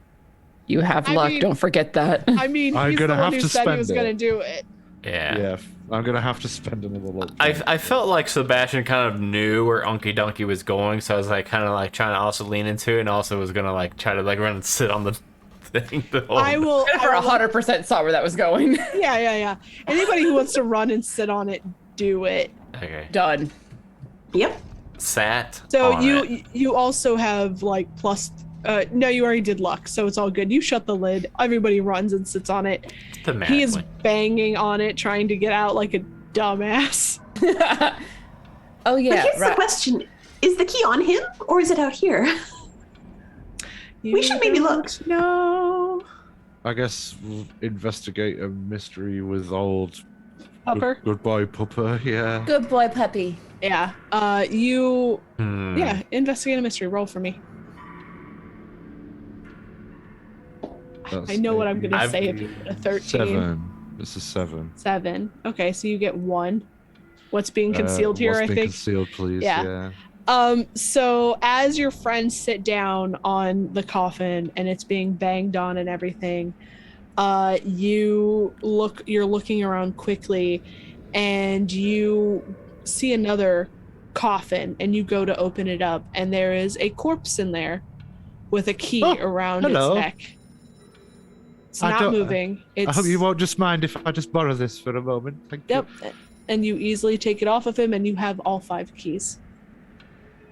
You have I luck, mean- don't forget that. I mean, I'm he's the gonna one have who to said he was spend gonna it. do it. Yeah. Yeah, I'm gonna have to spend another look. I felt like Sebastian kind of knew where Unky Dunky was going, so I was like kind of like trying to also lean into it, and also was gonna like try to like run and sit on the thing. The whole I will. Jennifer I will 100% saw where that was going. yeah. Anybody who wants to run and sit on it, do it. Okay. Done. yep. Sat. So on you it. you also have like plus. No, you already did luck, so it's all good. You shut the lid. Everybody runs and sits on it. He is Thematically. banging on it, trying to get out like a dumbass. Oh yeah, But here's the right. question: is the key on him, or is it out here? We should maybe look. No, I guess we'll investigate a mystery with old Upper. good boy Pupper. Yeah. Good boy, puppy. Yeah. You. Hmm. Yeah. Investigate a mystery. Roll for me. That's I know what I'm gonna I've- say if you get a 13. 7. It's a 7. 7. Okay, so you get 1. What's being concealed here, what's I been think. Concealed, please. Yeah. Yeah. So as your friends sit down on the coffin and it's being banged on and everything, you're looking around quickly and you see another coffin and you go to open it up and there is a corpse in there with a key Oh, around hello. its neck. It's I not don't- moving. It's I hope you won't just mind if I just borrow this for a moment. Thank you. Yep. And you easily take it off of him and you have all 5 keys.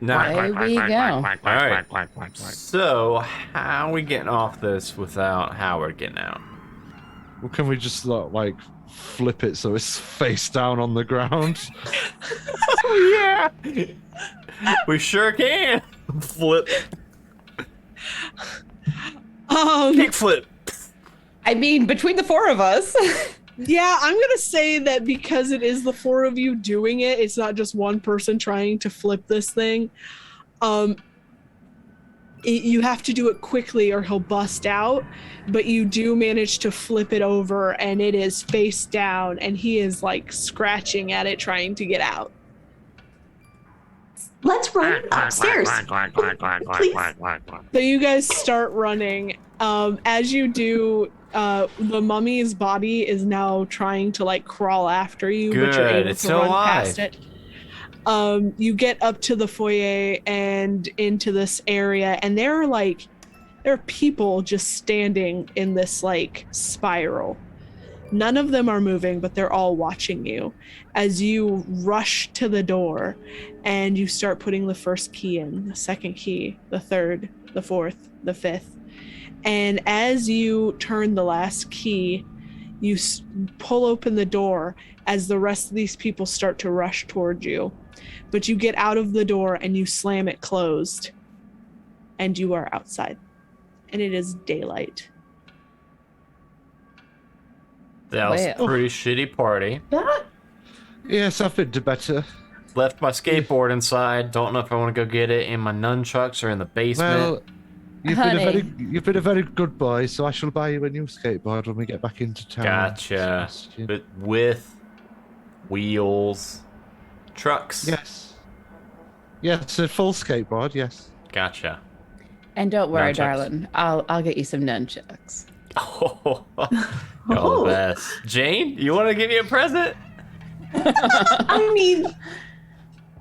Nice. There we go. All right. So how are we getting off this without Howard getting out? Well, can we just like flip it so it's face down on the ground? Oh yeah. We sure can. Flip. Kick flip. I mean, between the 4 of us. Yeah, I'm gonna say that because it is the 4 of you doing it, it's not just one person trying to flip this thing. You have to do it quickly or he'll bust out, but you do manage to flip it over and it is face down and he is like scratching at it trying to get out. Let's run upstairs. Please. So you guys start running. As you do, the mummy's body is now trying to like crawl after you, but you're Good, able it's to still run alive. past it. You get up to the foyer and into this area, and there are people just standing in this like spiral. None of them are moving, but they're all watching you as you rush to the door and you start putting the first key in, the second key, the third, the fourth, the fifth. And as you turn the last key, you pull open the door as the rest of these people start to rush toward you. But you get out of the door and you slam it closed, and you are outside. And it is daylight. That was a Well. pretty shitty party. That Yes, I've been to better. Left my skateboard inside. Don't know if I want to go get it in my nunchucks or in the basement. Well, Honey. you've been a very good boy, so I shall buy you a new skateboard when we get back into town. Gotcha. Sebastian. But with wheels, trucks. Yes. Yes, a full skateboard. Yes. Gotcha. And don't worry, Nunchucks. darling. I'll get you some nunchucks. Oh, you're Oh. the best. Jane, you want to give me a present? I mean,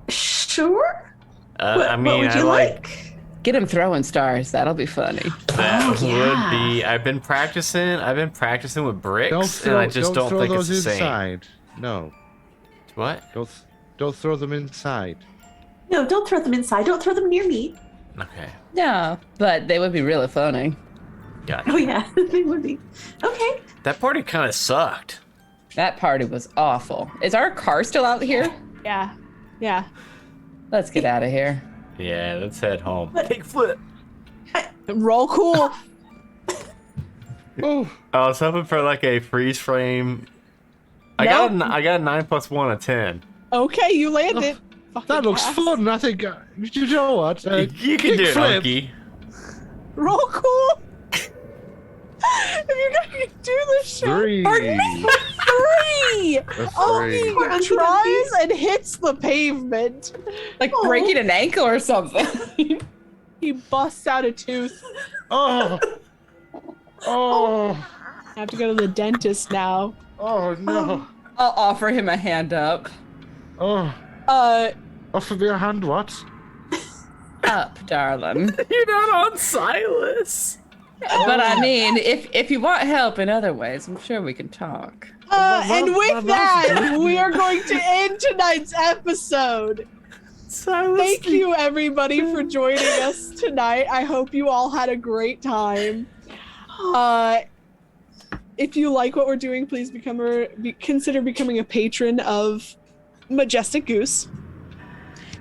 sure. I mean, what would I you like Get him throwing stars. That'll be funny. that Oh, yeah. would be. I've been practicing with bricks, and I just don't throw think those it's the same. inside. No, What? don't throw them inside. No, don't throw them inside. Don't throw them near me. Okay, No, but they would be really funny. gotcha. Oh yeah, they would be. Okay. That party kind of sucked. That party was awful. Is our car still out here? Yeah. Yeah. Let's get out of here. Yeah, let's head home. But- Kickflip. Roll cool. Oh, I was hoping for like a freeze frame. I No. got a 9 + 1 = 10. Okay, you landed. Fucking that looks pass. fun. I think. You know what? You can do it, kickflip. Hunky. Roll cool. If you're gonna do this shit. Three. Pardon me? Three. A Oh, three. Poor he Auntie tries Dunkies. and hits the pavement. Like Oh. breaking an ankle or something. He busts out a tooth. Oh. Oh. I have to go to the dentist now. Oh no. I'll offer him a hand up. Oh. Offer me a hand. What? Up, darling. You're not on Silas. But I mean, if you want help in other ways, I'm sure we can talk. And with that, we are going to end tonight's episode. Silas. Thank you, everybody, for joining us tonight. I hope you all had a great time. If you like what we're doing, please consider becoming a patron of Majestic Goose.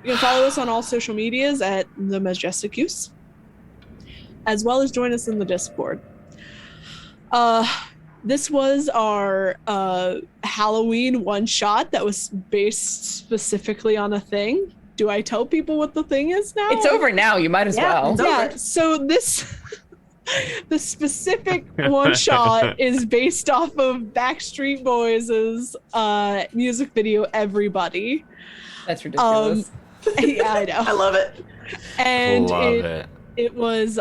You can follow us on all social medias at The Majestic Goose, as well as join us in the Discord. This was our Halloween one-shot that was based specifically on a thing. Do I tell people what the thing is now? It's over now. You might as Yeah, well. it's Yeah, over. so this the specific one shot is based off of Backstreet Boys' music video Everybody. That's ridiculous. Yeah, I I know. love it. And Love it. it was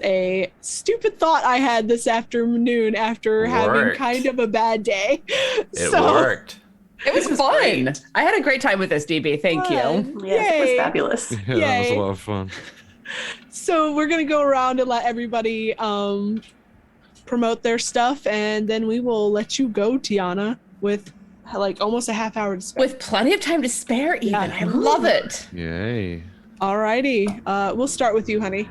a stupid thought I had this afternoon after having Worked. kind of a bad day. It So, worked. It was was fun. great. I had a great time with this, DB. Thank you. Fun. Yes, it was Yay. fabulous. Yeah, that was Yay. a lot of fun. So we're gonna go around and let everybody promote their stuff, and then we will let you go, Tiana, with like almost a half hour to spare. With plenty of time to spare, even. Yeah. I love it. Yay. Alrighty, we'll start with you, honey.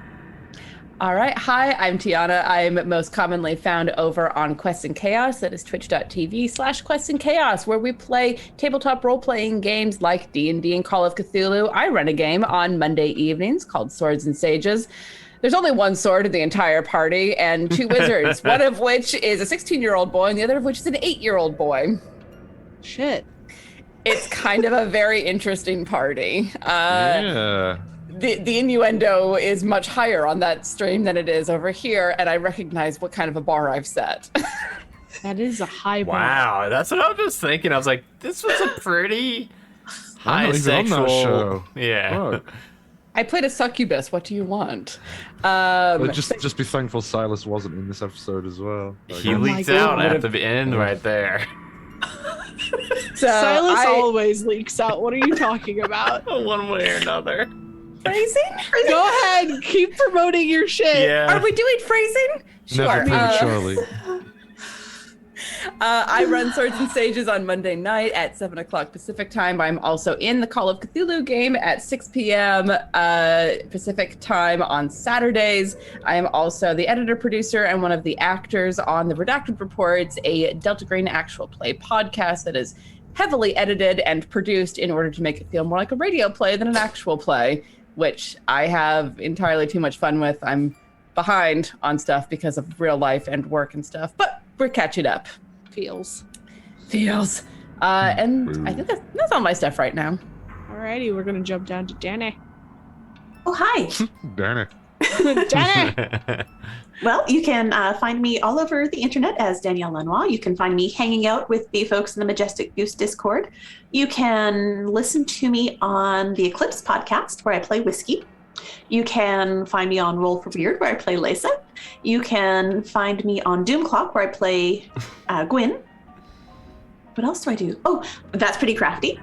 All right. Hi, I'm Tiana. I'm most commonly found over on Quests and Chaos. That is twitch.tv/Quests and Chaos, where we play tabletop role-playing games like D&D and Call of Cthulhu. I run a game on Monday evenings called Swords and Sages. There's only one sword in the entire party and two wizards, one of which is a 16-year-old boy and the other of which is an 8-year-old boy. Shit. It's kind of a very interesting party. Yeah. The innuendo is much higher on that stream than it is over here, and I recognize what kind of a bar I've set. That is a high bar. Wow, that's what I was just thinking. I was like, this was a pretty high not even on that sexual. show. Yeah. Fuck. I played a succubus. What do you want? But just be thankful Silas wasn't in this episode as well. He Oh my leaked out God. at the end right there. So Silas always leaks out. What are you talking about? One way or another. phrasing? Go ahead, keep promoting your shit. Yeah. Are we doing phrasing? Never Sure. prematurely. I run Swords and Sages on Monday night at 7 o'clock Pacific time. I'm also in the Call of Cthulhu game at 6 p.m. Pacific time on Saturdays. I am also the editor, producer, and one of the actors on the Redacted Reports, a Delta Green actual play podcast that is heavily edited and produced in order to make it feel more like a radio play than an actual play, which I have entirely too much fun with. I'm behind on stuff because of real life and work and stuff, but we're catching up. Feels. And I think that's all my stuff right now. Alrighty, we're gonna jump down to Danny. Oh, hi. Darn it. Danny! Well, you can find me all over the internet as Danielle Lenoir. You can find me hanging out with the folks in the Majestic Goose Discord. You can listen to me on the Eclipse podcast, where I play Whiskey. You can find me on Roll for Weird, where I play Lisa. You can find me on Doom Clock, where I play Gwyn. What else do I do? Oh, That's Pretty Crafty,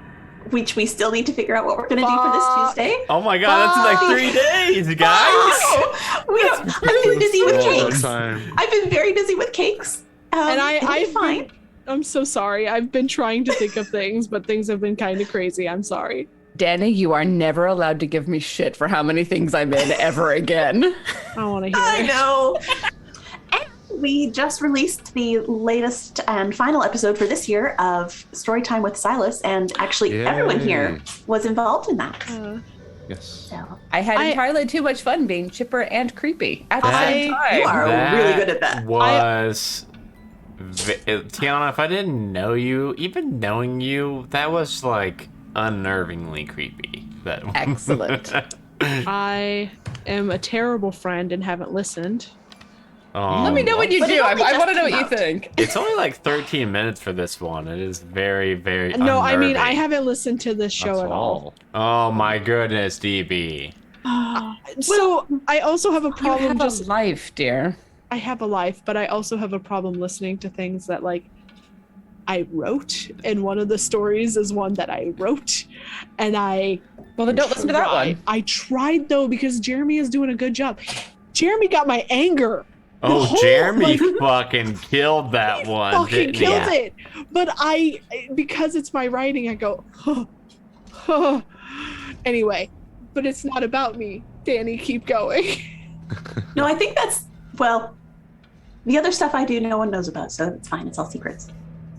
which we still need to figure out what we're going to do for this Tuesday. Oh my god, that's in like 3 days, guys! I've been busy with All the cakes. time. I've been very busy with cakes. And it'll be I've fine. I'm so sorry. I've been trying to think of things, but things have been kind of crazy. I'm sorry. Danny, you are never allowed to give me shit for how many things I'm in ever again. I don't want to hear I it. know. And we just released the latest and final episode for this year of Storytime with Silas, and actually everyone here was involved in that. Yes. So I had entirely too much fun being chipper and creepy at the same time. you are really good at that. Was Tiana, if I didn't know you, even knowing you, that was like unnervingly creepy. That Excellent. I am a terrible friend and haven't listened. Let me know what you But do. it I only want to just know what came you out. think. It's only like 13 minutes for this one. It is very, very No, I mean, I unnerving. haven't listened to this show at all. Oh my goodness, DB. So I also have a You problem have a life, dear. I have a life, but I also have a problem listening to things that like I wrote, and one of the stories is one that I wrote, and I Well, then don't listen to that one. I tried though because Jeremy is doing a good job. Jeremy got my anger. The Oh, whole, Jeremy like, fucking killed that one. fucking didn't killed he? it. But because it's my writing, I go, anyway. But it's not about me. Danny, keep going. No, I think that's, well, the other stuff I do, no one knows about, so it's fine. It's all secrets.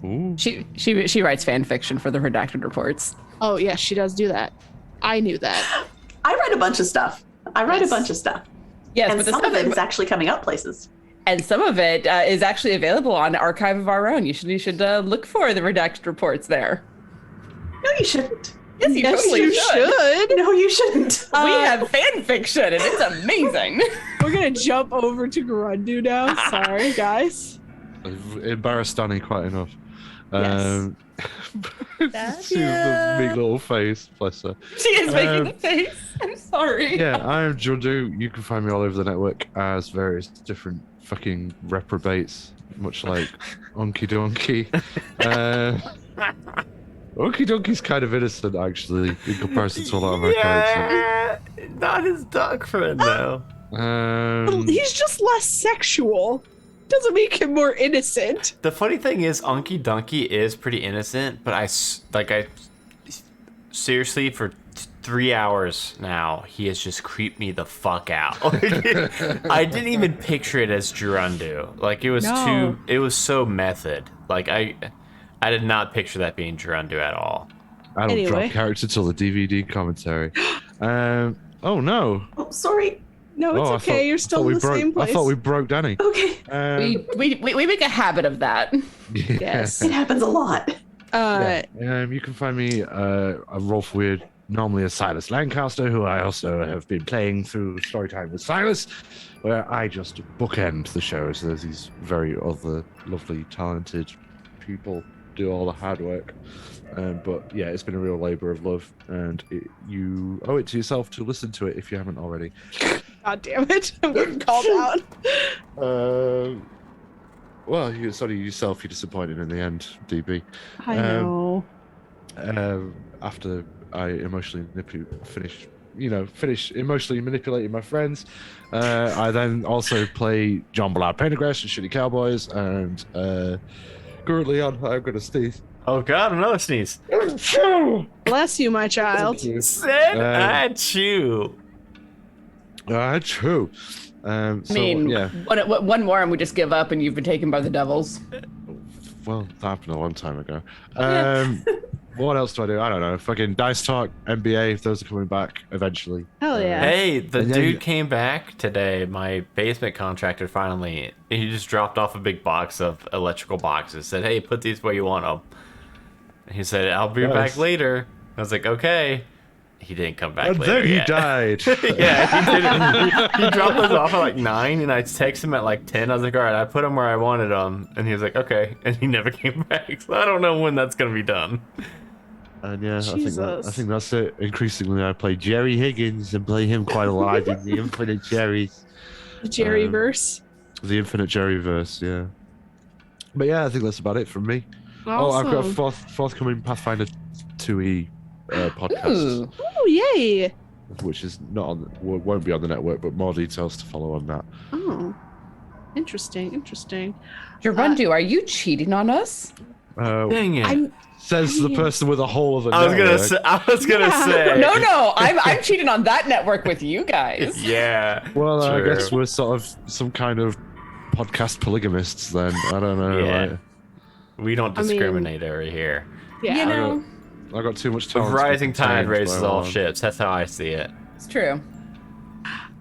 Ooh. She writes fan fiction for the Redacted Reports. Oh yeah, she does do that. I knew that. I write a bunch of stuff. Yes, And but the some of stuff it is actually coming out places. and some of it is actually available on Archive of Our Own. You should look for the Redacted Reports there. No, you shouldn't. Yes, you totally should. No, you shouldn't. We have fan fiction, and it's amazing. We're gonna jump over to Grundu now. Sorry, guys. I've embarrassed Danny quite enough. Yes. See the big little face, bless her. She is making the face. I'm sorry. Yeah, I am Jordu. You can find me all over the network as various different fucking reprobates, much like Unky Donkey. Unky Donkey's kind of innocent, actually, in comparison to a lot of our characters. Yeah, not his duck friend though. He's just less sexual. Doesn't make him more innocent. The funny thing is, Unky Donkey is pretty innocent, but I seriously, for 3 hours now, he has just creeped me the fuck out. I didn't even picture it as Gerundu. Like, it was No. it was so method. Like, I did not picture that being Gerundu at all. I don't Anyway. drop character till the DVD commentary. Oh no! Oh, sorry. No, it's Oh, okay. You're still in the same place. I thought we broke Danny. Okay. We make a habit of that. Yes. It happens a lot. You can find me a Roll for Weird, normally as Silas Lancaster, who I also have been playing through Storytime with Silas, where I just bookend the show. So there's these very other lovely, talented people do all the hard work. But yeah, it's been a real labor of love, and you owe it to yourself to listen to it if you haven't already. God damn it! I'm getting called out. Well, it's only yourself you're disappointed in the end, DB. I know. After I emotionally finish emotionally manipulating my friends, I then also play John Ballard Pendergrass and Shitty Cowboys, and currently I'm gonna sneeze. Oh God, another sneeze. Bless you, my child. Said achoo. True. I mean, yeah. one more and we just give up and you've been taken by the devils. Well, that happened a long time ago. What else do I do? I don't know. Fucking Dice Talk, NBA, if those are coming back eventually. Hell yeah. Hey, the dude came back today. My basement contractor finally. He just dropped off a big box of electrical boxes. Said, "Hey, put these where you want them." He said, "I'll be back later." I was like, "Okay." He didn't come back And later then he yet. died. Yeah, he didn't. He dropped those off at like 9, and I texted him at like 10. I was like, "All right, I put them where I wanted them," and he was like, "Okay," and he never came back. So I don't know when that's gonna be done. And yeah, I Jesus. think that's it. Increasingly, I play Jerry Higgins and play him quite a lot in the Infinite Jerry's. The Jerryverse. The Infinite Jerryverse, yeah. But yeah, I think that's about it from me. Oh, I've got a forthcoming Pathfinder 2e podcast, Ooh. Oh, yay. which is won't be on the network, but more details to follow on that. Oh. Interesting. Gerundu, are you cheating on us? Dang it! Says the person with a whole of a I was network. gonna say. No, I'm cheating on that network with you guys. Yeah. Well, I true. guess we're sort of some kind of podcast polygamists then. I don't know. Yeah. We don't discriminate over here. Yeah. You know, I got too much The talent. rising tide raises all ships. That's how I see it. it's true.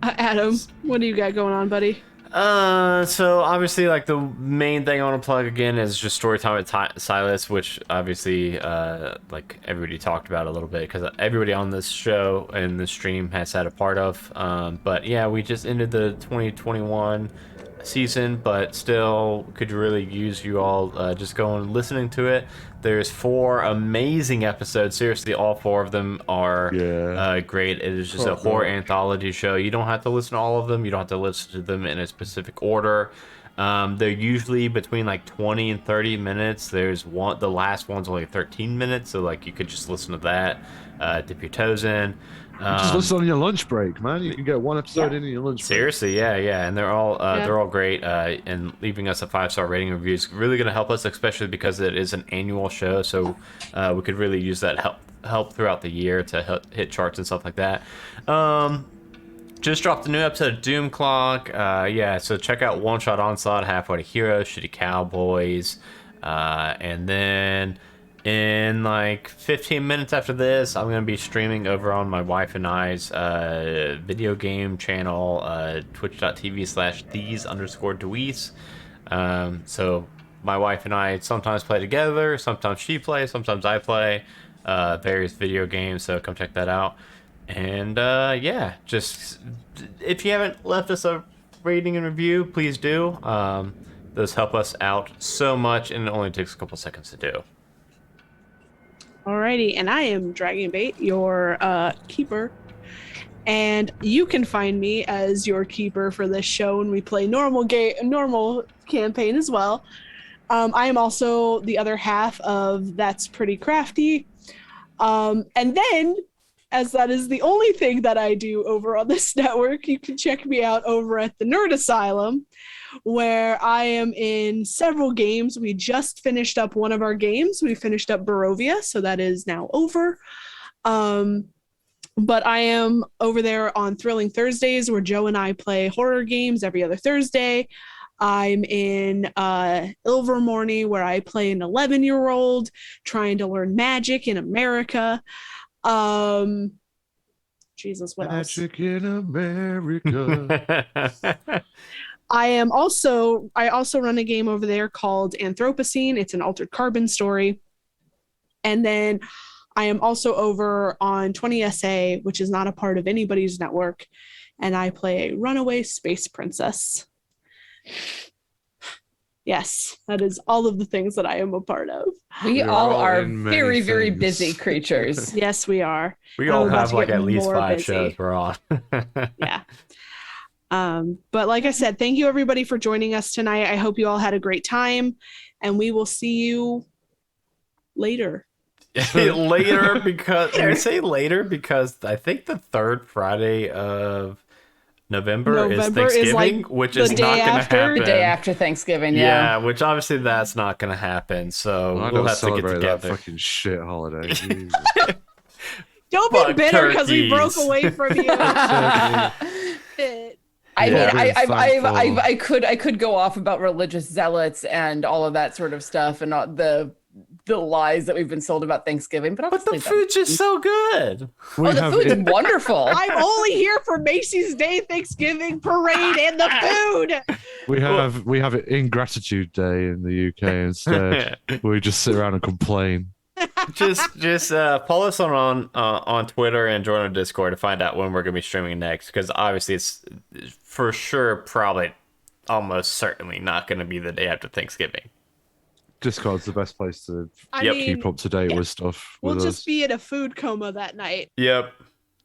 Adam, what do you got going on, buddy? So obviously, like the main thing I want to plug again is just Storytime with Silas, which obviously, like everybody talked about a little bit because everybody on this show and the stream has had a part of. But yeah, we just ended the 2021 season, but still could really use you all just going and listening to it. There's 4 amazing episodes. Seriously, all 4 of them are great. It is just a horror anthology show. You don't have to listen to all of them. You don't have to listen to them in a specific order. They're usually between like 20 and 30 minutes. There's one. The last one's only 13 minutes, so like you could just listen to that, dip your toes in. Just listen on your lunch break, man. You can get one episode in your lunch break. Seriously, yeah, and they're all great. And leaving us a 5-star rating review is really going to help us, especially because it is an annual show. So we could really use that help throughout the year to hit charts and stuff like that. Just dropped a new episode of Doom Clock. So check out One Shot Onslaught, Halfway to Heroes, Shitty Cowboys, and then in like 15 minutes after this, I'm going to be streaming over on my wife and I's video game channel, twitch.tv/these_Deweese. So my wife and I sometimes play together, sometimes she plays, sometimes I play various video games, so come check that out. And just if you haven't left us a rating and review, please do. Those help us out so much, and it only takes a couple seconds to do. Alrighty, and I am Dragonbait, your keeper. And you can find me as your keeper for this show when we play normal campaign as well. I am also the other half of That's Pretty Crafty. And then, as that is the only thing that I do over on this network, you can check me out over at the Nerd Asylum, where I am in several games. We just finished up one of our games. We finished up Barovia, so that is now over. But I am over there on Thrilling Thursdays, where Joe and I play horror games every other Thursday. I'm in Ilvermorny, where I play an 11-year-old trying to learn magic in America. Jesus, what else? Magic in America. I also run a game over there called Anthropocene. It's an Altered Carbon story. And then I am also over on 20SA, which is not a part of anybody's network, and I play a runaway space princess. Yes, that is all of the things that I am a part of. We We're all all are in many very, very things. busy creatures. Yes, we are. We I'm all about have to like get at least more 5 busy. shows we're on. Yeah. But like I said, thank you everybody for joining us tonight. I hope you all had a great time, and we will see you later. Later, because we say later because I think the third Friday of November is November is, Thanksgiving, like, which the is day not going to after. happen. The day after Thanksgiving, Yeah, which obviously that's not going to happen. So I we'll don't have to get celebrate that together. fucking shit holiday. Jesus. Don't be Fuck bitter because we broke turkeys. away from you. Shit. I Yeah, mean, thankful. I could go off about religious zealots and all of that sort of stuff and all the lies that we've been sold about Thanksgiving, but I'll But just the leave that. food's just so good. We Oh, the have food's it- wonderful. I'm only here for Macy's Day Thanksgiving Parade and the food. we have it Ingratitude Day in the UK instead. We just sit around and complain. just follow us on Twitter and join our Discord to find out when we're gonna be streaming next. Because obviously it's for sure, probably, almost certainly not gonna be the day after Thanksgiving. Discord's the best place to I Yep. mean, keep up to date yeah. with stuff. we'll with just us. be in a food coma that night. Yep.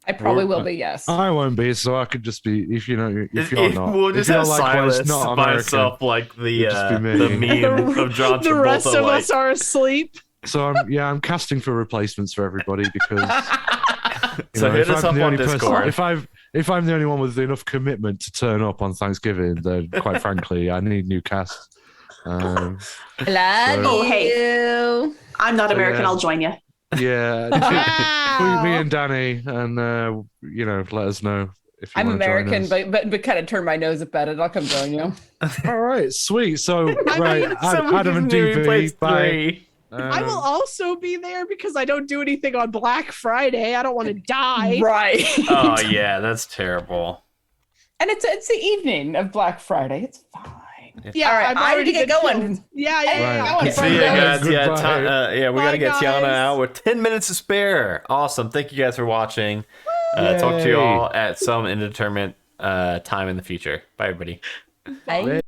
I probably will be, yes. I won't be, so I could just be if you're not. We'll if just you're have like, well, it's Silas not by American. himself, like the It'll just be the me. meme of John Travolta. The rest of like, us are asleep. So I'm casting for replacements for everybody because So hit if us I'm up the on only person- Discord. if I'm the only one with enough commitment to turn up on Thanksgiving, then quite frankly, I need new cast. Love Oh, hey. you. I'm not So, American. yeah. I'll join you. Yeah, Wow. me and Danny, and let us know if you I'm want to join American, us. but kind of turn my nose up at it. I'll come join you. All right, sweet. So right, so we Adam and just maybe played DV, bye. 3. I will also be there because I don't do anything on Black Friday. I don't want to die. Right. Oh yeah, that's terrible. And it's the evening of Black Friday. It's fine. Yeah, All right, I've I need already to get been going. killed. Yeah, Hey, yeah. I wanna See Bye, you guys. guys. Yeah, Goodbye. we Bye, gotta get Tiana guys. out with 10 minutes to spare. Awesome. Thank you guys for watching. Talk to you Yay. all at some indeterminate time in the future. Bye, everybody. Bye.